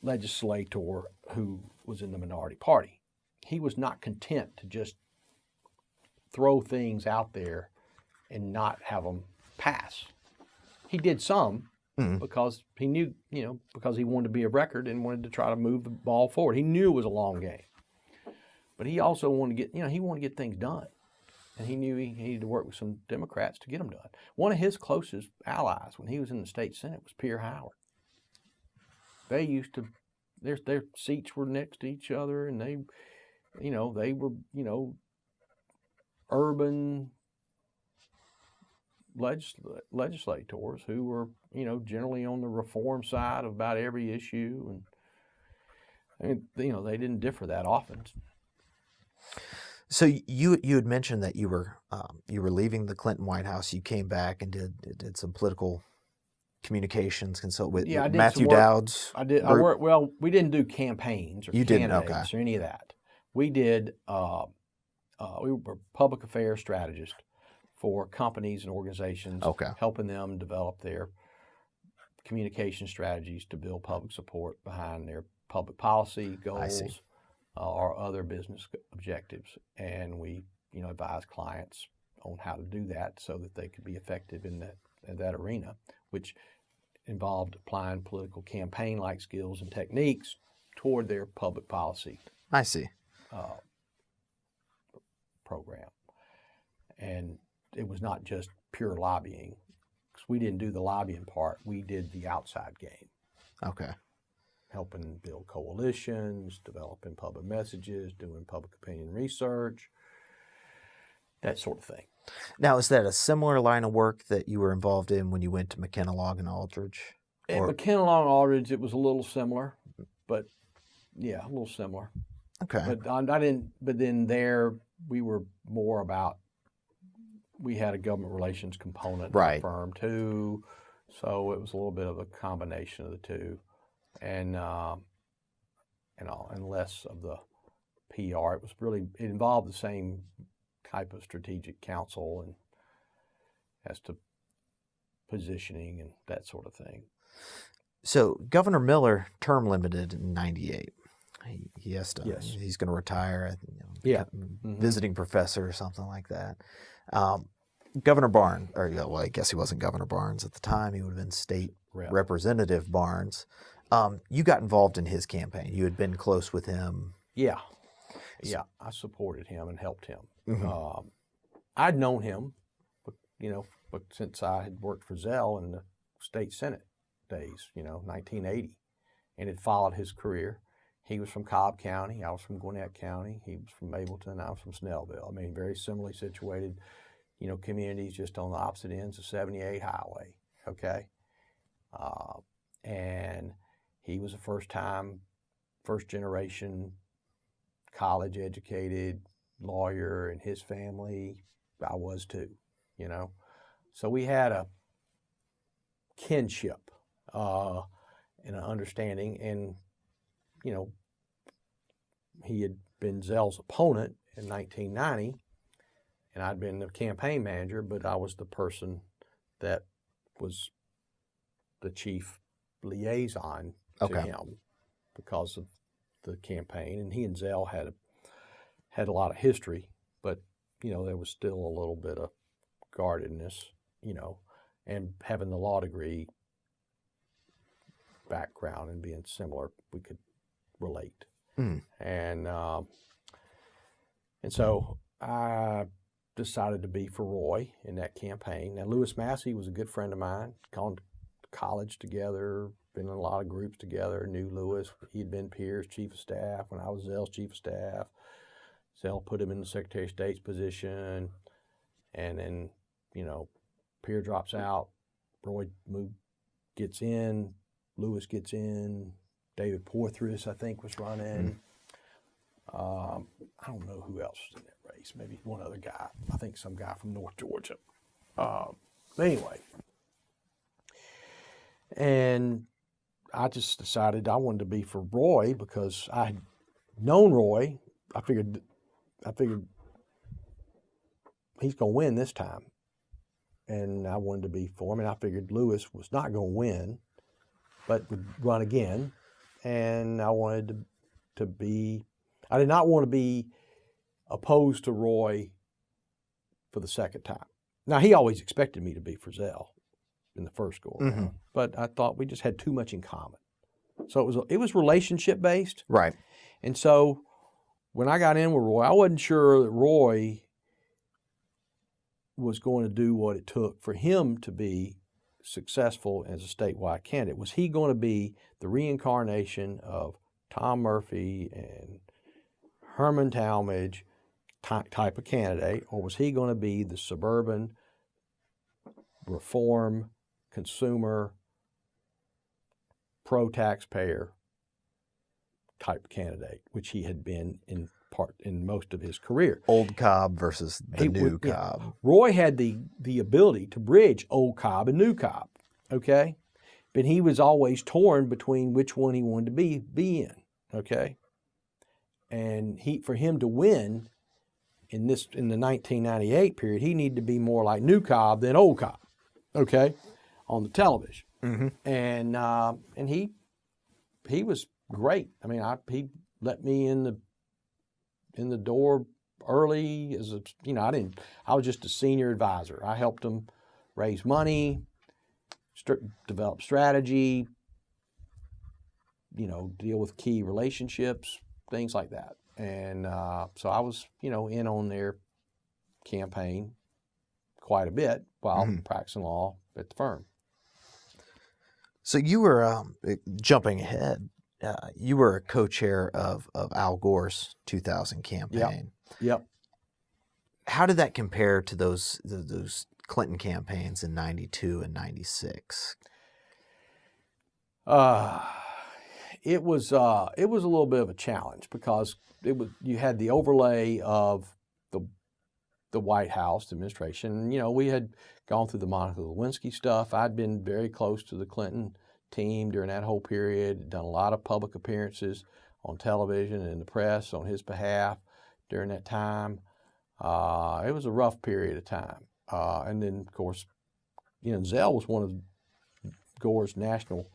S2: legislator who was in the minority party. He was not content to just throw things out there and not have them pass. He did some because he knew, because he wanted to be a record and wanted to try to move the ball forward. He knew it was a long game, but he also wanted to get things done, and he knew he needed to work with some Democrats to get them done. One of his closest allies when he was in the state Senate was Pierre Howard. They used to, their seats were next to each other, and they were, urban legislators who were, generally on the reform side of about every issue, and they didn't differ that often.
S1: So you had mentioned that you were leaving the Clinton White House. You came back and did some political communications consult with Matthew Dowd's.
S2: I did. I worked. Well, we didn't do campaigns or candidates or any of that. We did. We were public affairs strategists for companies and organizations, helping them develop their communication strategies to build public support behind their public policy goals or other business objectives. And we, advise clients on how to do that so that they could be effective in that arena, which involved applying political campaign-like skills and techniques toward their public policy. Program. And it was not just pure lobbying, because we didn't do the lobbying part. We did the outside game. Helping build coalitions, developing public messages, doing public opinion research, that sort of thing.
S1: Now, is that a similar line of work that you were involved in when you went to McKenna, Log and Aldridge?
S2: At McKenna, Log and Aldridge, it was a little similar, but yeah, a little similar. But I didn't. But then there, we were more about. We had a government relations component of the firm too, so it was a little bit of a combination of the two, and less of the PR. It involved the same type of strategic counsel and as to positioning and that sort of thing.
S1: So Governor Miller term limited in 98. He has to.
S2: Yes.
S1: He's going to retire. Visiting professor or something like that. Governor Barnes, I guess he wasn't Governor Barnes at the time. He would have been State Representative Barnes. You got involved in his campaign. You had been close with him.
S2: Yeah. I supported him and helped him. I'd known him, but since I had worked for Zell in the state Senate days, 1980, and had followed his career. He was from Cobb County. I was from Gwinnett County. He was from Mableton. I was from Snellville. I mean, very similarly situated, communities just on the opposite ends of 78 highway, okay? And he was a first generation, college-educated lawyer in his family. I was too, So we had a kinship and an understanding, and he had been Zell's opponent in 1990, and I'd been the campaign manager, but I was the person that was the chief liaison to him because of the campaign. And he and Zell had a lot of history, but, there was still a little bit of guardedness, and having the law degree background and being similar, we could relate. And so I decided to be for Roy in that campaign. Now, Lewis Massey was a good friend of mine, gone to college together, been in a lot of groups together, knew Lewis. He'd been Pierre's chief of staff when I was Zell's chief of staff. Zell put him in the Secretary of State's position, and then, Pierre drops out, Roy gets in, Lewis gets in, David Porthris, I think, was running. I don't know who else was in that race. Maybe one other guy. I think some guy from North Georgia. Anyway. And I just decided I wanted to be for Roy because I had known Roy. I figured he's going to win this time. And I wanted to be for him. And I figured Lewis was not going to win, but would run again. And I wanted to be, I did not want to be opposed to Roy for the second time. Now, he always expected me to be for Zell in the first go around, but I thought we just had too much in common. So it was relationship based.
S1: Right.
S2: And so when I got in with Roy, I wasn't sure that Roy was going to do what it took for him to be successful as a statewide candidate. Was he going to be the reincarnation of Tom Murphy and Herman Talmadge type of candidate, or was he going to be the suburban reform, consumer, pro-taxpayer type candidate, which he had been in most of his career.
S1: Old Cobb versus the new Cobb.
S2: Yeah. Roy had the ability to bridge old Cobb and new Cobb, okay? But he was always torn between which one he wanted to be in, okay? And for him to win in the 1998 period, he needed to be more like new Cobb than old Cobb, okay, on the television. And he was great. I mean, he let me in the door early as I was just a senior advisor. I helped him raise money, develop strategy, deal with key relationships, things like that. And so I was, in on their campaign quite a bit while practicing law at the firm.
S1: So you were, jumping ahead, you were a co-chair of Al Gore's 2000 campaign.
S2: Yep.
S1: How did that compare to those Clinton campaigns in 92 and 96?
S2: It was a little bit of a challenge because you had the overlay of the White House administration. We had gone through the Monica Lewinsky stuff. I'd been very close to the Clinton team during that whole period, done a lot of public appearances on television and in the press on his behalf during that time. It was a rough period of time. And then, of course, Zell was one of Gore's national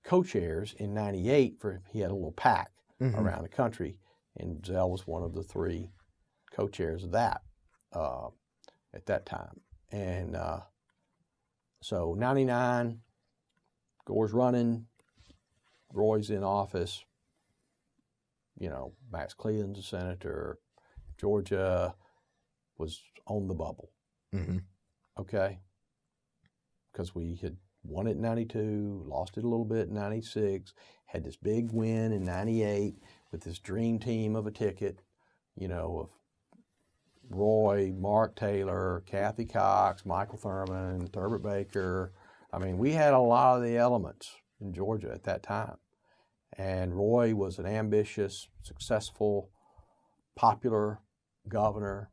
S2: co-chairs in 98 he had a little PAC around the country, and Zell was one of the three co-chairs of that at that time. And so 99, Gore's running, Roy's in office, Max Cleland's a senator, Georgia was on the bubble, okay? Because we had won it in 92, lost it a little bit in 96, had this big win in 98 with this dream team of a ticket, of Roy, Mark Taylor, Kathy Cox, Michael Thurman, Thurbert Baker. I mean, we had a lot of the elements in Georgia at that time. And Roy was an ambitious, successful, popular governor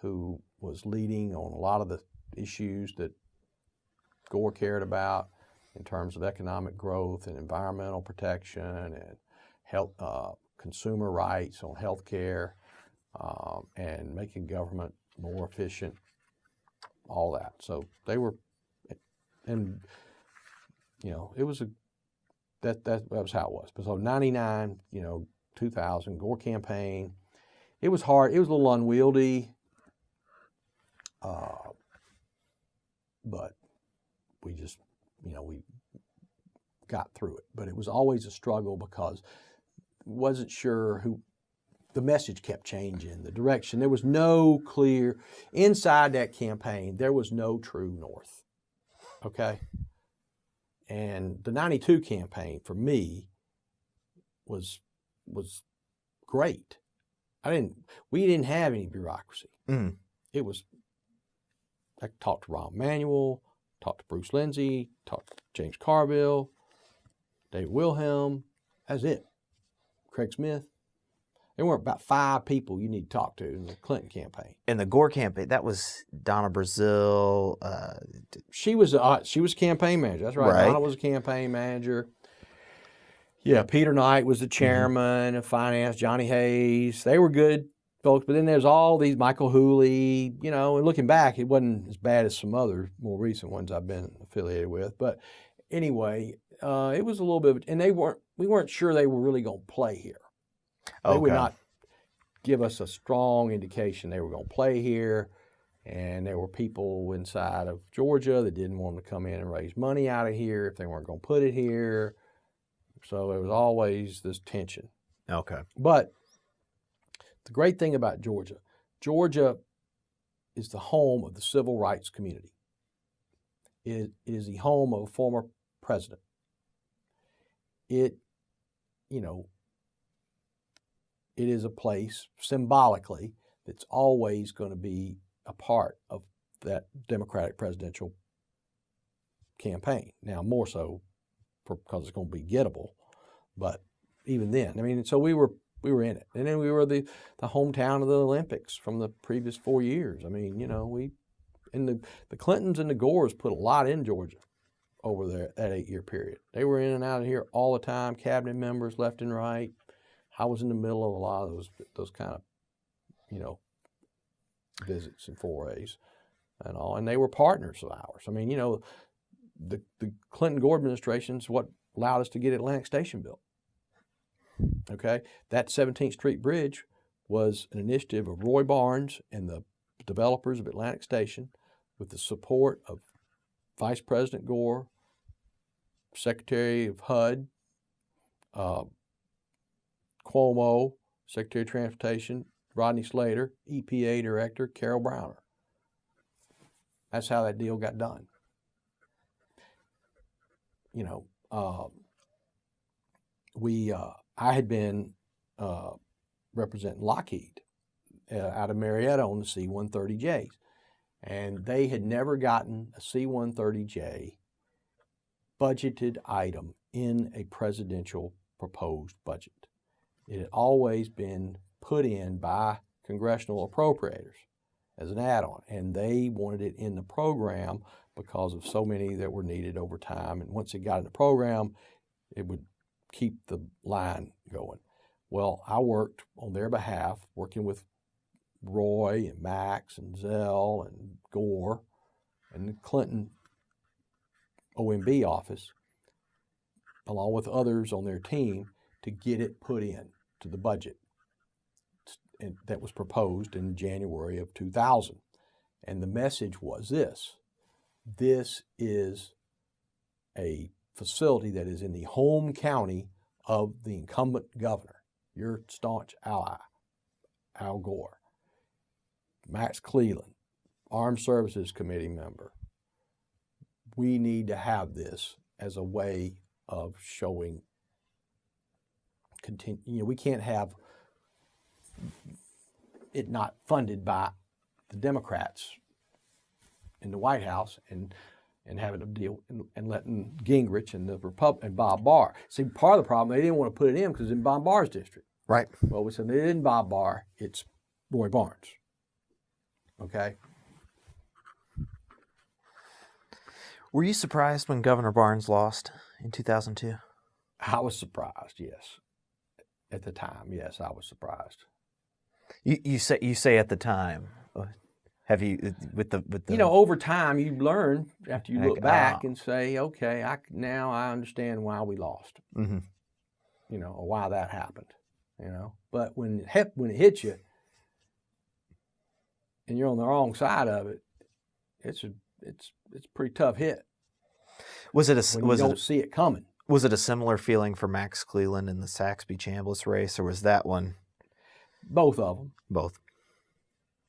S2: who was leading on a lot of the issues that Gore cared about. in terms of economic growth and environmental protection and health, consumer rights on health care, and making government more efficient, all that. So they were, and it was that was how it was. But so 99, 2000, Gore campaign, it was hard. It was a little unwieldy, but we just, we got through it. But it was always a struggle because wasn't sure who. The message kept changing, the direction. There was no clear, inside that campaign, there was no true north, okay? And the 92 campaign, for me, was great. We didn't have any bureaucracy.
S1: Mm.
S2: It was, I talked to Ron Manuel, talked to Bruce Lindsay, talked to James Carville, David Wilhelm, that's it. Craig Smith. There weren't about 5 people you need to talk to in the Clinton campaign.
S1: In the Gore campaign, that was Donna Brazil.
S2: She was campaign manager. That's right. Donna was a campaign manager. Yeah, Peter Knight was the chairman of finance. Johnny Hayes. They were good folks. But then there's all these Michael Hooley. And looking back, it wasn't as bad as some other more recent ones I've been affiliated with. But anyway, it was a little bit. And we weren't sure they were really going to play here. They would not give us a strong indication they were going to play here. And there were people inside of Georgia that didn't want to come in and raise money out of here if they weren't going to put it here. So there was always this tension.
S1: Okay.
S2: But the great thing about Georgia is the home of the civil rights community. It is the home of a former president. It is a place, symbolically, that's always going to be a part of that Democratic presidential campaign. Now, more so because it's going to be gettable, but even then, so we were in it. And then we were the hometown of the Olympics from the previous 4 years. The Clintons and the Gores put a lot in Georgia over that 8-year period. They were in and out of here all the time, cabinet members left and right. I was in the middle of a lot of those kind of, visits and forays and all, and they were partners of ours. The Clinton-Gore administration is what allowed us to get Atlantic Station built. Okay, that 17th Street Bridge was an initiative of Roy Barnes and the developers of Atlantic Station with the support of Vice President Gore, Secretary of HUD, Cuomo, Secretary of Transportation, Rodney Slater, EPA Director, Carol Browner. That's how that deal got done. I had been representing Lockheed out of Marietta on the C-130Js, and they had never gotten a C-130J budgeted item in a presidential proposed budget. It had always been put in by congressional appropriators as an add-on, and they wanted it in the program because of so many that were needed over time. And once it got in the program, it would keep the line going. Well, I worked on their behalf, working with Roy and Max and Zell and Gore and the Clinton OMB office, along with others on their team, to get it put in to the budget that was proposed in January of 2000. And the message was this: this is a facility that is in the home county of the incumbent governor, your staunch ally, Al Gore. Max Cleland, Armed Services Committee member. We need to have this as a way of showing we can't have it not funded by the Democrats in the White House and having a deal and letting Gingrich and and Bob Barr. See, part of the problem, they didn't want to put it in because it's in Bob Barr's district.
S1: Right.
S2: Well, we said it isn't Bob Barr, it's Roy Barnes. Okay?
S1: Were you surprised when Governor Barnes lost in 2002?
S2: I was surprised, yes. At the time, yes, I was surprised.
S1: You say at the time. Have you with the
S2: over time you learn after you
S1: Like,
S2: look back and say, okay, now I understand why we lost.
S1: Mm-hmm.
S2: Or why that happened. But when it hits you, and you're on the wrong side of it, it's a pretty tough hit.
S1: Was it
S2: when you don't see it coming?
S1: Was it a similar feeling for Max Cleland in the Saxby-Chambliss race, or was that one?
S2: Both of them.
S1: Both.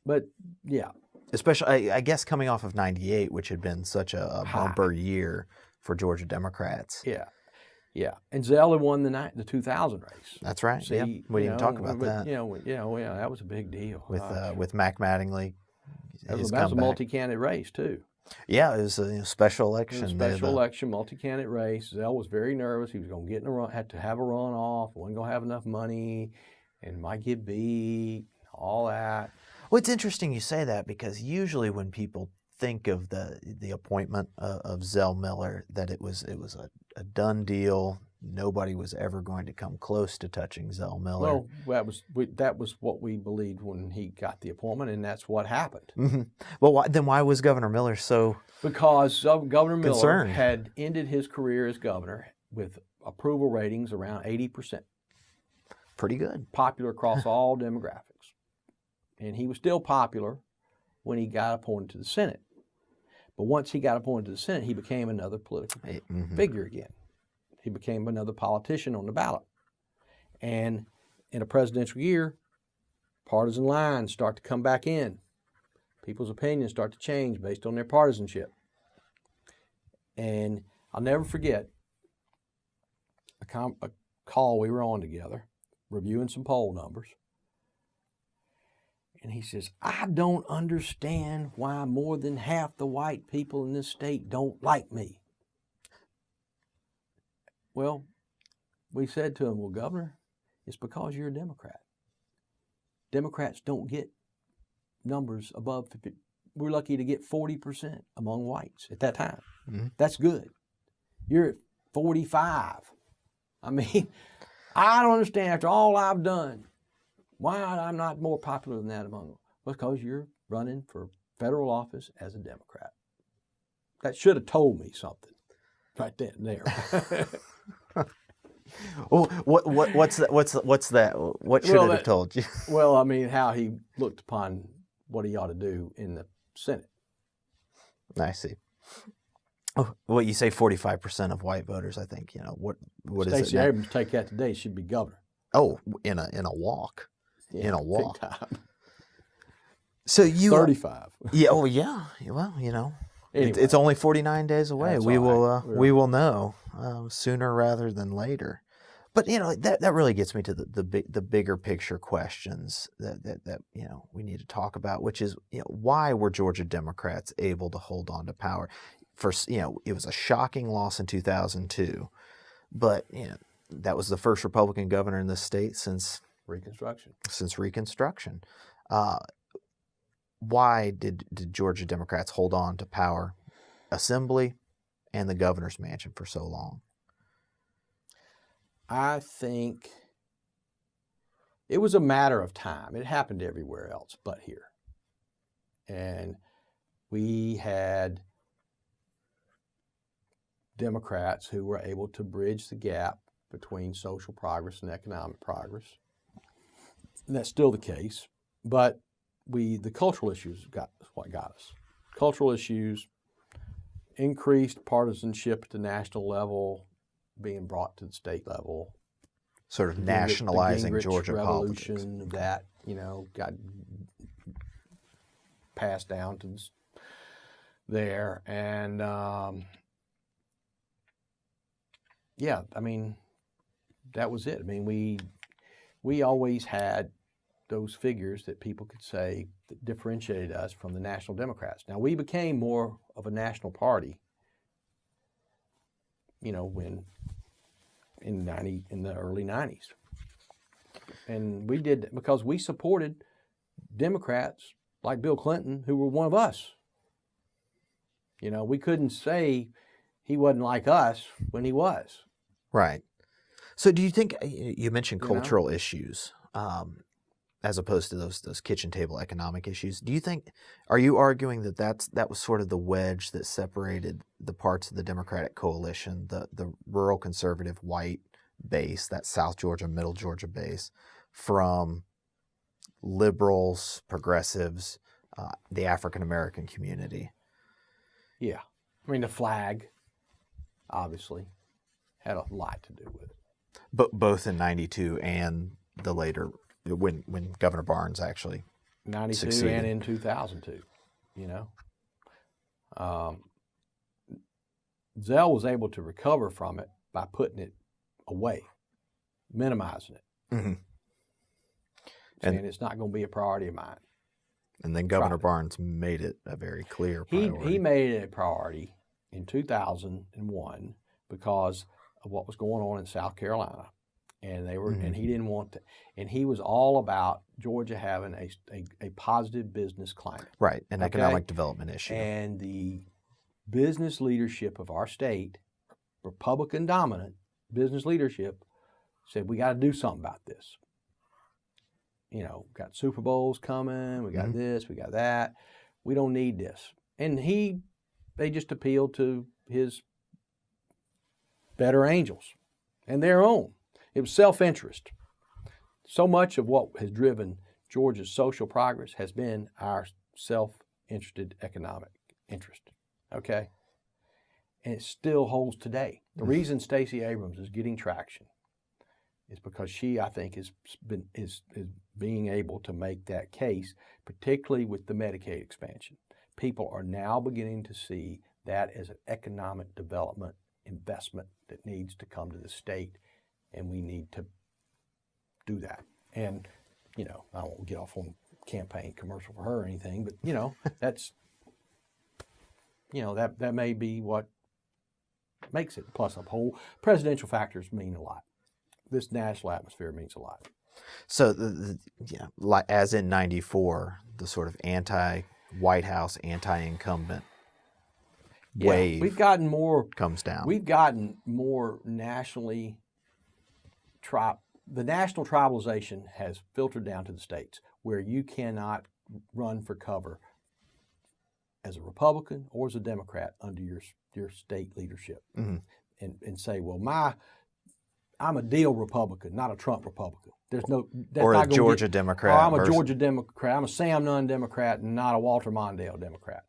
S2: But yeah.
S1: Especially, I guess, coming off of '98, which had been such a bumper year for Georgia Democrats.
S2: Yeah. Yeah, and Zell had won the 2000 race.
S1: That's right.
S2: See,
S1: yeah, we didn't talk about that.
S2: That was a big deal
S1: with Mac Mattingly.
S2: That was a multi-candidate race too.
S1: Yeah, it was a special election.
S2: Election, multi-candidate race. Zell was very nervous. He was going to get in a run, had to have a runoff. Wasn't going to have enough money, and might get beat. All that.
S1: Well, it's interesting you say that, because usually when people think of the appointment of Zell Miller, that it was a done deal. Nobody was ever going to come close to touching Zell Miller.
S2: Well, that was what we believed when he got the appointment, and that's what happened.
S1: Mm-hmm. Well, why was Governor Miller so
S2: Because Governor Miller
S1: concerned?
S2: Had ended his career as governor with approval ratings around 80%.
S1: Pretty good.
S2: Popular across all demographics. And he was still popular when he got appointed to the Senate. But once he got appointed to the Senate, he became another political figure again. He became another politician on the ballot. And in a presidential year, partisan lines start to come back in. People's opinions start to change based on their partisanship. And I'll never forget a call we were on together, reviewing some poll numbers. And he says, I don't understand why more than half the white people in this state don't like me. Well, we said to him, well, Governor, it's because you're a Democrat. Democrats don't get numbers above 50. We're lucky to get 40% among whites at that time. Mm-hmm. That's good. You're at 45. I mean, I don't understand after all I've done why I'm not more popular than that among them. Because you're running for federal office as a Democrat. That should have told me something right then and there.
S1: Well, what's that? What should it have told you?
S2: Well, I mean, how he looked upon what he ought to do in the Senate.
S1: I see. Oh, well, you say 45% of white voters. I think what is it?
S2: Stacey Abrams take that today. She'd be governor.
S1: Oh, in a walk.
S2: Yeah,
S1: in a walk.
S2: Big time.
S1: So you
S2: 35.
S1: Yeah. Oh, yeah. Well,
S2: anyway,
S1: it's only 49 days away. We
S2: right.
S1: We will know sooner rather than later. But that really gets me to the bigger picture questions that we need to talk about, which is why were Georgia Democrats able to hold on to power? First, it was a shocking loss in 2002, but that was the first Republican governor in this state since Reconstruction. Why did Georgia Democrats hold on to power, assembly, and the governor's mansion for so long?
S2: I think it was a matter of time. It happened everywhere else but here. And we had Democrats who were able to bridge the gap between social progress and economic progress. And that's still the case. But the cultural issues what got us. Cultural issues, increased partisanship at the national level, being brought to the state level.
S1: Sort of nationalizing Georgia
S2: revolution
S1: politics.
S2: That, got passed down to there. And, that was it. I mean, we always had those figures that people could say that differentiated us from the National Democrats. Now, we became more of a national party, when in the early 90s. And we did because we supported Democrats like Bill Clinton, who were one of us. We couldn't say he wasn't like us when he was.
S1: Right. So do you think, you mentioned cultural issues as opposed to those kitchen table economic issues. Do you think, are you arguing that was sort of the wedge that separated the parts of the Democratic coalition, the rural conservative white base, that South Georgia, Middle Georgia base, from liberals, progressives, the African American community?
S2: Yeah. I mean, the flag, obviously, had a lot to do with it.
S1: But both in 92 and the later, when Governor Barnes actually
S2: 92
S1: succeeded.
S2: And in 2002, Zell was able to recover from it by putting it away, minimizing it.
S1: Mm-hmm.
S2: Saying it's not going to be a priority of mine.
S1: And then Governor Barnes made it a very clear priority.
S2: He made it a priority in 2001 because of what was going on in South Carolina. And they were, and he didn't want to, and he was all about Georgia having a positive business climate.
S1: Right, an economic development issue.
S2: And the business leadership of our state, Republican dominant business leadership, said we got to do something about this. Got Super Bowls coming, we got this, we got that. We don't need this. And they just appealed to his better angels and their own. It was self-interest. So much of what has driven Georgia's social progress has been our self-interested economic interest, okay? And it still holds today. The reason Stacey Abrams is getting traction is because she, I think, is being able to make that case, particularly with the Medicaid expansion. People are now beginning to see that as an economic development investment that needs to come to the state, and we need to do that. And, I won't get off on a campaign commercial for her or anything, but, that's, that may be what makes it. Plus, a whole presidential factors mean a lot. This national atmosphere means a lot.
S1: So, as in 94, the sort of anti-White House, anti-incumbent wave comes down.
S2: We've gotten more nationally, the national tribalization has filtered down to the states where you cannot run for cover as a Republican or as a Democrat under your state leadership and say, well, I'm a deal Republican, not a Trump Republican. There's no
S1: or a Georgia Democrat.
S2: I'm a Georgia Democrat. I'm a Sam Nunn Democrat and not a Walter Mondale Democrat.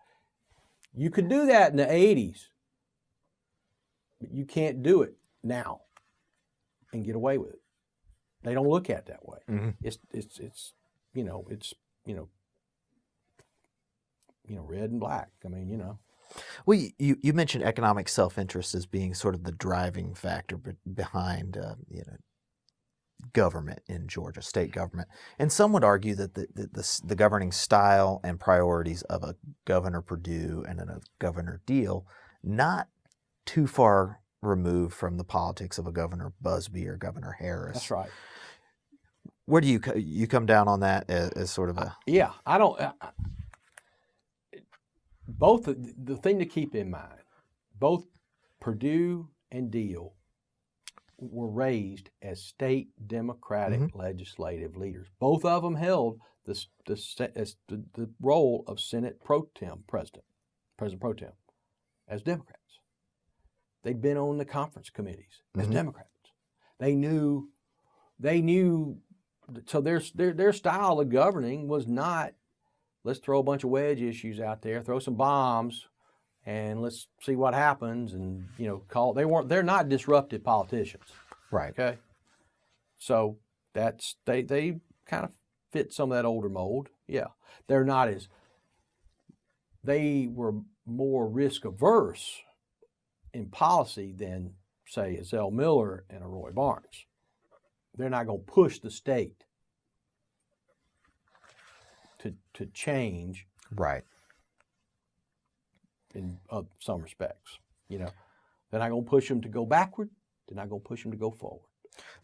S2: You could do that in the 80s, but you can't do it now and get away with it. They don't look at it that way. It's red and black. I mean,
S1: Well, you mentioned economic self-interest as being sort of the driving factor behind government in Georgia, state government, and some would argue that the governing style and priorities of a Governor Perdue and a Governor Deal not too far removed from the politics of a Governor Busby or Governor Harris.
S2: That's right.
S1: Where do you come down on that as sort of a?
S2: I don't. Both the thing to keep in mind, both Perdue and Deal were raised as state Democratic legislative leaders. Both of them held the role of Senate President Pro Tem, as Democrats. They'd been on the conference committees as Democrats. They knew. So their style of governing was not, let's throw a bunch of wedge issues out there, throw some bombs, and let's see what happens. And they're not disruptive politicians,
S1: right?
S2: Okay, so that's they kind of fit some of that older mold. Yeah, they're not as, they were more risk averse in policy than say a Zell Miller and a Roy Barnes. They're not going to push the state to change,
S1: right?
S2: In some respects, they're not going to push them to go backward. They're not going to push them to go forward.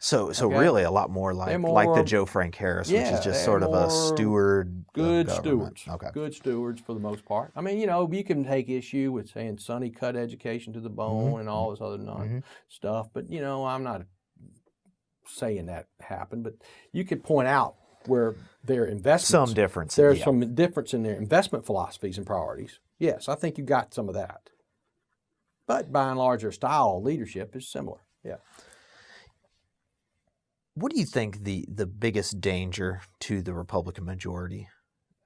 S1: So
S2: Okay?
S1: really a lot more
S2: They're
S1: like the
S2: more-
S1: Joe Frank Harris, which is just
S2: they're
S1: sort of a
S2: more
S1: steward
S2: good
S1: of government.
S2: stewards.
S1: Okay.
S2: Good stewards for the most part. I mean, you can take issue with saying Sonny cut education to the bone and all this other stuff, but I'm not saying that happened, but you could point out where their investments,
S1: Some difference.
S2: There's some difference in their investment philosophies and priorities. Yes, I think you got some of that. But by and large, their style of leadership is similar. Yeah.
S1: What do you think the biggest danger to the Republican majority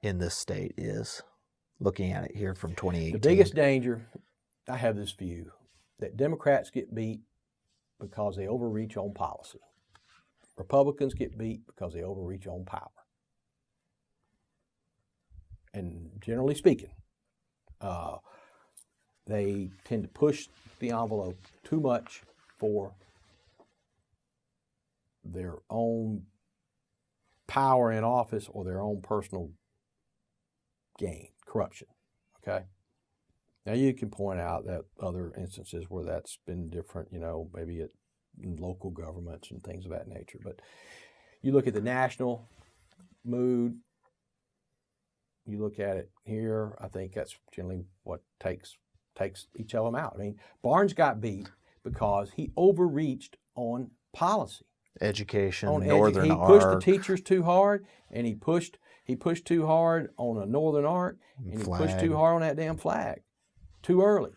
S1: in this state is, looking at it here from 2018?
S2: The biggest danger, I have this view, that Democrats get beat because they overreach on policy. Republicans get beat because they overreach on power. And generally speaking, they tend to push the envelope too much for their own power in office or their own personal gain, corruption. Okay? Now you can point out that other instances where that's been different, maybe in local governments and things of that nature. But you look at the national mood, you look at it here, I think that's generally what takes each of them out. I mean, Barnes got beat because he overreached on policy.
S1: Education,
S2: He
S1: Northern
S2: pushed the
S1: arc.
S2: teachers too hard, and he pushed too hard on a Northern arc, and he pushed too hard on that damn flag too early.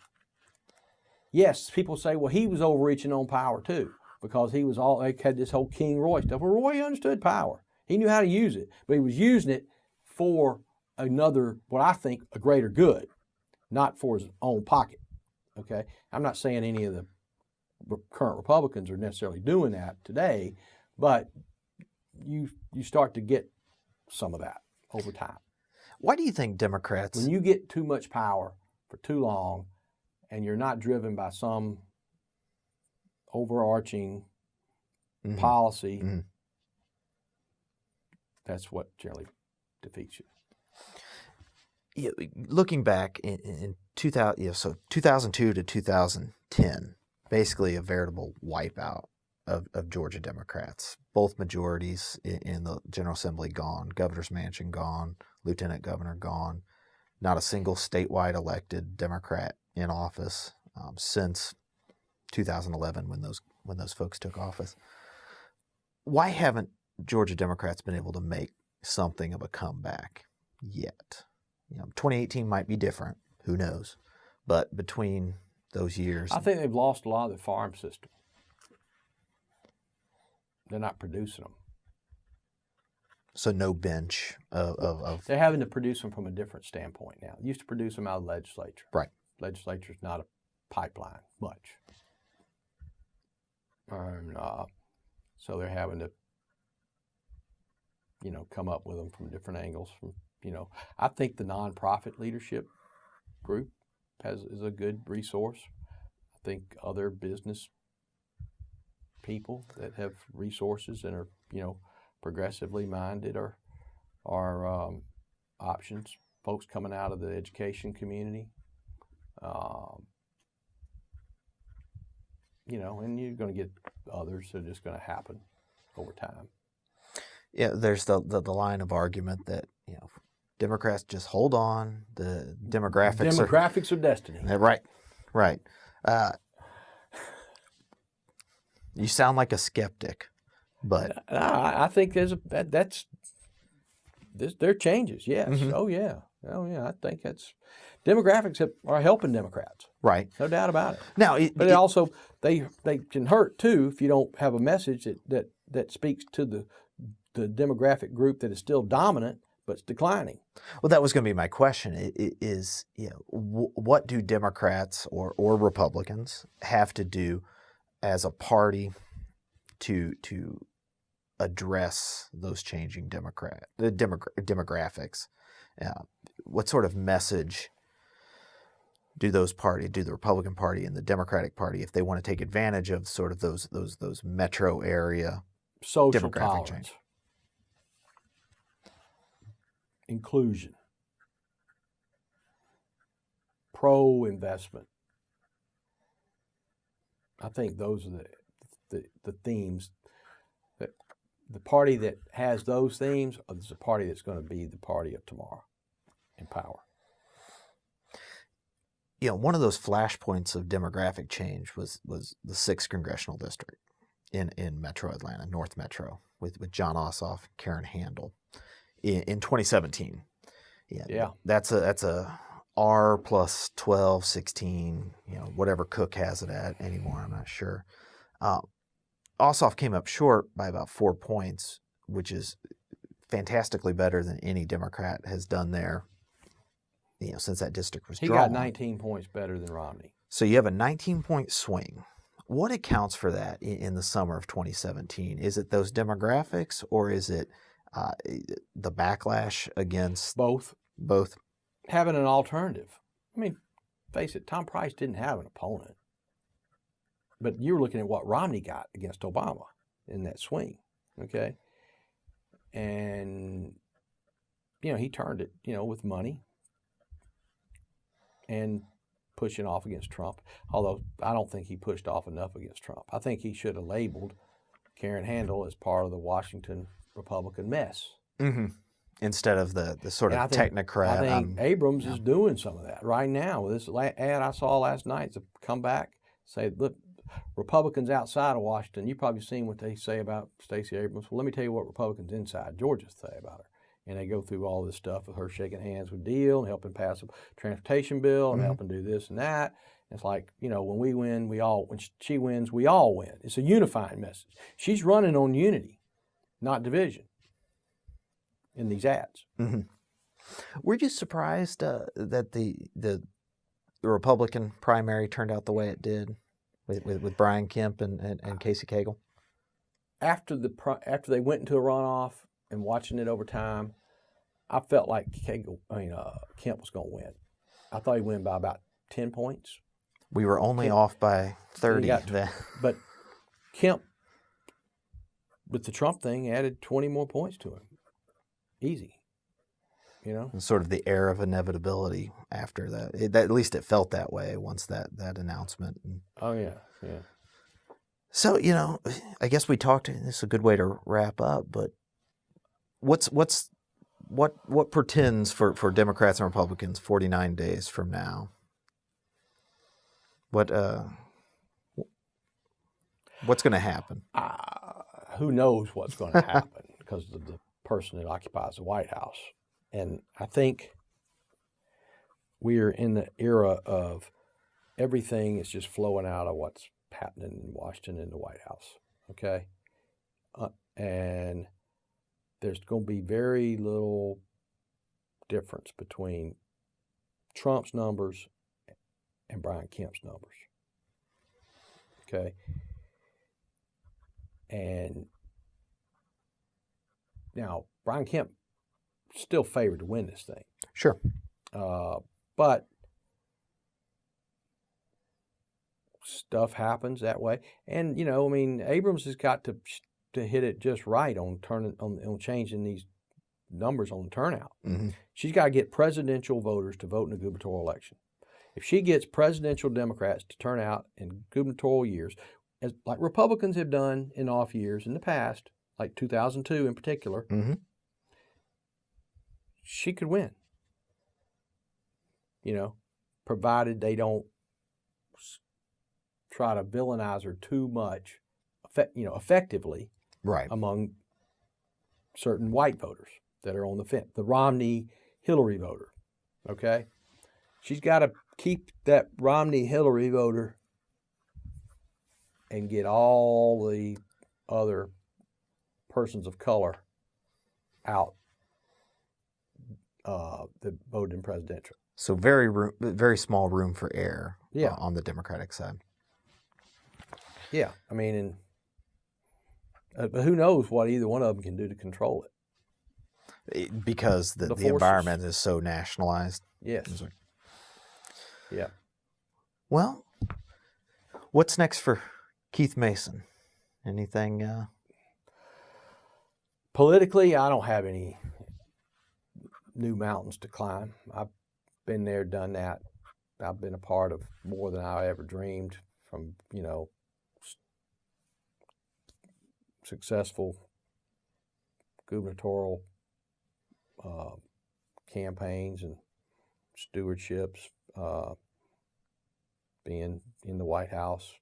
S2: Yes, people say, well, he was overreaching on power too, because they had this whole King Roy stuff. Well, Roy understood power. He knew how to use it, but he was using it for another, what I think, a greater good, not for his own pocket. Okay? I'm not saying any of the current Republicans are necessarily doing that today, but you start to get some of that over time.
S1: Why do you think Democrats...
S2: When you get too much power for too long and you're not driven by some overarching policy, that's what generally defeats you.
S1: Looking back in 2002 to 2010, basically a veritable wipeout of Georgia Democrats. Both majorities in the General Assembly gone, Governor's Mansion gone, Lieutenant Governor gone. Not a single statewide elected Democrat in office since 2011 when those folks took office. Why haven't Georgia Democrats been able to make something of a comeback yet? 2018 might be different. Who knows? But between those years,
S2: I think they've lost a lot of the farm system. They're not producing them.
S1: So no bench of...
S2: They're having to produce them from a different standpoint now. They used to produce them out of the legislature.
S1: Right.
S2: Legislature's not a pipeline much. And so they're having to, come up with them from different angles. I think the nonprofit leadership group is a good resource. I think other business people that have resources and are, progressively minded are options. Folks coming out of the education community, and you're going to get others that are just going to happen over time.
S1: Yeah, there's the line of argument that Democrats just hold on. The demographics
S2: are destiny.
S1: Right. You sound like a skeptic, but
S2: I think there are changes. Yes.
S1: Mm-hmm.
S2: Oh yeah. I think demographics are helping Democrats.
S1: Right.
S2: No doubt about it.
S1: Now,
S2: but also they can hurt too if you don't have a message that speaks to the demographic group that is still dominant but it's declining.
S1: Well, that was going to be my question. Is what do Democrats or Republicans have to do as a party to address those changing demographics? What sort of message do the Republican Party and the Democratic Party, if they want to take advantage of sort of those metro area
S2: social
S1: demographic
S2: tolerance,
S1: change?
S2: Inclusion, pro-investment. I think those are the themes the party that has those themes is the party that's going to be the party of tomorrow in power.
S1: You know, one of those flashpoints of demographic change was the 6th congressional district in Metro Atlanta, North Metro, with John Ossoff, Karen Handel, in 2017.
S2: Yeah.
S1: That's a R plus 12, 16, whatever Cook has it at anymore, I'm not sure. Ossoff came up short by about 4 points, which is fantastically better than any Democrat has done there, since that district was drawn.
S2: He got 19 points better than Romney.
S1: So you have a 19-point swing. What accounts for that in the summer of 2017? Is it those demographics, or is it the backlash against
S2: both?
S1: Both.
S2: Having an alternative. I mean, face it, Tom Price didn't have an opponent. But you were looking at what Romney got against Obama in that swing, okay? And, he turned it, with money and pushing off against Trump. Although I don't think he pushed off enough against Trump. I think he should have labeled Karen Handel as part of the Washington Republican mess.
S1: Mm-hmm. Instead of the sort of technocrat.
S2: I think Abrams is doing some of that right now. With this ad I saw last night, to come back, say, look, Republicans outside of Washington, you've probably seen what they say about Stacey Abrams. Well, let me tell you what Republicans inside Georgia say about her. And they go through all this stuff with her shaking hands with Deal and helping pass a transportation bill and helping do this and that. It's like, when we win, when she wins, we all win. It's a unifying message. She's running on unity, not division, in these ads.
S1: Mm-hmm. Were you surprised that the Republican primary turned out the way it did with Brian Kemp and Casey Cagle?
S2: After they went into a runoff and watching it over time, I felt like Kemp was going to win. I thought he'd win by about 10 points.
S1: We were only off by 30.
S2: But Kemp, with the Trump thing, added 20 more points to him. Easy.
S1: And sort of the air of inevitability after that. At least it felt that way once that announcement.
S2: Oh, yeah.
S1: So, I guess we talked, this is a good way to wrap up, but what portends for Democrats and Republicans 49 days from now? What's going to happen?
S2: Who knows what's going to happen because of the person that occupies the White House. And I think we're in the era of everything is just flowing out of what's happening in Washington in the White House, okay? And there's going to be very little difference between Trump's numbers and Brian Kemp's numbers, okay? And now, Brian Kemp still favored to win this thing.
S1: Sure.
S2: But stuff happens that way. And, Abrams has got to hit it just right on changing these numbers on the turnout.
S1: Mm-hmm.
S2: She's got to get presidential voters to vote in the gubernatorial election. If she gets presidential Democrats to turn out in gubernatorial years, like Republicans have done in off years in the past, like 2002 in particular,
S1: mm-hmm.
S2: she could win. Provided they don't try to villainize her too much, effectively,
S1: right,
S2: among certain white voters that are on the fence, the Romney-Hillary voter, okay? She's got to keep that Romney-Hillary voter and get all the other persons of color out that voted in presidential.
S1: So very small room for error on the Democratic side.
S2: Yeah, but who knows what either one of them can do to control
S1: it. Because the environment is so nationalized.
S2: Yes. Yeah.
S1: Well, what's next for Keith Mason? Anything?
S2: Politically, I don't have any new mountains to climb. I've been there, done that. I've been a part of more than I ever dreamed, from, successful gubernatorial campaigns and stewardships, being in the White House,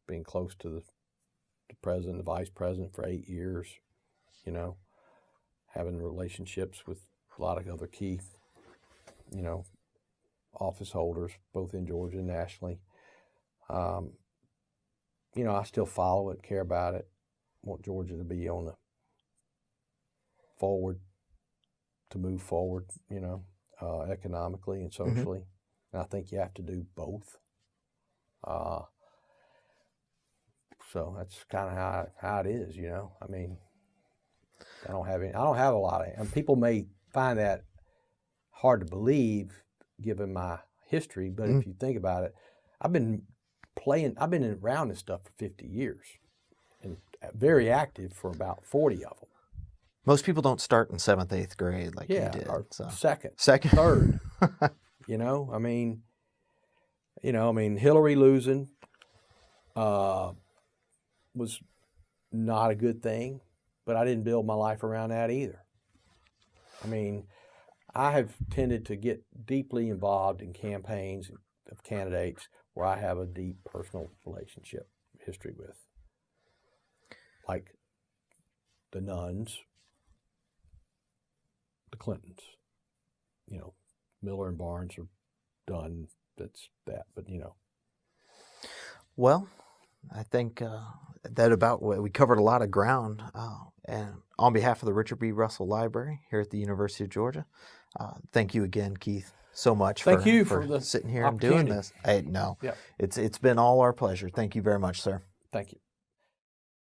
S2: being close to the president, the vice president for 8 years, you know, having relationships with a lot of other key, you know, office holders, both in Georgia and nationally. You know, I still follow it, care about it, want Georgia to be on the to move forward, you know, economically and socially. Mm-hmm. And I think you have to do both. So that's kind of how it is, you know. I mean, I don't have a lot of, and people may find that hard to believe given my history, but if you think about it, I've been around this stuff for 50 years and very active for about 40 of them.
S1: Most people don't start in 7th, 8th grade like you did.
S2: Or
S1: so.
S2: second,
S1: third.
S2: You know, I mean, Hillary losing was not a good thing, but I didn't build my life around that either. I mean, I have tended to get deeply involved in campaigns of candidates where I have a deep personal relationship history with, like the Nuns, the Clintons. You know, Miller and Barnes are done. That's that. But you know.
S1: Well, I think we covered a lot of ground. And on behalf of the Richard B. Russell Library here at the University of Georgia, thank you again, Keith, so much
S2: for
S1: sitting here and doing this. It's been all our pleasure. Thank you very much, sir.
S2: Thank you.